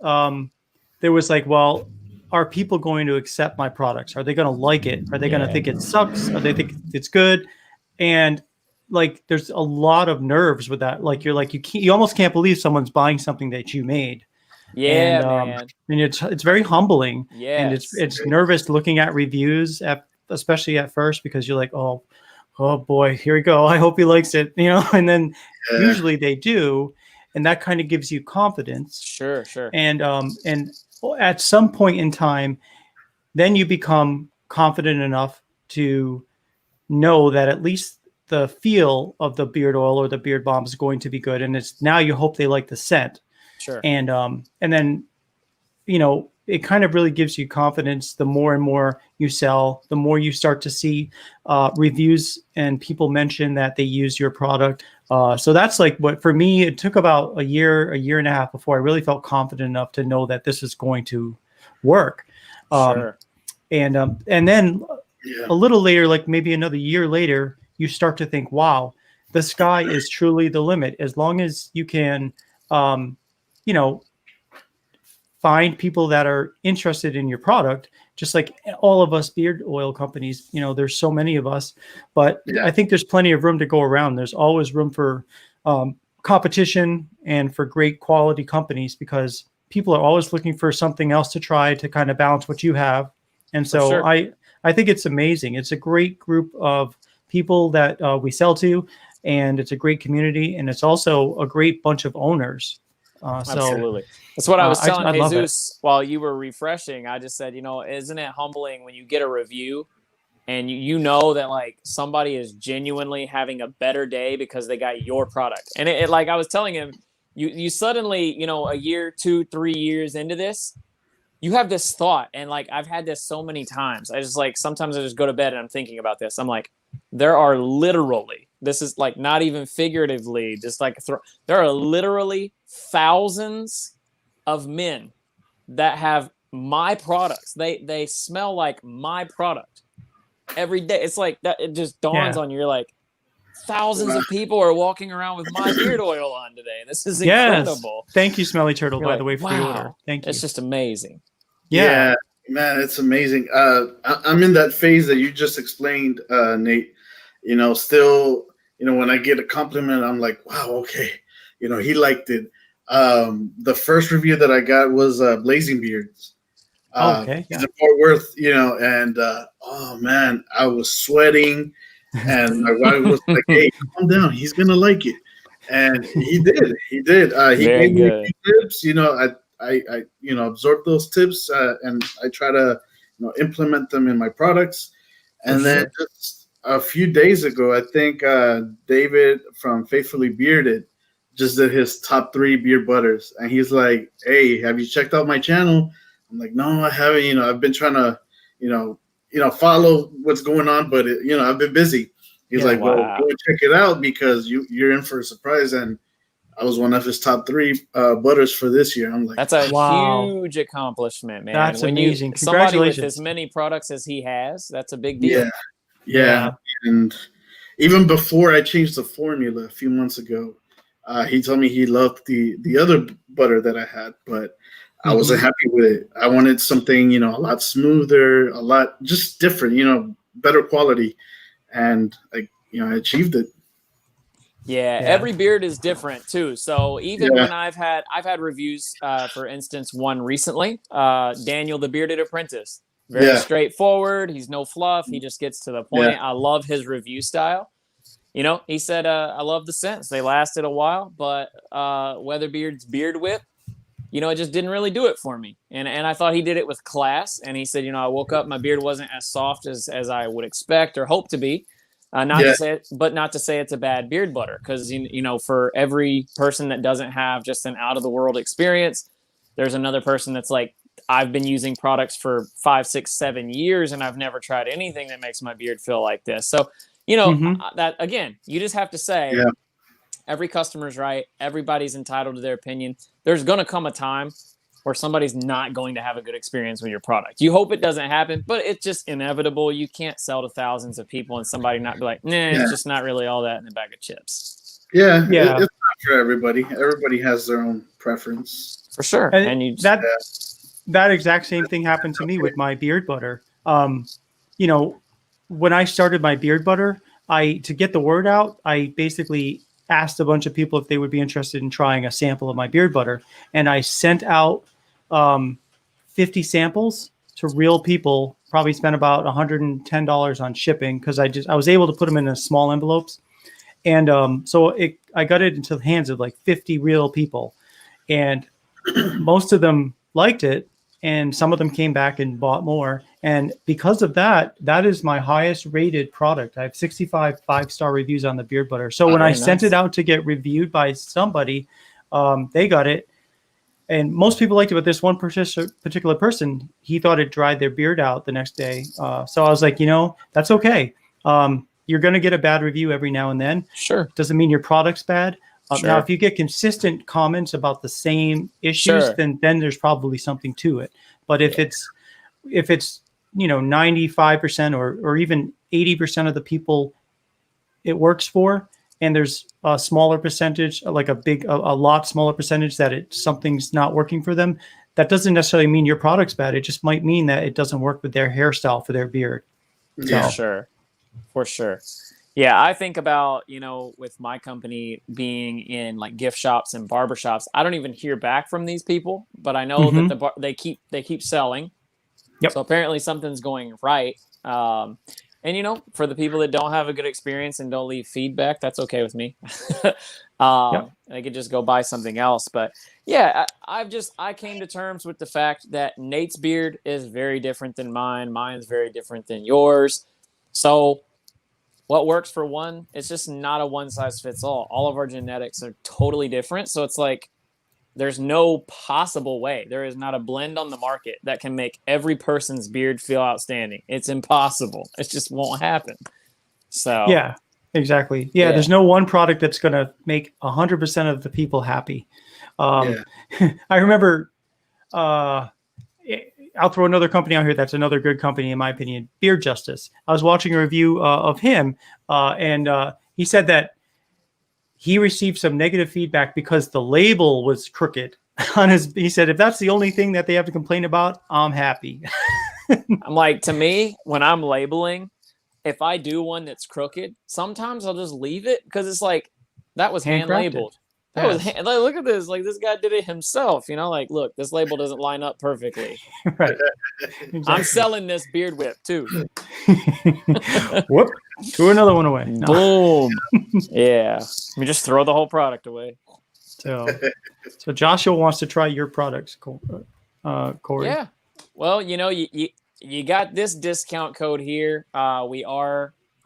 there was like, well, are people going to accept my products? Are they going to like it? Are they going to think it sucks? Are they think it's good? And like, there's a lot of nerves with that. Like, you almost can't believe someone's buying something that you made. Yeah, man. And it's very humbling. Yeah. And it's nervous looking at reviews, especially at first, because you're like, oh boy, here we go. I hope he likes it, and then usually they do. And that kind of gives you confidence. Sure. And at some point in time, then you become confident enough to know that at least the feel of the beard oil or the beard balm is going to be good. And it's now you hope they like the scent. Sure. And then, it kind of really gives you confidence. The more and more you sell, the more you start to see reviews and people mention that they use your product. So that's like what, for me, it took about a year and a half before I really felt confident enough to know that this is going to work. Sure. And then a little later, like maybe another year later, you start to think, wow, the sky is truly the limit. As long as you can, find people that are interested in your product, just like all of us beard oil companies, there's so many of us, but I think there's plenty of room to go around. There's always room for competition and for great quality companies, because people are always looking for something else to try to kind of balance what you have. And so I think it's amazing. It's a great group of people that we sell to, and it's a great community, and it's also a great bunch of owners. Absolutely. That's what I was telling I Jesus while you were refreshing. I just said, isn't it humbling when you get a review and you know that like somebody is genuinely having a better day because they got your product. And it like I was telling him, you suddenly, a year, 2, 3 years into this, you have this thought. And like, I've had this so many times. I just like, sometimes I just go to bed and I'm thinking about this. I'm like, there are literally, this is like not even figuratively, just like there are literally thousands of men that have my products. They smell like my product every day. It's like that. It just dawns on you. You're like, thousands of people are walking around with my beard oil on today. This is incredible. Thank you, Smelly Turtle, You're by like, the way, for the order. Thank you. It's just amazing. Yeah, man, it's amazing. I'm in that phase that you just explained, Nate. Still, when I get a compliment, I'm like, wow, okay. He liked it. The first review that I got was Blazing Beards. Okay. He's in Fort Worth, and oh man, I was sweating, and my wife was like, "Hey, calm down. He's gonna like it," and he did. He did. He gave me a few tips. I absorb those tips, and I try to implement them in my products. And then just a few days ago, I think David from Faithfully Bearded just did his top 3 beard butters, and he's like, "Hey, have you checked out my channel?" I'm like, "No, I haven't. I've been trying to, follow what's going on, but I've been busy." He's like, "Well, go check it out because you're in for a surprise." And I was one of his top 3 butters for this year. I'm like, that's a huge accomplishment, man. That's amazing. Somebody with as many products as he has, that's a big deal. Yeah. And even before I changed the formula a few months ago, he told me he loved the other butter that I had, but I wasn't happy with it. I wanted something, a lot smoother, a lot just different, better quality. And I achieved it. Yeah, every beard is different too. So even when I've had reviews, for instance, one recently, Daniel the Bearded Apprentice, very straightforward. He's no fluff. He just gets to the point. I love his review style. He said, I love the scents. They lasted a while, but WEATHERBEARD's Beard Whip, it just didn't really do it for me. And I thought he did it with class. And he said, I woke up, my beard wasn't as soft as I would expect or hope to be. Not to say it's a bad beard butter, because for every person that doesn't have just an out of the world experience, there's another person that's like, I've been using products for 5, 6, 7 years, and I've never tried anything that makes my beard feel like this. So, that again, you just have to say every customer's right. Everybody's entitled to their opinion. There's going to come a time where somebody's not going to have a good experience with your product. You hope it doesn't happen, but it's just inevitable. You can't sell to thousands of people and somebody not be like, it's just not really all that in a bag of chips. Yeah. It's not for everybody. Everybody has their own preference. For sure. And that exact same thing happened to me with my beard butter. You know, when I started my beard butter, to get the word out, I basically asked a bunch of people if they would be interested in trying a sample of my beard butter, and I sent out 50 samples to real people. Probably spent about $110 on shipping because I was able to put them in small envelopes, and I got it into the hands of like 50 real people, and most of them liked it, and some of them came back and bought more. And because of that, that is my highest rated product. I have 65 5-star reviews on the beard butter. So when I sent it out to get reviewed by somebody, they got it. And most people liked it, but this one particular person, he thought it dried their beard out the next day. So I was like, that's okay. You're going to get a bad review every now and then. Sure. Doesn't mean your product's bad. Sure. Now, if you get consistent comments about the same issues, Sure. then there's probably something to it. But if it's 95% or even 80% of the people it works for, and there's a smaller percentage, like a lot smaller percentage that something's not working for them, that doesn't necessarily mean your product's bad. It just might mean that it doesn't work with their hairstyle for their beard. Yeah. For sure. Yeah, I think about, with my company being in like gift shops and barber shops, I don't even hear back from these people, but I know that they keep selling. Yep. So apparently something's going right. And for the people that don't have a good experience and don't leave feedback, that's okay with me. They could just go buy something else. But yeah, I came to terms with the fact that Nate's beard is very different than mine. Mine's very different than yours. So what works for one, it's just not a one size fits all. All of our genetics are totally different. So it's like, there's no possible way. There is not a blend on the market that can make every person's beard feel outstanding. It's impossible. It just won't happen. So yeah, exactly. Yeah. There's no one product that's going to make 100% of the people happy. I remember, I'll throw another company out here that's another good company, in my opinion, Beard Justice. I was watching a review of him, and he said that he received some negative feedback because the label was crooked on his. He said, if that's the only thing that they have to complain about, I'm happy. I'm like, to me, when I'm labeling, if I do one that's crooked, sometimes I'll just leave it because it's like, that was hand labeled. Look at this. Like, this guy did it himself. Like, look, this label doesn't line up perfectly. Right. Exactly. I'm selling this beard whip too. Whoop. Threw another one away. No. Boom. Yeah. Let me just throw the whole product away. So Joshua wants to try your products, Corey. Yeah. Well, you got this discount code here. I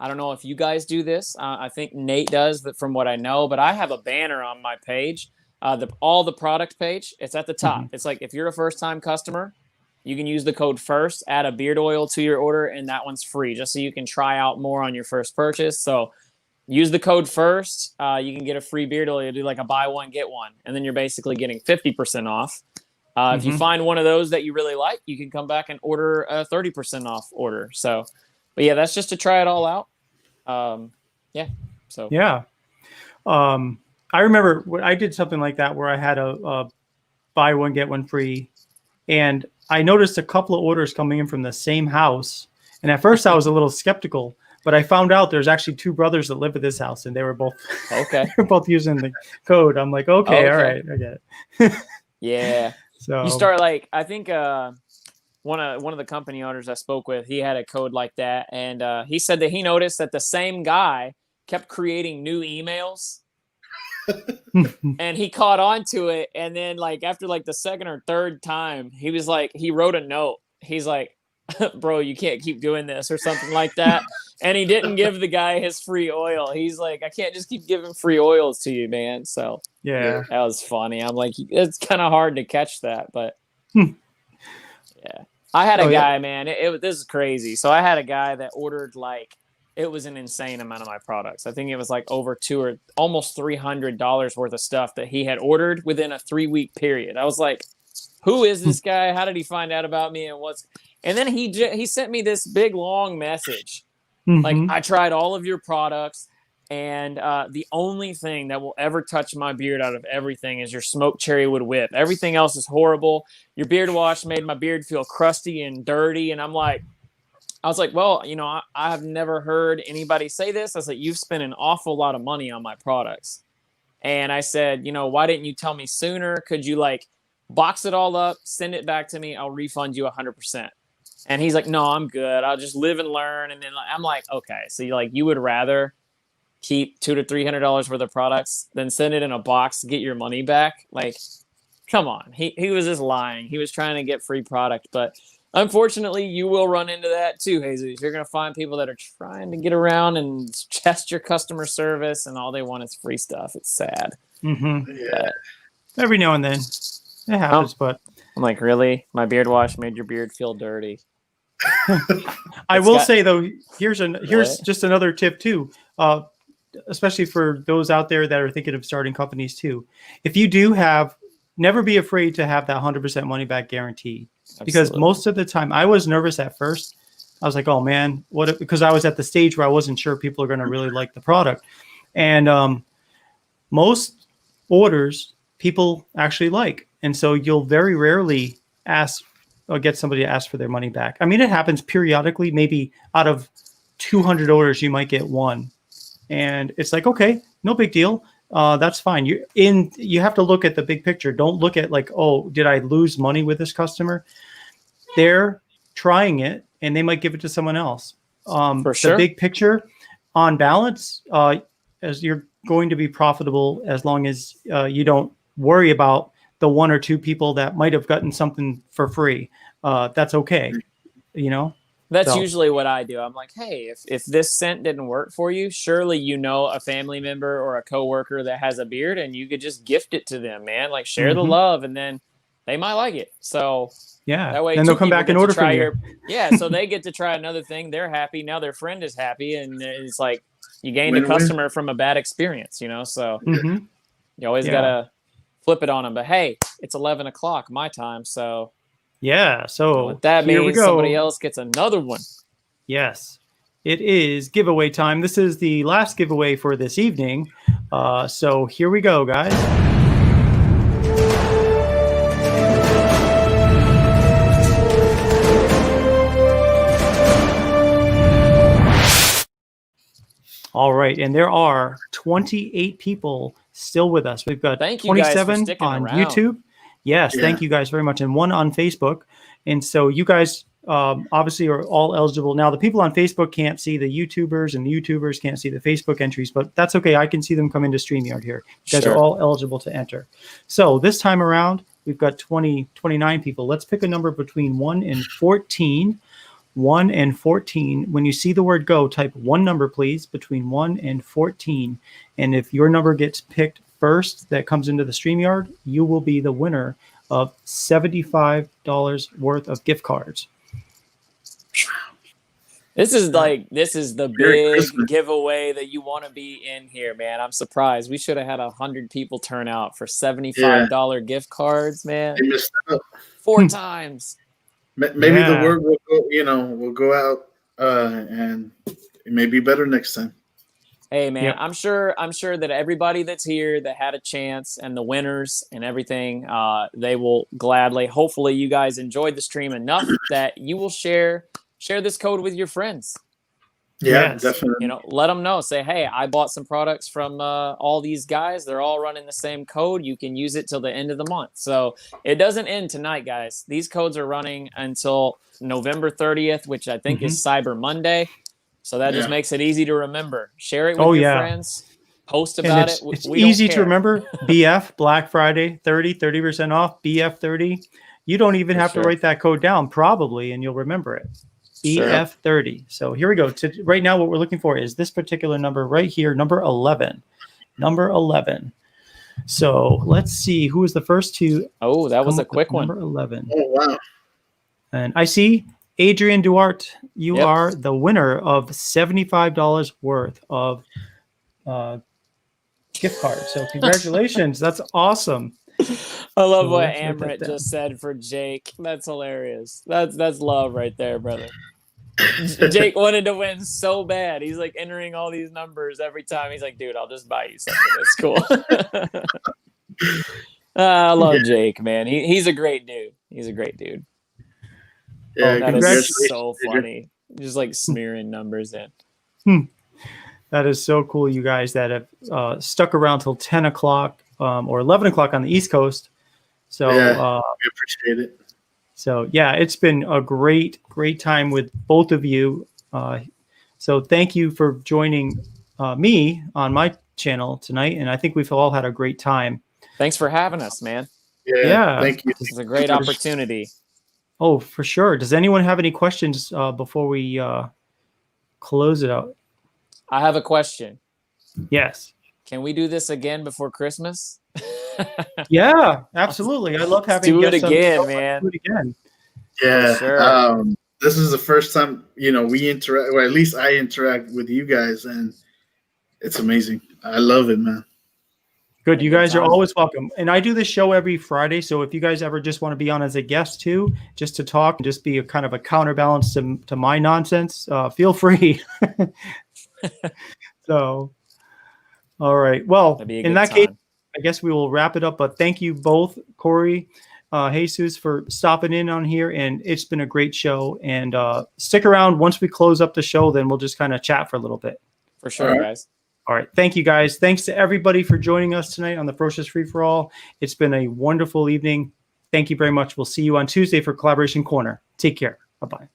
don't know if you guys do this. I think Nate does, from what I know. But I have a banner on my page, all the product page. It's at the top. It's like, if you're a first-time customer, you can use the code FIRST, add a beard oil to your order, and that one's free, just so you can try out more on your first purchase. So use the code FIRST. You can get a free beard oil. You do like a buy one, get one. And then you're basically getting 50% off. If you find one of those that you really like, you can come back and order a 30% off order. So... But yeah, that's just to try it all out. I remember I did something like that where I had a buy one, get one free. And I noticed a couple of orders coming in from the same house. And at first I was a little skeptical, but I found out there's actually two brothers that live at this house, and they were both they were both using the code. I'm like, okay. All right, I get it. Yeah. So you start I think one of the company owners I spoke with, he had a code like that, and he said that he noticed that the same guy kept creating new emails, and he caught on to it. And then after the second or third time, he wrote a note. He's like, bro, you can't keep doing this or something like that. And he didn't give the guy his free oil. He's like, I can't just keep giving free oils to you, man. So yeah, that was funny. I'm like, it's kind of hard to catch that, but yeah. I had a guy, man. This is crazy. So I had a guy that ordered it was an insane amount of my products. I think it was over $200 or almost $300 worth of stuff that he had ordered within a 3-week period. I was like, who is this guy? How did he find out about me? And then he sent me this big long message. I tried all of your products. And the only thing that will ever touch my beard out of everything is your smoked cherry wood whip. Everything else is horrible. Your beard wash made my beard feel crusty and dirty. And I was like, well, I have never heard anybody say this. I said, you've spent an awful lot of money on my products. And I said, why didn't you tell me sooner? Could you box it all up, send it back to me? I'll refund you 100%. And he's like, no, I'm good. I'll just live and learn. And then I'm like, okay. So you would rather keep $200 to $300 worth of products than send it in a box to get your money back? Come on. He was just lying. He was trying to get free product. But unfortunately, you will run into that too, Jesus. You're going to find people that are trying to get around and test your customer service, and all they want is free stuff. It's sad. Mm-hmm. Yeah. Every now and then it happens, but I'm like, really? My beard wash made your beard feel dirty. I will say though, here's just another tip too, especially for those out there that are thinking of starting companies too. If you do never be afraid to have that 100% money back guarantee. Because most of the time, I was nervous at first. I was like, oh man, because I was at the stage where I wasn't sure people are going to really like the product. And most orders people actually like. And so you'll very rarely ask or get somebody to ask for their money back. I mean, it happens periodically. Maybe out of 200 orders, you might get one. And it's like, okay, no big deal. That's fine. You have to look at the big picture. Don't look at oh, did I lose money with this customer? They're trying it and they might give it to someone else. For sure. The big picture on balance, as you're going to be profitable as long as you don't worry about the one or two people that might have gotten something for free. That's okay. That's usually what I do. I'm like, hey, if this scent didn't work for you, surely a family member or a coworker that has a beard, and you could just gift it to them, man. Share the love, and then they might like it. So yeah, that way, then they'll come back and order from you. So they get to try another thing. They're happy now. Their friend is happy, and it's like you gained a customer from a bad experience. So you always gotta flip it on them. But hey, it's 11 o'clock my time, so. Yeah, so what that means somebody else gets another one. Yes, it is giveaway time. This is the last giveaway for this evening. So here we go, guys. All right, and there are 28 people still with us. We've got 27 on YouTube. Yes, thank you guys very much. And one on Facebook. And so you guys obviously are all eligible. Now, the people on Facebook can't see the YouTubers, and the YouTubers can't see the Facebook entries, but that's okay. I can see them come into StreamYard here. You guys are all eligible to enter. So this time around, we've got 29 people. Let's pick a number between 1 and 14. 1 and 14. When you see the word go, type one number, please, between 1 and 14. And if your number gets picked first that comes into the StreamYard, you will be the winner of $75 worth of gift cards. This is the big giveaway that you want to be in here, man. I'm surprised. We should have had 100 people turn out for $75 gift cards, man. They missed out 4 times. Maybe the word will go out, and it may be better next time. Hey man, I'm sure that everybody that's here that had a chance, and the winners and everything, they will gladly. Hopefully, you guys enjoyed the stream enough that you will share this code with your friends. Yeah, definitely. Let them know. Say, hey, I bought some products from all these guys. They're all running the same code. You can use it till the end of the month. So it doesn't end tonight, guys. These codes are running until November 30th, which I think is Cyber Monday. So that just makes it easy to remember. Share it with your friends. Post about it. It's easy to remember. BF, Black Friday, 30% off, BF 30. You don't even have to write that code down, probably, and you'll remember it. BF 30. So here we go. Right now, what we're looking for is this particular number right here, number 11. Number 11. So let's see who was the first to. Oh, that was a quick one. Number 11. Oh, wow. And I see Adrian Duarte, you are the winner of $75 worth of gift cards. So congratulations. That's awesome. I love what Amrit just said for Jake. That's hilarious. That's love right there, brother. Jake wanted to win so bad. He's like entering all these numbers every time. He's like, dude, I'll just buy you something. It's cool. I love Jake, man. He's a great dude. He's a great dude. Yeah, That is so funny. Just like smearing numbers in. That is so cool, you guys that have stuck around till 10 o'clock or 11 o'clock on the East Coast. So we appreciate it. So yeah, it's been a great time with both of you. So thank you for joining me on my channel tonight, and I think we've all had a great time. Thanks for having us, man. Yeah. Thank you. This is a great opportunity. Oh, for sure. Does anyone have any questions before we close it out? I have a question. Yes. Can we do this again before Christmas? Yeah, absolutely. I love having do it guests on again, the show. man. Do it again. Yeah. Sure. This is the first time, we interact, or at least I interact with you guys, and it's amazing. I love it, man. Good. You guys are always welcome. And I do this show every Friday. So if you guys ever just want to be on as a guest too, just to talk and just be a kind of a counterbalance to my nonsense, feel free. So, all right. Well, in that case, I guess we will wrap it up. But thank you both, Corey, Jesus, for stopping in on here. And it's been a great show. And stick around. Once we close up the show, then we'll just kind of chat for a little bit. For sure, guys. All right. Thank you, guys. Thanks to everybody for joining us tonight on the Ferocious Free For All. It's been a wonderful evening. Thank you very much. We'll see you on Tuesday for Collaboration Corner. Take care. Bye-bye.